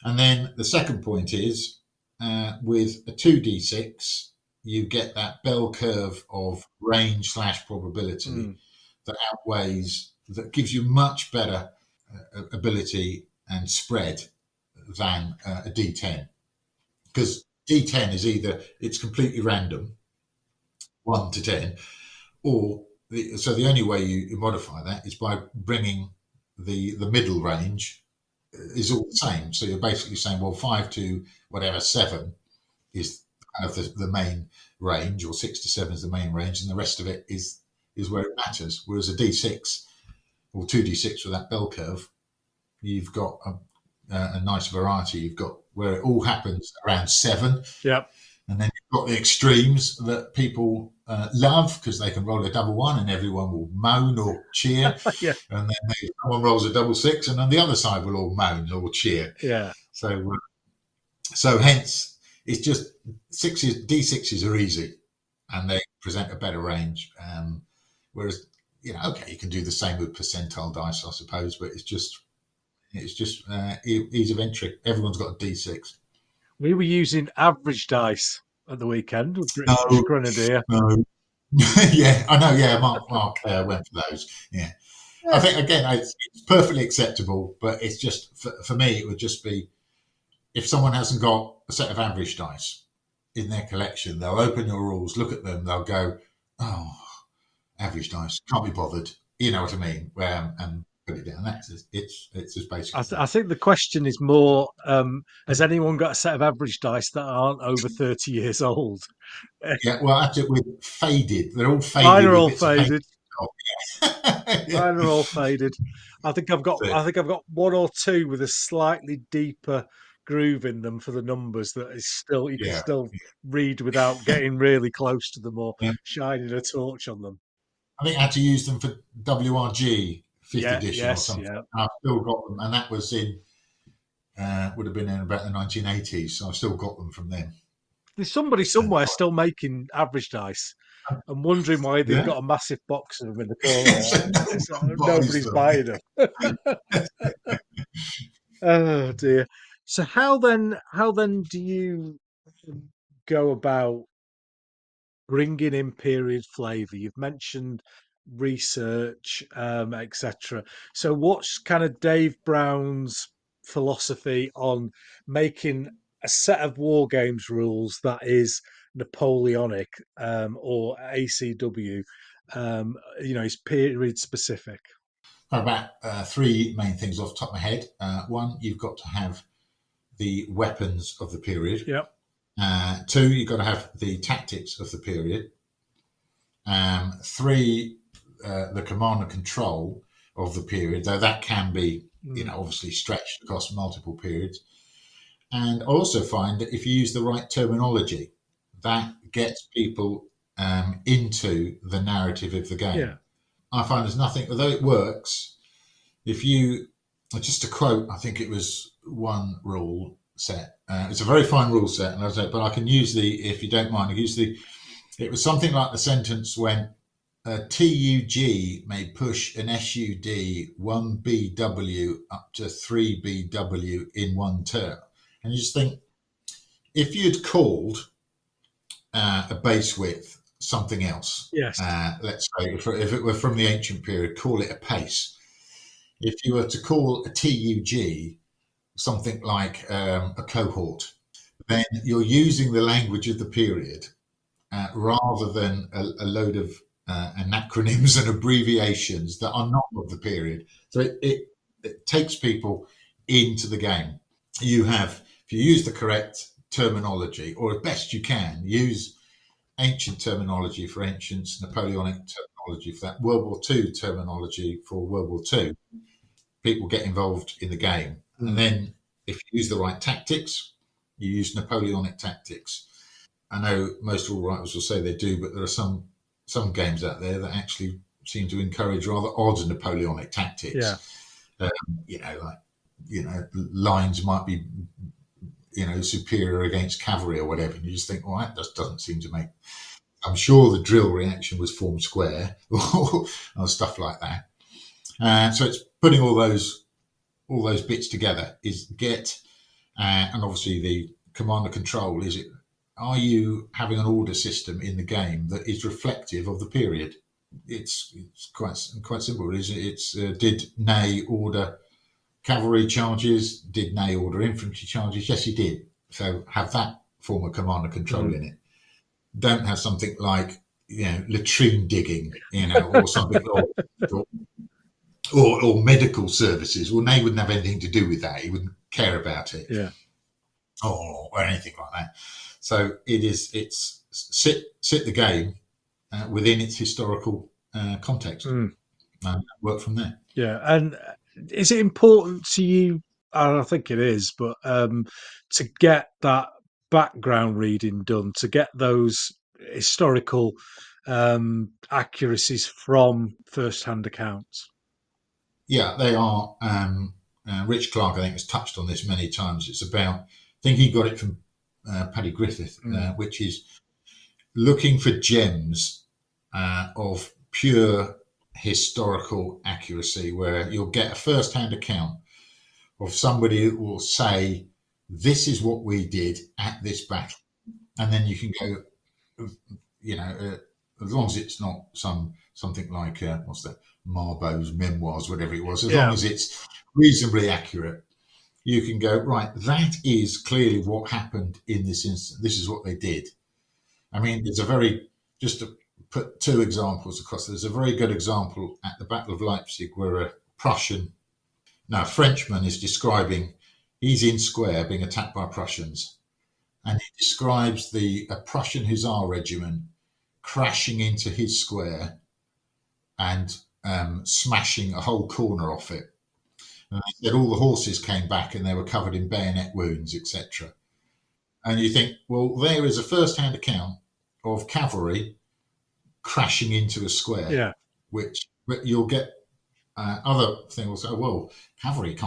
And then the second point is, with a 2d6, you get that bell curve of range / probability that outweighs, that gives you much better ability and spread than a d10. Because d10 is either, it's completely random, 1 to 10, or so the only way you modify that is by bringing the middle range is all the same. So you're basically saying, well, 5 to whatever 7 is kind of the main range, or 6 to 7 is the main range, and the rest of it is where it matters. Whereas a D6 or 2d6 with that bell curve, you've got a nice variety. You've got where it all happens around 7. Yep. And then you've got the extremes that people love because they can roll a double 1 and everyone will moan or cheer. Yeah. And then someone rolls a double 6 and on the other side will all moan or cheer. Yeah. So hence it's just D6s are easy and they present a better range. Whereas okay, you can do the same with percentile dice, I suppose, but it's just ease of entry. Everyone's got a D6. We were using average dice at the weekend with British No, Grenadier. no. Yeah, I know. Yeah, Mark went for those. Yeah, I think again it's perfectly acceptable, but it's just for me it would just be if someone hasn't got a set of average dice in their collection, they'll open your rules, look at them, they'll go, "Oh, average dice, can't be bothered." You know what I mean? And put it down. It's as basic as I that. think the question is more: has anyone got a set of average dice that aren't over 30 years old? Yeah, well, actually, we're faded. They're all Mine faded are with all bits of paint. faded. Yeah, Mine are all faded. I think I've got that's it. I think I've got one or two with a slightly deeper groove in them for the numbers that is still you can Yeah, still read without getting really close to them or yeah. shining a torch on them. I think I had to use them for WRG fifth Yeah, edition or yes, something. yeah. I've still got them, and that was in would have been in about the 1980s. So I've still got them from then. There's somebody And somewhere still making average dice and wondering why they've yeah, got a massive box of them in the corner. so no It's, one buys nobody's them. buying them. Oh dear. So how then do you go about bringing in period flavour? You've mentioned research, etc. So what's kind of Dave Brown's philosophy on making a set of war games rules that is Napoleonic or ACW? Is period specific. About three main things off the top of my head. One, you've got to have the weapons of the period. Yep. Two, you've got to have the tactics of the period. Three, the command and control of the period, though that can be, Mm. obviously stretched across multiple periods. And I also find that if you use the right terminology, that gets people into the narrative of the game. Yeah. I find there's nothing, although it works, if you, just to quote, I think it was one rule set. It's a very fine rule set, and but I can use if you don't mind, I can use it was something like the sentence when a TUG may push an SUD 1BW up to 3BW in one turn. And you just think, if you'd called a base width something else, Yes. let's say if it were from the ancient period, call it a pace. If you were to call a TUG something like a cohort, then you're using the language of the period rather than a load of acronyms and abbreviations that are not of the period. So it takes people into the game. If you use the correct terminology, or as best you can, use ancient terminology for ancients, Napoleonic terminology for that, World War II terminology for World War II, people get involved in the game. Mm. And then if you use the right tactics, you use Napoleonic tactics. I know most rule writers will say they do, but there are some games out there that actually seem to encourage rather odd Napoleonic tactics. Yeah. Lines might be superior against cavalry or whatever, and you just think, well, that just doesn't seem to make. I'm sure the drill reaction was form square or stuff like that. So it's putting all those bits together and obviously the command and control is it. Are you having an order system in the game that is reflective of the period? It's quite simple. It's did Ney order cavalry charges? Did Ney order infantry charges? Yes, he did. So have that form of command and control in it. Don't have something like latrine digging, or something, or medical services. Well, Ney wouldn't have anything to do with that. He wouldn't care about it. Yeah. Or anything like that. So it's sit the game within its historical context and work from there. Yeah. And is it important to you? And I think it is, but to get that background reading done, to get those historical accuracies from first-hand accounts. Yeah, they are. Rich Clark, I think, has touched on this many times. It's about, I think he got it from Paddy Griffith, which is looking for gems of pure historical accuracy, where you'll get a first-hand account of somebody that will say, this is what we did at this battle. And then you can go, as long as it's not something like, what's that, Marbo's memoirs, whatever it was, as long as it's reasonably accurate, you can go, right, that is clearly what happened in this instance. This is what they did. I mean, just to put two examples across, there's a very good example at the Battle of Leipzig where a Frenchman is describing, he's in square being attacked by Prussians, and he describes a Prussian Hussar regiment crashing into his square and smashing a whole corner off it. And he said all the horses came back and they were covered in bayonet wounds, etc. And you think, well, there is a first-hand account of cavalry crashing into a square, which you'll get other things will say, well, cavalry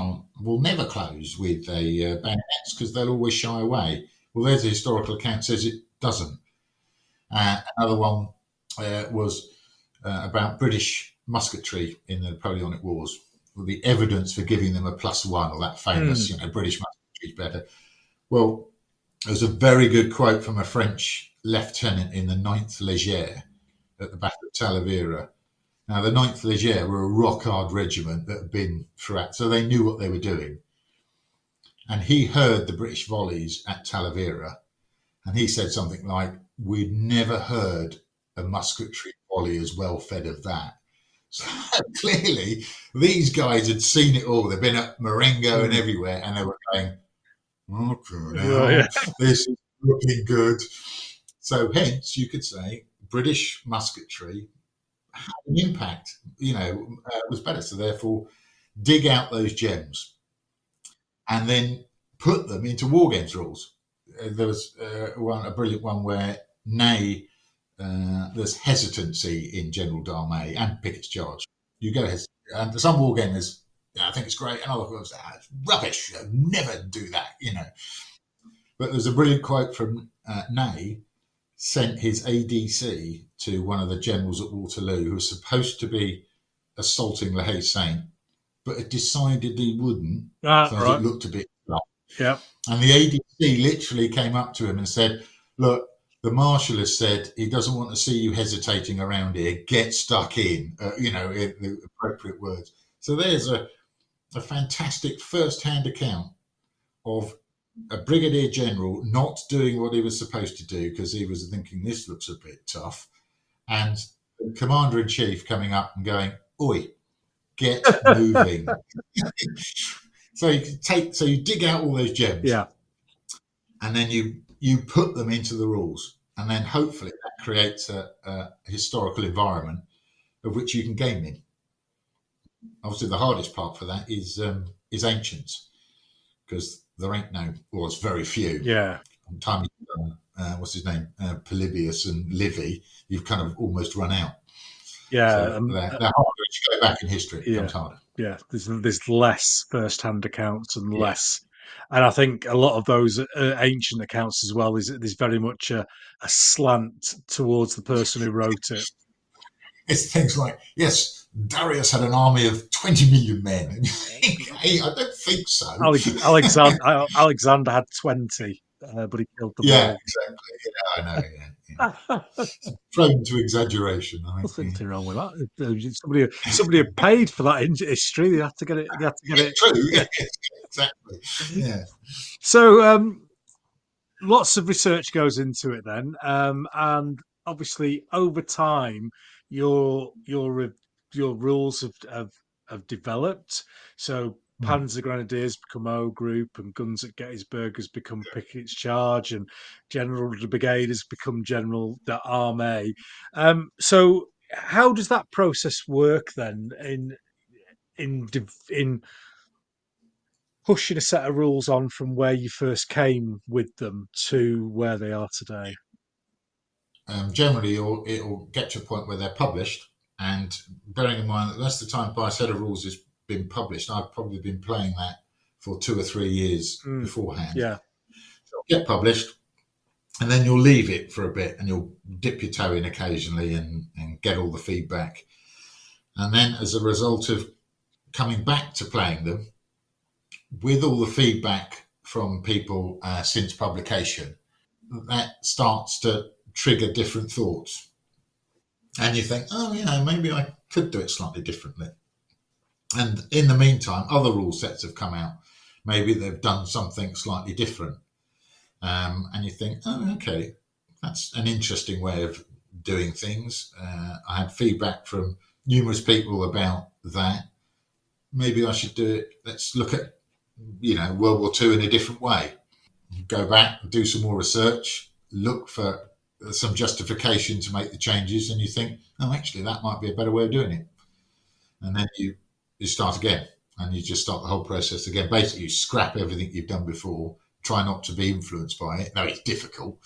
will never close with bayonets because they'll always shy away. Well, there's a historical account says it doesn't. Another one was about British musketry in the Napoleonic Wars. Well, the evidence for giving them a +1, or that famous, British musketry is better. Well, there's a very good quote from a French lieutenant in the 9th Léger at the Battle of Talavera. Now, the 9th Léger were a rock-hard regiment that had been throughout, so they knew what they were doing. And he heard the British volleys at Talavera, and he said something like, we'd never heard a musketry volley as well fed of that. So clearly, these guys had seen it all. They've been at Marengo and everywhere, and they were going, this is looking good. So hence, you could say British musketry had an impact, was better. So therefore, dig out those gems and then put them into Wargames rules. There was a brilliant one where there's hesitancy in General de Brigade and Pickett's charge. You go ahead, and some wargamers, I think it's great, and other ones say, it's rubbish, never do that, But there's a brilliant quote from Ney, sent his ADC to one of the generals at Waterloo who was supposed to be assaulting Le Saint, but had decided he wouldn't because it looked a bit rough. Yeah. And the ADC literally came up to him and said, look, the Marshal has said he doesn't want to see you hesitating around here. Get stuck in, in the appropriate words. So there's a fantastic first-hand account of a brigadier general not doing what he was supposed to do because he was thinking this looks a bit tough, and the commander-in-chief coming up and going, oi, get moving. So you dig out all those gems, and then you put them into the rules, and then hopefully that creates a historical environment of which you can game in. Obviously, the hardest part for that is ancients, because there ain't it's very few. Yeah. From time what's his name, Polybius and Livy, you've kind of almost run out. Yeah, so they're harder as you go back in history. It becomes harder. Yeah, there's less first-hand accounts and less, and I think a lot of those ancient accounts as well there's very much a slant towards the person who wrote it. It's things like, yes, Darius had an army of 20 million men. Hey, I don't think so. Alexander had 20, but he killed them all. Yeah, exactly. Yeah, I know. Yeah. Prone to exaggeration. Nothing wrong with that. Somebody had paid for that history. They had to get it. True. Yeah, exactly. Yeah. So lots of research goes into it then, and obviously over time your rules have developed. So Panzer Grenadiers become O Group, and Guns at Gettysburg has become Pickett's Charge, and General de Brigade has become General de Armee. So how does that process work then in pushing a set of rules on from where you first came with them to where they are today? Generally, it'll get to a point where they're published, and bearing in mind that that's the time by a set of rules has been published, I've probably been playing that for 2 or 3 years beforehand. Yeah. So it'll get published, and then you'll leave it for a bit, and you'll dip your toe in occasionally and get all the feedback. And then as a result of coming back to playing them, with all the feedback from people since publication, that starts to trigger different thoughts. And you think, oh, maybe I could do it slightly differently. And in the meantime, other rule sets have come out. Maybe they've done something slightly different. And you think, oh, okay, that's an interesting way of doing things. I had feedback from numerous people about that. Maybe I should do it. Let's look at, World War II in a different way. Go back and do some more research, look for some justification to make the changes, and you think, oh, actually, that might be a better way of doing it. And then you start again, and you just start the whole process again. Basically, you scrap everything you've done before, try not to be influenced by it. No, it's difficult.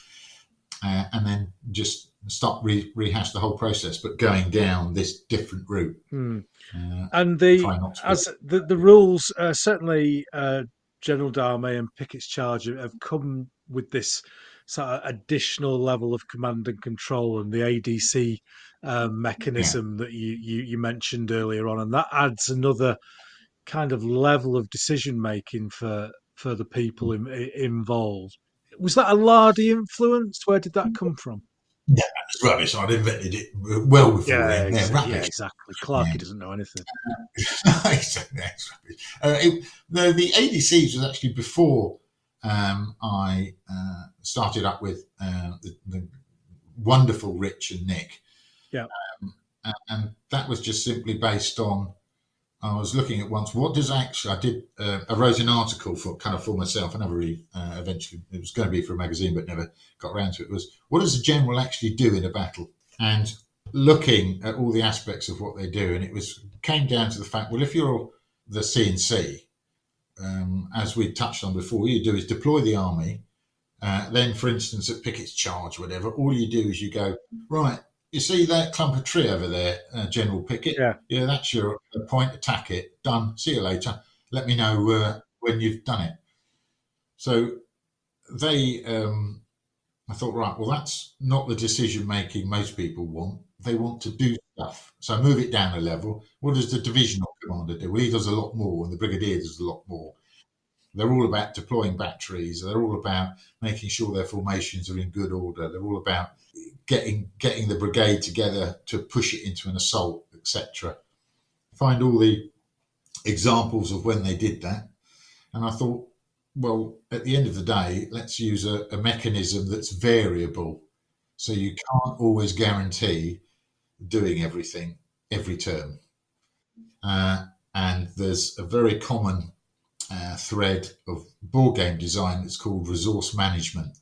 And then just start rehash the whole process, but going down this different route. And the rules, certainly General de and Pickett's charge have come with this sort of additional level of command and control, and the ADC mechanism that you mentioned earlier on, and that adds another kind of level of decision making for the people involved. Was that a Lardy influence? Where did that come from? Yeah, it's rubbish. I'd invented it well before him. Yeah, exactly. Clarky doesn't know anything. The ADCs was actually before I started up with the wonderful Rich and Nick. Yeah. And that was just simply based on, I was looking at once, what does actually, I wrote an article for myself. I never really, eventually, it was going to be for a magazine, but never got around to it. Was, what does a general actually do in a battle? And looking at all the aspects of what they do, and came down to the fact, well, if you're the CNC, as we touched on before, all you do is deploy the army. Then, for instance, at Pickett's charge, whatever, all you do is you go, right, you see that clump of tree over there, General Pickett? Yeah, that's your point. Attack it. Done. See you later. Let me know when you've done it. So they, I thought, right, well, that's not the decision making most people want. They want to do stuff. So move it down a level. What does the divisional commander do? Well, he does a lot more, and the brigadier does a lot more. They're all about deploying batteries. They're all about making sure their formations are in good order. They're all about getting the brigade together to push it into an assault, etc. Find all the examples of when they did that. And I thought, well, at the end of the day, let's use a mechanism that's variable. So you can't always guarantee doing everything every turn. And there's a very common thread of board game design that's called resource management.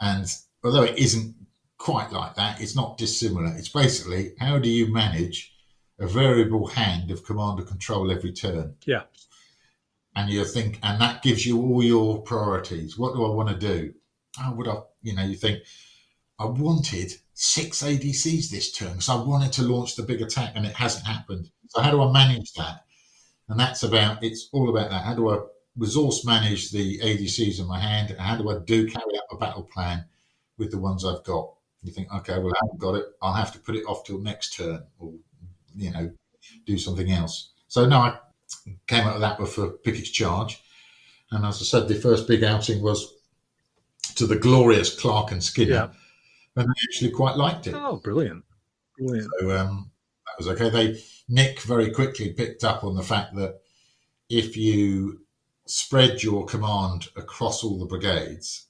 And although it isn't quite like that, it's not dissimilar. It's basically, how do you manage a variable hand of command and control every turn? Yeah. And and that gives you all your priorities. What do I want to do? You think, I wanted 6 ADCs this turn because I wanted to launch the big attack and it hasn't happened. So how do I manage that? And it's all about that. How do I resource manage the ADCs in my hand? And how do I carry out a battle plan with the ones I've got? You think, okay, well, I haven't got it. I'll have to put it off till next turn or, do something else. So no, I came out of that for Pickett's charge. And as I said, the first big outing was to the glorious Clark and Skinner. Yeah. And they actually quite liked it. Oh, brilliant. So that was okay. Nick very quickly picked up on the fact that if you spread your command across all the brigades,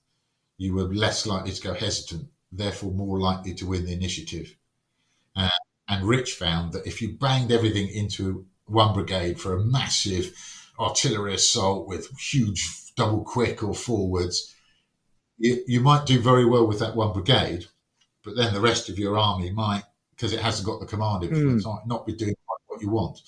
you were less likely to go hesitant, therefore more likely to win the initiative. And Rich found that if you banged everything into one brigade for a massive artillery assault with huge double quick or forwards, you might do very well with that one brigade, but then the rest of your army might, because it hasn't got the command influence, might not be doing what you want,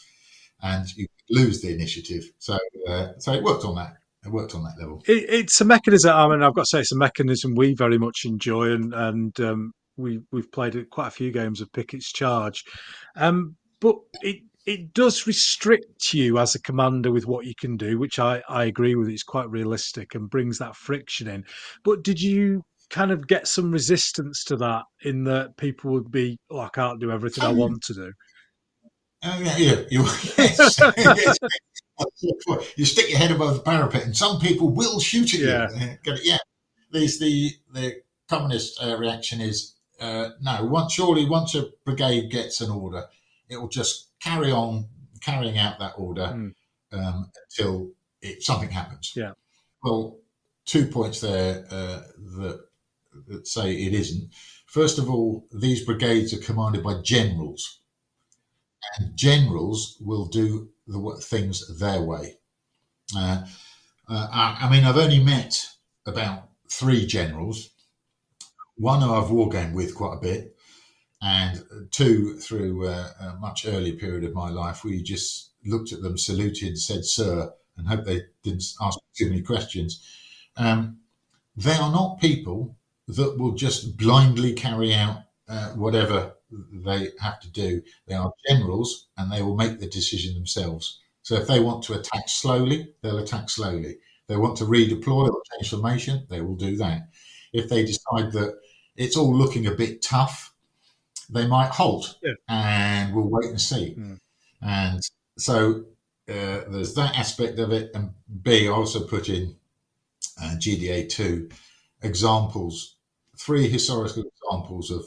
and you lose the initiative. So it worked on that. It worked on that level. It's a mechanism. I mean, I've got to say, it's a mechanism we very much enjoy, and we've played quite a few games of Pickett's Charge, but it does restrict you as a commander with what you can do, which I agree with. It's quite realistic and brings that friction in. But did you kind of get some resistance to that, in that people would be, I can't do everything I want to do? Yes, yes. You stick your head above the parapet, and some people will shoot at Yeah. you. Yeah, there's the communist reaction is no. Once a brigade gets an order, it will just carry on carrying out that order until something happens. Yeah. Well, 2 points there that say it isn't. First of all, these brigades are commanded by generals, and generals will do the things their way. I mean, I've only met about 3 generals. One who I've wargamed with quite a bit, and 2 through a much earlier period of my life. We just looked at them, saluted, said "sir," and hoped they didn't ask too many questions. They are not people that will just blindly carry out whatever they have to do. They are generals, and they will make the decision themselves. So if they want to attack slowly, they'll attack slowly. If they want to redeploy or change formation, they will do that. If they decide that it's all looking a bit tough, they might halt and we'll wait and see. And so there's that aspect of it. And B, I also put in GDA 2 examples, 3 historical examples of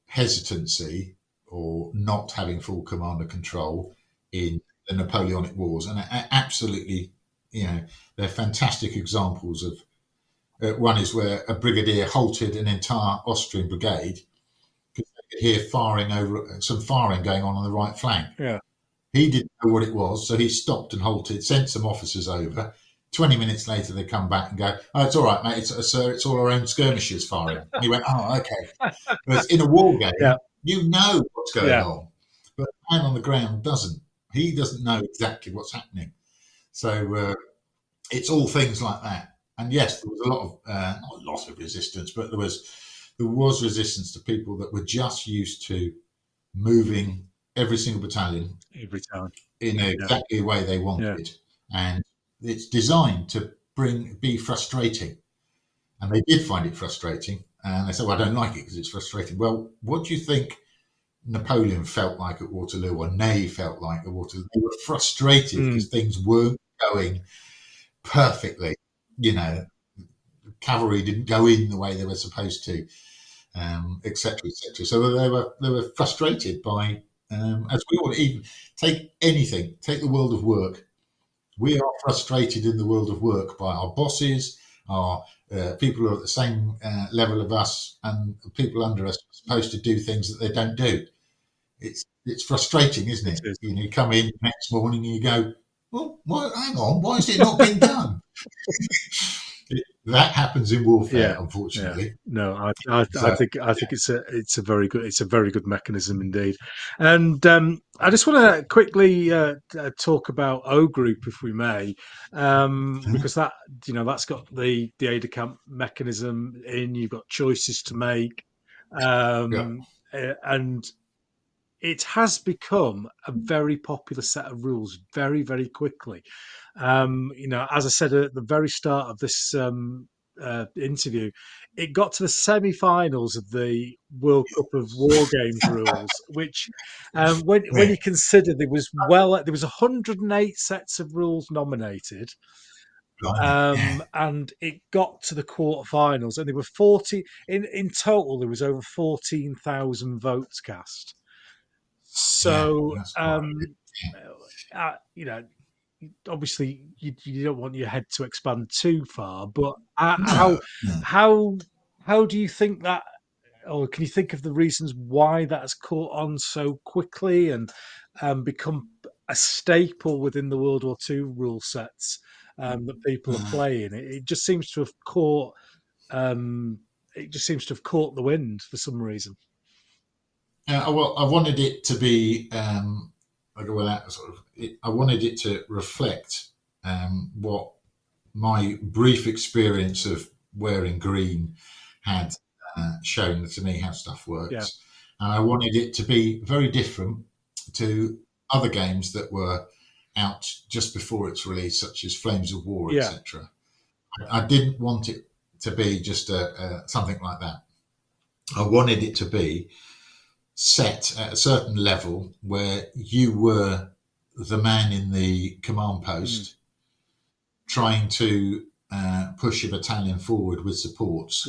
hesitancy or not having full command and control in the Napoleonic Wars. And absolutely, they're fantastic examples of one is where a brigadier halted an entire Austrian brigade because they could hear some firing going on the right flank. Yeah. He didn't know what it was, so he stopped and halted, sent some officers over. 20 minutes later, they come back and go, "Oh, it's all right, mate. Sir, it's all our own skirmishers firing." And he went, "Oh, okay." Whereas in a war game, you know what's going on, but the man on the ground doesn't. He doesn't know exactly what's happening. So it's all things like that. And yes, there was not a lot of resistance, but there was resistance to people that were just used to moving every single battalion every time in exactly the way they wanted, and it's designed to be frustrating. And they did find it frustrating, and they said, "Well, I don't like it because it's frustrating." Well, what do you think Napoleon felt like at Waterloo, or Ney felt like at Waterloo? They were frustrated because things weren't going perfectly. Cavalry didn't go in the way they were supposed to, etc., etc. So they were frustrated by, as we all, even take the world of work. We are frustrated in the world of work by our bosses, our people who are at the same level of us, and people under us are supposed to do things that they don't do. It's frustrating, isn't it? You come in next morning and you go, "Well, hang on, why has it not been done?" That happens in warfare, unfortunately. No, I think it's a very good mechanism indeed. And I just want to quickly talk about O Group, if we may, because that's got the aide de camp mechanism in. You've got choices to make, and it has become a very popular set of rules very, very quickly. As I said at the very start of this interview, it got to the semi-finals of the World Cup of Wargames rules, which, when you consider there was 108 sets of rules nominated. And it got to the quarterfinals, and there were 40 in total. There was over 14,000 votes cast. So, obviously, you don't want your head to expand too far. But how do you think that, or can you think of the reasons why that has caught on so quickly and become a staple within the World War II rule sets that people are playing? It just seems to have caught. It just seems to have caught the wind for some reason. I wanted it to be. I wanted it to reflect what my brief experience of wearing green had shown to me how stuff works, and I wanted it to be very different to other games that were out just before its release, such as Flames of War, etc. I didn't want it to be just something like that. I wanted it to be set at a certain level where you were the man in the command post trying to push a battalion forward with supports,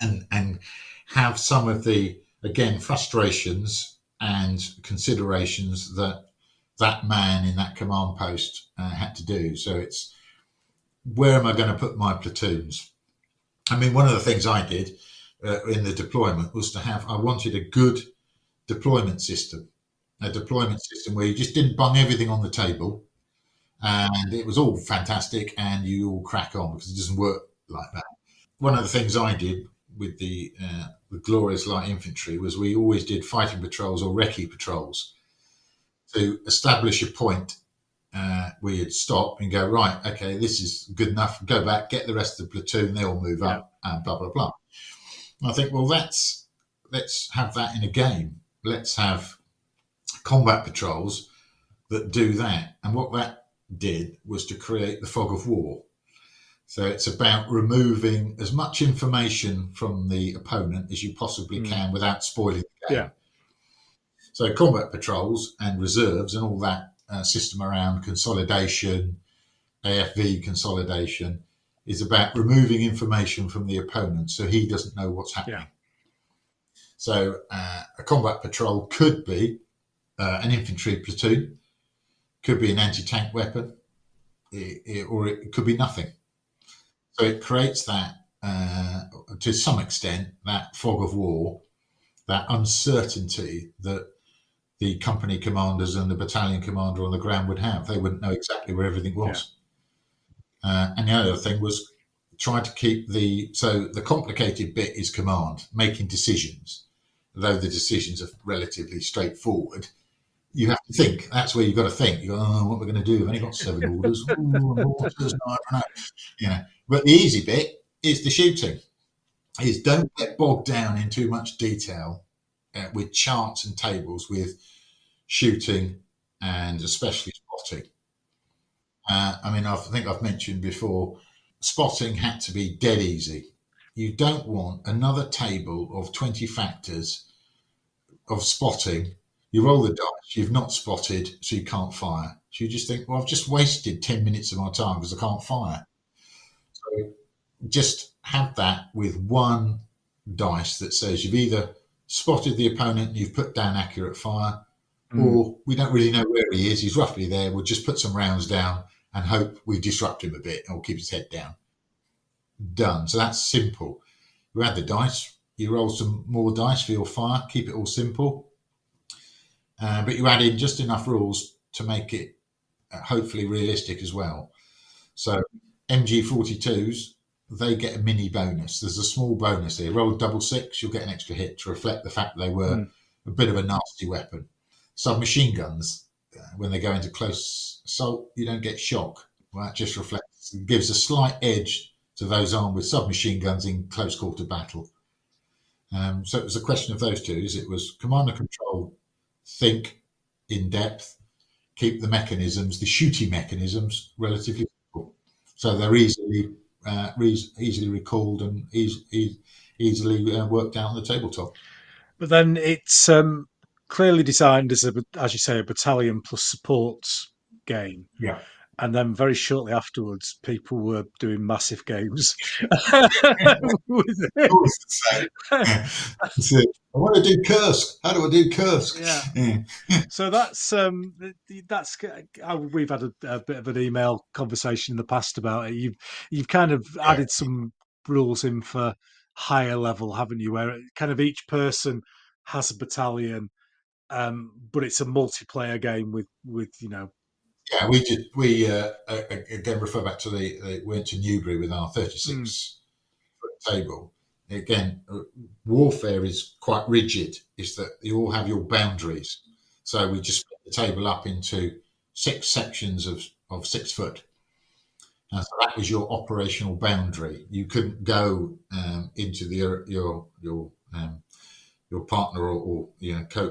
and have some of the, again, frustrations and considerations that that man in that command post had to do. So it's, where am I going to put my platoons? I mean, one of the things I did in the deployment was I wanted a good deployment system, a deployment system where you just didn't bung everything on the table and it was all fantastic and you all crack on, because it doesn't work like that. One of the things I did with the glorious light infantry was we always did fighting patrols or recce patrols to establish a point where you'd stop and go, right, okay, this is good enough, go back, get the rest of the platoon, they all move up, and blah, blah, blah. And I think, well, let's have that in a game. Let's have combat patrols that do that. And what that did was to create the fog of war. So it's about removing as much information from the opponent as you possibly can without spoiling the game. So combat patrols and reserves and all that system around consolidation, AFV consolidation, is about removing information from the opponent so he doesn't know what's happening. So a combat patrol could be an infantry platoon, could be an anti-tank weapon, or it could be nothing. So it creates that, to some extent, that fog of war, that uncertainty that the company commanders and the battalion commander on the ground would have. They wouldn't know exactly where everything was. And the other thing was try to keep so the complicated bit is command, making decisions. Though the decisions are relatively straightforward, you have to think. That's where you've got to think. You go, oh, what we're going to do? We've only got 7 orders. Mortars, I don't know. But the easy bit is the shooting. Is don't get bogged down in too much detail with charts and tables with shooting and especially spotting. I mean, I think I've mentioned before, spotting had to be dead easy. You don't want another table of 20 factors of spotting. You roll the dice, you've not spotted, so you can't fire. So you just think, well, I've just wasted 10 minutes of my time because I can't fire. So just have that with one dice that says you've either spotted the opponent and you've put down accurate fire, or we don't really know where he is. He's roughly there. We'll just put some rounds down and hope we disrupt him a bit and we'll keep his head down. Done. So that's simple. You add the dice, you roll some more dice for your fire, keep it all simple. But you add in just enough rules to make it hopefully realistic as well. So MG42s, they get a mini bonus. There's a small bonus here. Roll double 6, you'll get an extra hit to reflect the fact they were a bit of a nasty weapon. Submachine guns, when they go into close assault, you don't get shock. Well, that just reflects, gives a slight edge to those armed with submachine guns in close quarter battle. So it was a question of those two. It was command and control, think in depth, keep the mechanisms, the shooting mechanisms, relatively simple. So they're easily recalled and easily worked out on the tabletop. But then it's clearly designed as as you say, a battalion plus supports game. Yeah. And then very shortly afterwards, people were doing massive games. With it. I want to do Kursk. How do I do Kursk? Yeah. So that's we've had a bit of an email conversation in the past about it. You've kind of added some rules in for higher level, haven't you? Where kind of each person has a battalion, but it's a multiplayer game with Yeah, we again refer back to we went to Newbury with our 36 foot table. Again, warfare is quite rigid, is that you all have your boundaries. So we just split the table up into 6 sections of 6 foot. So that was your operational boundary. You couldn't go into your partner or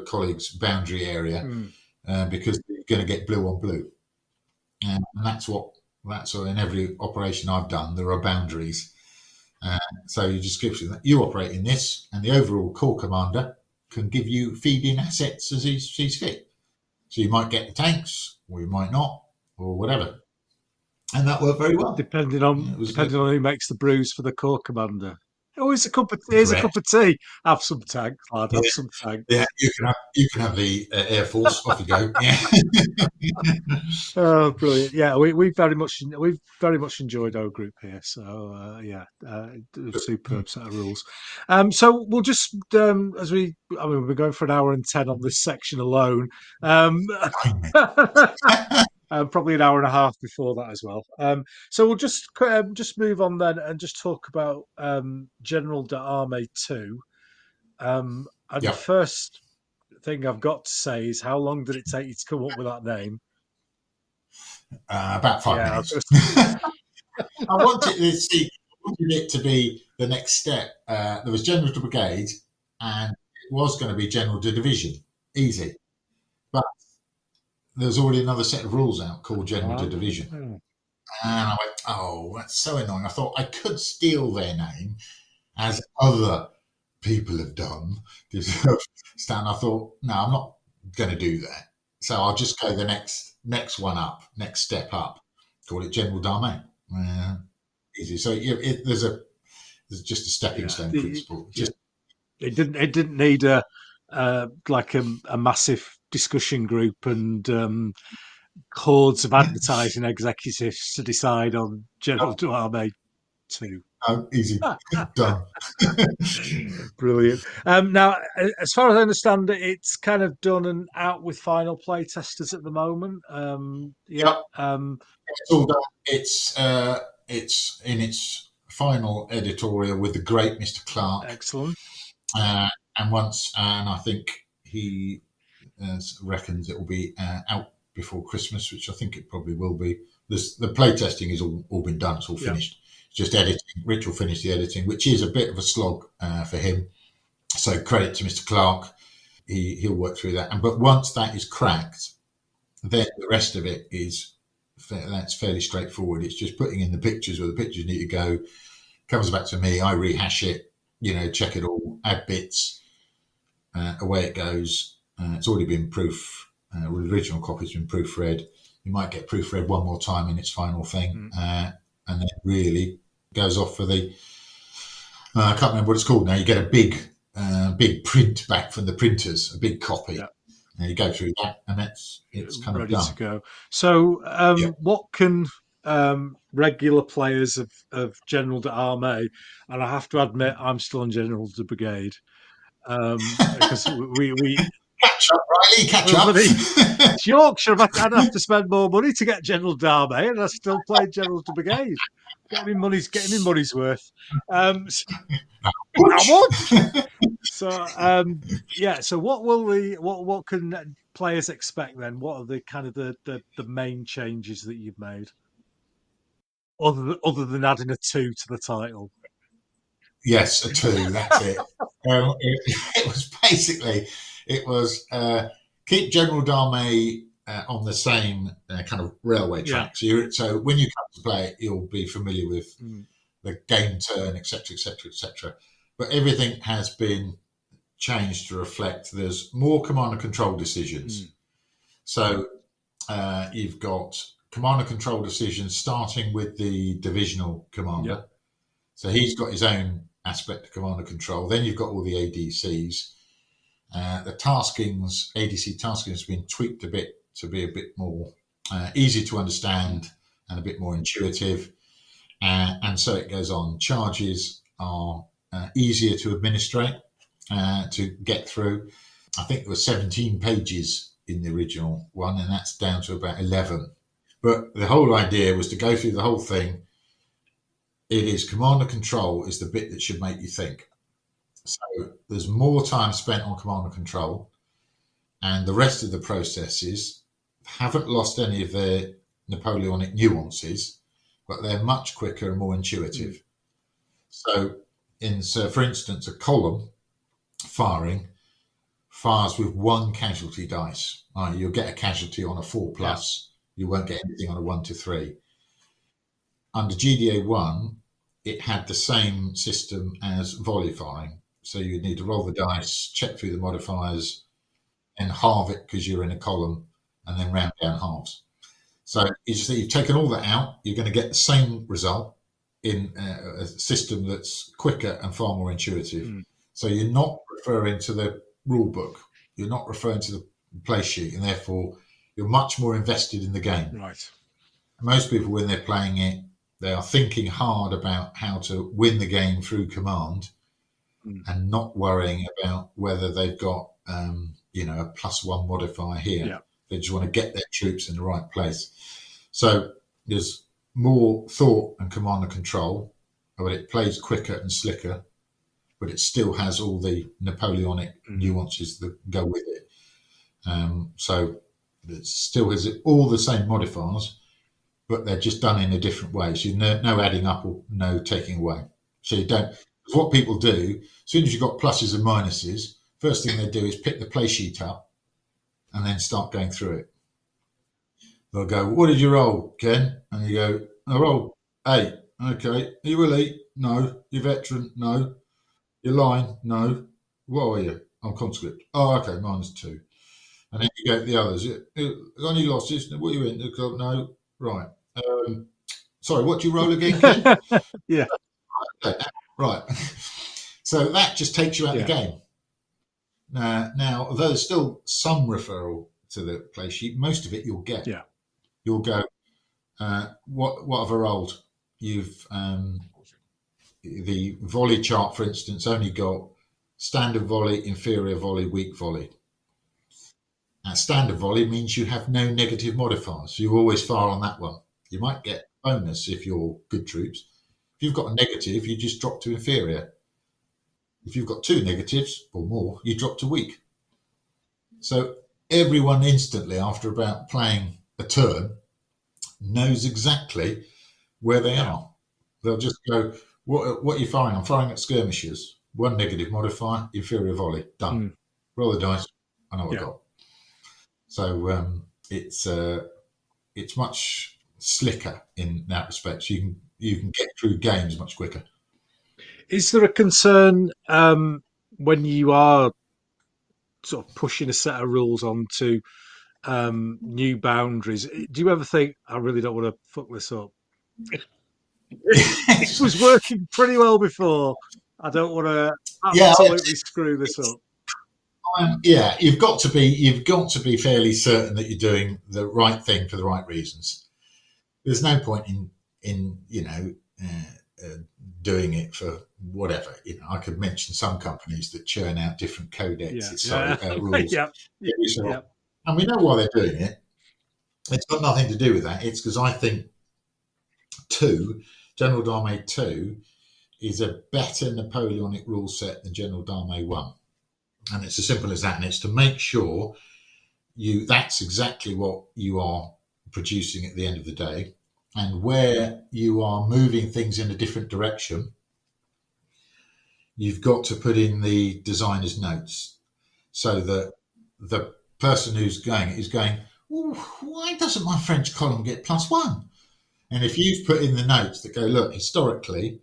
colleague's boundary area because you're going to get blue on blue. And that's in every operation I've done, there are boundaries. So you just give them, you operate in this, and the overall corps commander can give you feed-in assets as he sees fit. So you might get the tanks, or you might not, or whatever. And that worked very well. Depending on who makes the brews for the corps commander. Oh, here's a cup of tea. Have some tank, lad. Have some tank. Yeah, you can have the Air Force. Off you go. Yeah. Oh, brilliant! Yeah, we've very much enjoyed our group here. So superb set of rules. So we'll just we've been going for an hour and 10 on this section alone. Probably an hour and a half before that as well. So we'll just move on then and just talk about General de Armee 2. And the first thing I've got to say is, how long did it take you to come up with that name? About 5 minutes. I wanted it to be the next step. There was General de Brigade, and it was going to be General de Division. Easy. But there's already another set of rules out called General de Division. And I went, oh, that's so annoying. I thought I could steal their name, as other people have done. Stan, I thought, no, I'm not going to do that. So I'll just go the next one up, next step up. Call it General d'Armee. Easy. So there's just a stepping stone principle. It didn't need a massive discussion group and hordes of advertising executives to decide on General de Armee 2. Oh, easy. Done. Brilliant. Now, as far as I understand it, it's kind of done and out with final play testers at the moment. It's all done. It's in its final editorial with the great Mr. Clark. Excellent. And I think he reckons it will be out before Christmas, which I think it probably will be. The play testing is all been done. It's all finished. It's just editing. Rich will finish the editing, which is a bit of a slog for him. So credit to Mr. Clark. He'll work through that. But once that is cracked, then the rest of it that's fairly straightforward. It's just putting in the pictures where the pictures need to go. Comes back to me. I rehash it. Check it all, add bits. Away it goes. It's already been the original copy's been proofread. You might get proofread one more time in its final thing, and then really goes off for the. I can't remember what it's called now. You get a big print back from the printers, a big copy. Yeah. And you go through that, and it's kind ready of done. To go. So, what can regular players of General de Armee, and I have to admit, I'm still on General de Brigade, because we catch up, Riley, catch up. It's Yorkshire. I'd have to spend more money to get General d'Armee, and I still play General de Brigade. Get me money's worth. How much? So So what can players expect then? What are the kind of the main changes that you've made, other than adding a 2 to the title? Yes, a 2. That's it. It was basically. It was keep General d'Armee on the same kind of railway track. So when you come to play it, you'll be familiar with the game turn, etc., etc., etc. But everything has been changed to reflect there's more command and control decisions. So you've got command and control decisions starting with the divisional commander. So he's got his own aspect of command and control. Then you've got all the ADCs. The ADC tasking has been tweaked a bit to be a bit more easy to understand and a bit more intuitive. And so it goes on. Charges are easier to administrate, to get through. I think there were 17 pages in the original one, and that's down to about 11. But the whole idea was to go through the whole thing. It is command and control is the bit that should make you think. So there's more time spent on command and control, and the rest of the processes haven't lost any of their Napoleonic nuances, but they're much quicker and more intuitive. So for instance, a column firing fires with 1 casualty dice. You'll get a casualty on a 4+. You won't get anything on a 1 to 3. Under GDA 1, it had the same system as volley firing. So you need to roll the dice, check through the modifiers, and halve it because you're in a column, and then round down halves. So you've taken all that out, you're going to get the same result in a system that's quicker and far more intuitive. So you're not referring to the rule book, you're not referring to the play sheet, and therefore you're much more invested in the game. Right. Most people, when they're playing it, they are thinking hard about how to win the game through command and not worrying about whether they've got a +1 modifier here. Yeah. They just want to get their troops in the right place. So there's more thought and command and control, but it plays quicker and slicker, but it still has all the Napoleonic nuances that go with it. So it still has all the same modifiers, but they're just done in a different way. So no adding up or no taking away. So you don't. What people do, as soon as you've got pluses and minuses, first thing they do is pick the play sheet up and then start going through it. They'll go, "What did you roll, Ken?" And you go, "I rolled 8. Okay. Are you elite? No. You veteran? No. Your line? No. What are you? I'm conscript. Oh, okay, -2. And then you go to the others. Any losses? What are you in? No. Right. Sorry, what do you roll again, Ken? Yeah. Right. So that just takes you out of the game. Now, although there's still some referral to the play sheet, most of it you'll get. Yeah. You'll go, what have I rolled? You've the volley chart, for instance, only got standard volley, inferior volley, weak volley. Now, standard volley means you have no negative modifiers, so you always fire on that one. You might get bonus if you're good troops. If you've got a negative, you just drop to inferior. If you've got 2 negatives or more, you drop to weak. So everyone instantly, after about playing a turn, knows exactly where they are. They'll just go, what are you firing? I'm firing at skirmishers. 1 negative modifier, inferior volley. Done. Roll the dice. I know what I got. So it's much slicker in that respect. So you can get through games much quicker. Is there a concern when you are sort of pushing a set of rules onto new boundaries? Do you ever think, I really don't want to fuck this up? It was working pretty well before. I don't want to absolutely screw this up. You've got to be fairly certain that you're doing the right thing for the right reasons. There's no point in doing it for whatever. I could mention some companies that churn out different codex, rules. And we know why they're doing it. It's got nothing to do with that. It's because I think General de Brigade 2 is a better Napoleonic rule set than General de Brigade 1. And it's as simple as that. And it's to make sure that's exactly what you are producing at the end of the day. And where you are moving things in a different direction, you've got to put in the designer's notes so that the person who's going is going, why doesn't my French column get +1? And if you've put in the notes that go, look, historically,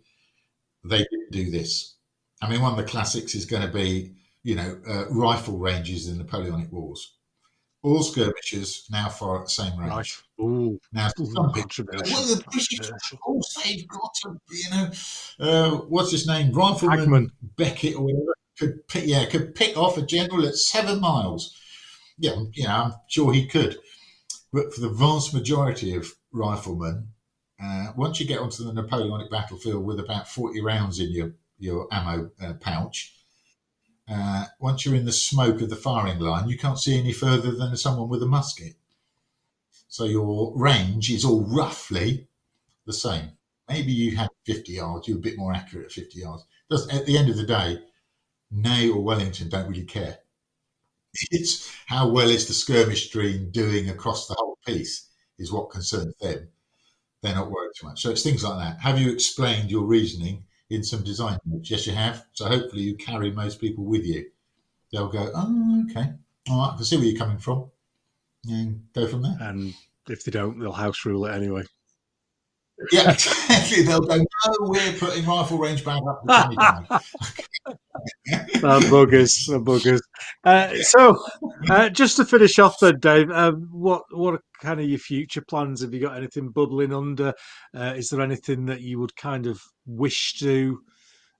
they didn't do this. I mean, one of the classics is going to be, rifle ranges in the Napoleonic Wars. All skirmishers now fire at the same range. Right. Ooh. Now, some people, the British, of course, they've got to, what's his name? Rifleman Beckett or whatever could pick off a general at 7 miles. Yeah, I'm sure he could. But for the vast majority of riflemen, once you get onto the Napoleonic battlefield with about 40 rounds in your ammo pouch, once you're in the smoke of the firing line, you can't see any further than someone with a musket. So your range is all roughly the same. Maybe you had 50 yards, you're a bit more accurate at 50 yards. At the end of the day, Ney or Wellington don't really care. It's how well is the skirmish stream doing across the whole piece is what concerns them. They're not worried too much. So it's things like that. Have you explained your reasoning in some design notes? Yes, you have. So hopefully you carry most people with you. They'll go, oh, okay. All right, I can see where you're coming from. And go from there. And if they don't, they'll house rule it anyway. Yeah, exactly. They'll go, no, we're putting rifle range back up to 25. Buggers, the buggers. Just to finish off, then, Dave, what are kind of your future plans? Have you got anything bubbling under? Is there anything that you would kind of wish to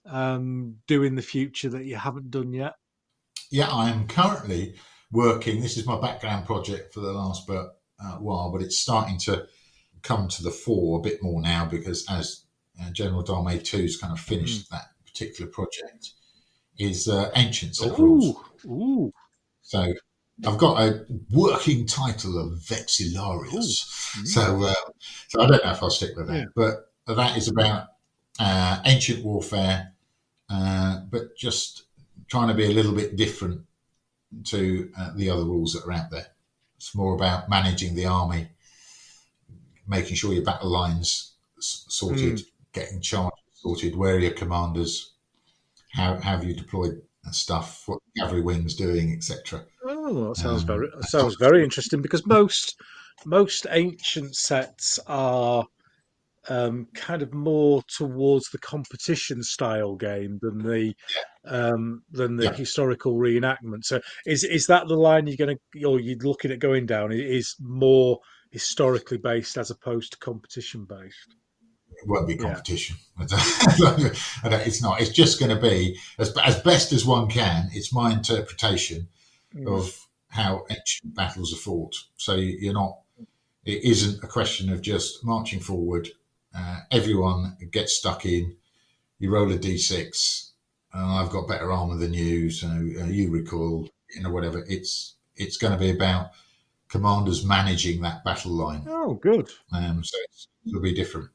do in the future that you haven't done yet? Yeah, I am currently working. This is my background project for the last while, but it's starting to come to the fore a bit more now because as General de Brigade 2's kind of finished that particular project, is ancient set of rules. Ooh. So I've got a working title of Vexillarius. So I don't know if I'll stick with that, Yeah. but that is about ancient warfare, but just trying to be a little bit different to the other rules that are out there. It's more about managing the army, making sure your battle lines sorted, getting charges sorted, where are your commanders, how have you deployed stuff, what cavalry wings doing, etc. Oh, that sounds very interesting because most ancient sets are kind of more towards the competition style game than the Yeah, historical reenactment. So is that the line you're going to, or you're looking at going down? It is more historically based as opposed to competition based. it won't be Yeah. competition. It's not. It's just going to be as best as one can. It's my interpretation of how ancient battles are fought. So you're not. It isn't a question of just marching forward. Everyone gets stuck in. You roll a d6. I've got better armor than you, so you recoil. Whatever. It's going to be about commanders managing that battle line. Oh, good. So it'll be different.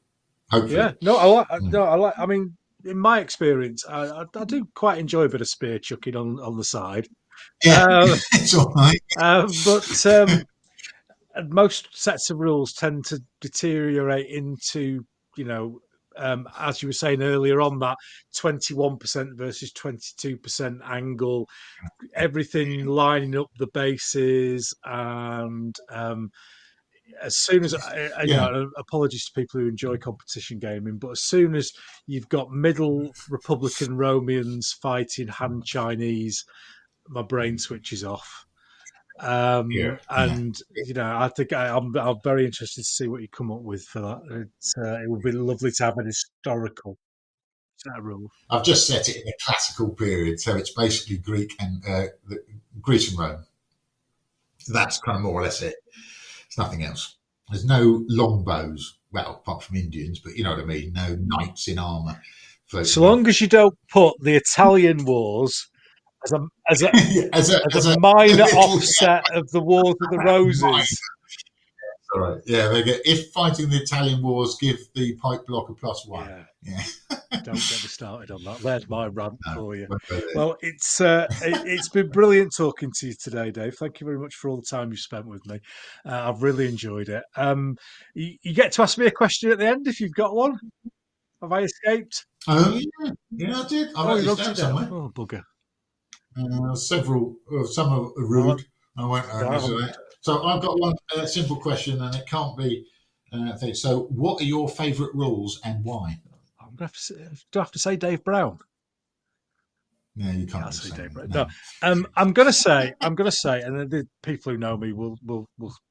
Hopefully. Yeah. No, I like. No, I like. I mean, in my experience, I do quite enjoy a bit of spear chucking on the side. Yeah, it's all right. But most sets of rules tend to deteriorate into, you know, as you were saying earlier on, that 21% versus 22% angle, everything lining up the bases, and as soon as Yeah, apologies to people who enjoy competition gaming, but as soon as you've got middle Republican Romans fighting Han Chinese, my brain switches off. yeah. And I think I'm very interested to see what you come up with for that. It would be lovely to have an historical set of rules. I've just set it in a classical period, so it's basically Greece and Rome. That's kind of more or less it. It's nothing else. There's no longbows, well, apart from Indians, but you know what I mean. No knights in armor So floating in. long as you don't put the Italian wars as a as a as as a a minor little offset of the Wars of the mind. Roses. All right. Yeah, they get if fighting the Italian wars, give the pipe block a +1. Yeah. Yeah. Don't get me started on that. There's my rant No, for you. won't go there. Well, it's been brilliant talking to you today, Dave. Thank you very much for all the time you spent with me. I've really enjoyed it. You get to ask me a question at the end if you've got one. Have I escaped? Oh yeah, I did. I Oh, wrote you this wrote down it down. somewhere. Oh, bugger. Several, some are Well, rude. I won't answer I'm that. So I've got one simple question, and it can't be. So, what are your favourite rules and why? gonna have to say Dave Brown. No, you Yeah, can't I'll do say Dave something. Brown. No, No. I'm gonna say, and the people who know me will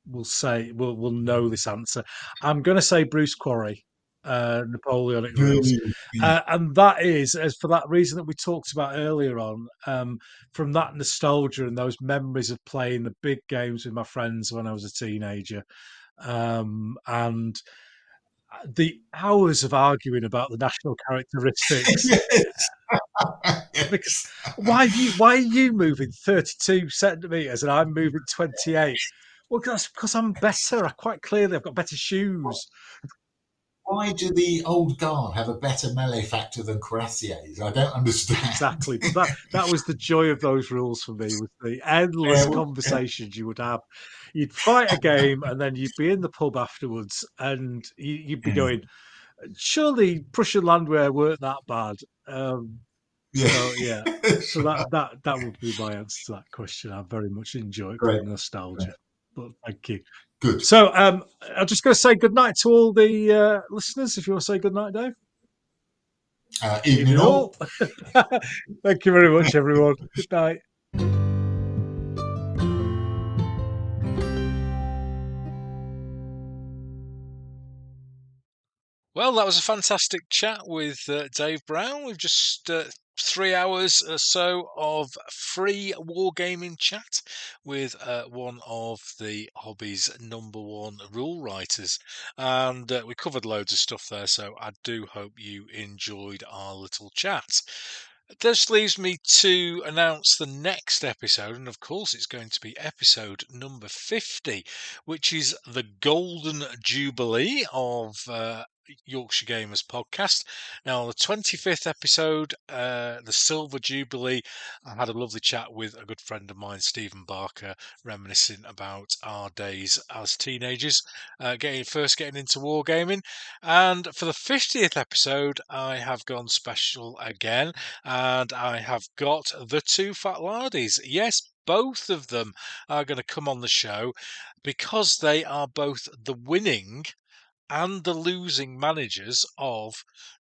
know this answer. I'm gonna say Bruce Quarry, Napoleonic rules, Yeah. and that is as for that reason that we talked about earlier on. From that nostalgia and those memories of playing the big games with my friends when I was a teenager, and the hours of arguing about the national characteristics. Yes. Because Yes. why are you moving 32 centimeters and I'm moving 28? Well, that's because I'm better. I quite clearly I've got better shoes. Why do the old guard have a better melee factor than cuirassiers? I don't understand. Exactly. But that was the joy of those rules for me, was the endless conversations you would have. You'd fight a game and then you'd be in the pub afterwards and you'd be going, surely Prussian landwehr weren't that bad. Yeah. So yeah, so Right. that would be my answer to that question. I very much enjoy it for Great. the nostalgia. But thank you. Good. So I'm just going to say good night to all the listeners. If you want to say good night, Dave. Evening all. Thank you very much, everyone. Good night. Well, that was a fantastic chat with Dave Brown. We've just 3 hours or so of free wargaming chat with one of the hobby's #1 rule writers. And we covered loads of stuff there, so I do hope you enjoyed our little chat. This leaves me to announce the next episode, and of course, it's going to be episode number 50, which is the Golden Jubilee of Yorkshire Gamers podcast. Now, the 25th episode, the Silver Jubilee, I had a lovely chat with a good friend of mine, Stephen Barker, reminiscing about our days as teenagers, first getting into wargaming. And for the 50th episode, I have gone special again, and I have got the toofatlardies. Yes, both of them are going to come on the show because they are both the winning and the losing managers of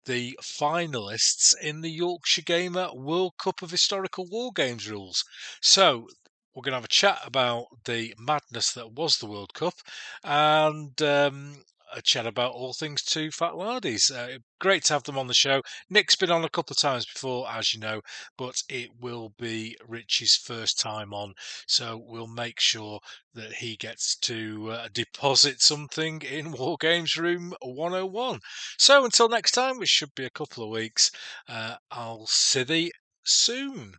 the finalists in the Yorkshire Gamer World Cup of Historical Wargames rules. So we're going to have a chat about the madness that was the World Cup and a chat about all things toofatlardies. Great to have them on the show. Nick's been on a couple of times before, as you know, but it will be Richie's first time on, so we'll make sure that he gets to deposit something in Wargames Room 101. So until next time, which should be a couple of weeks, I'll see thee soon.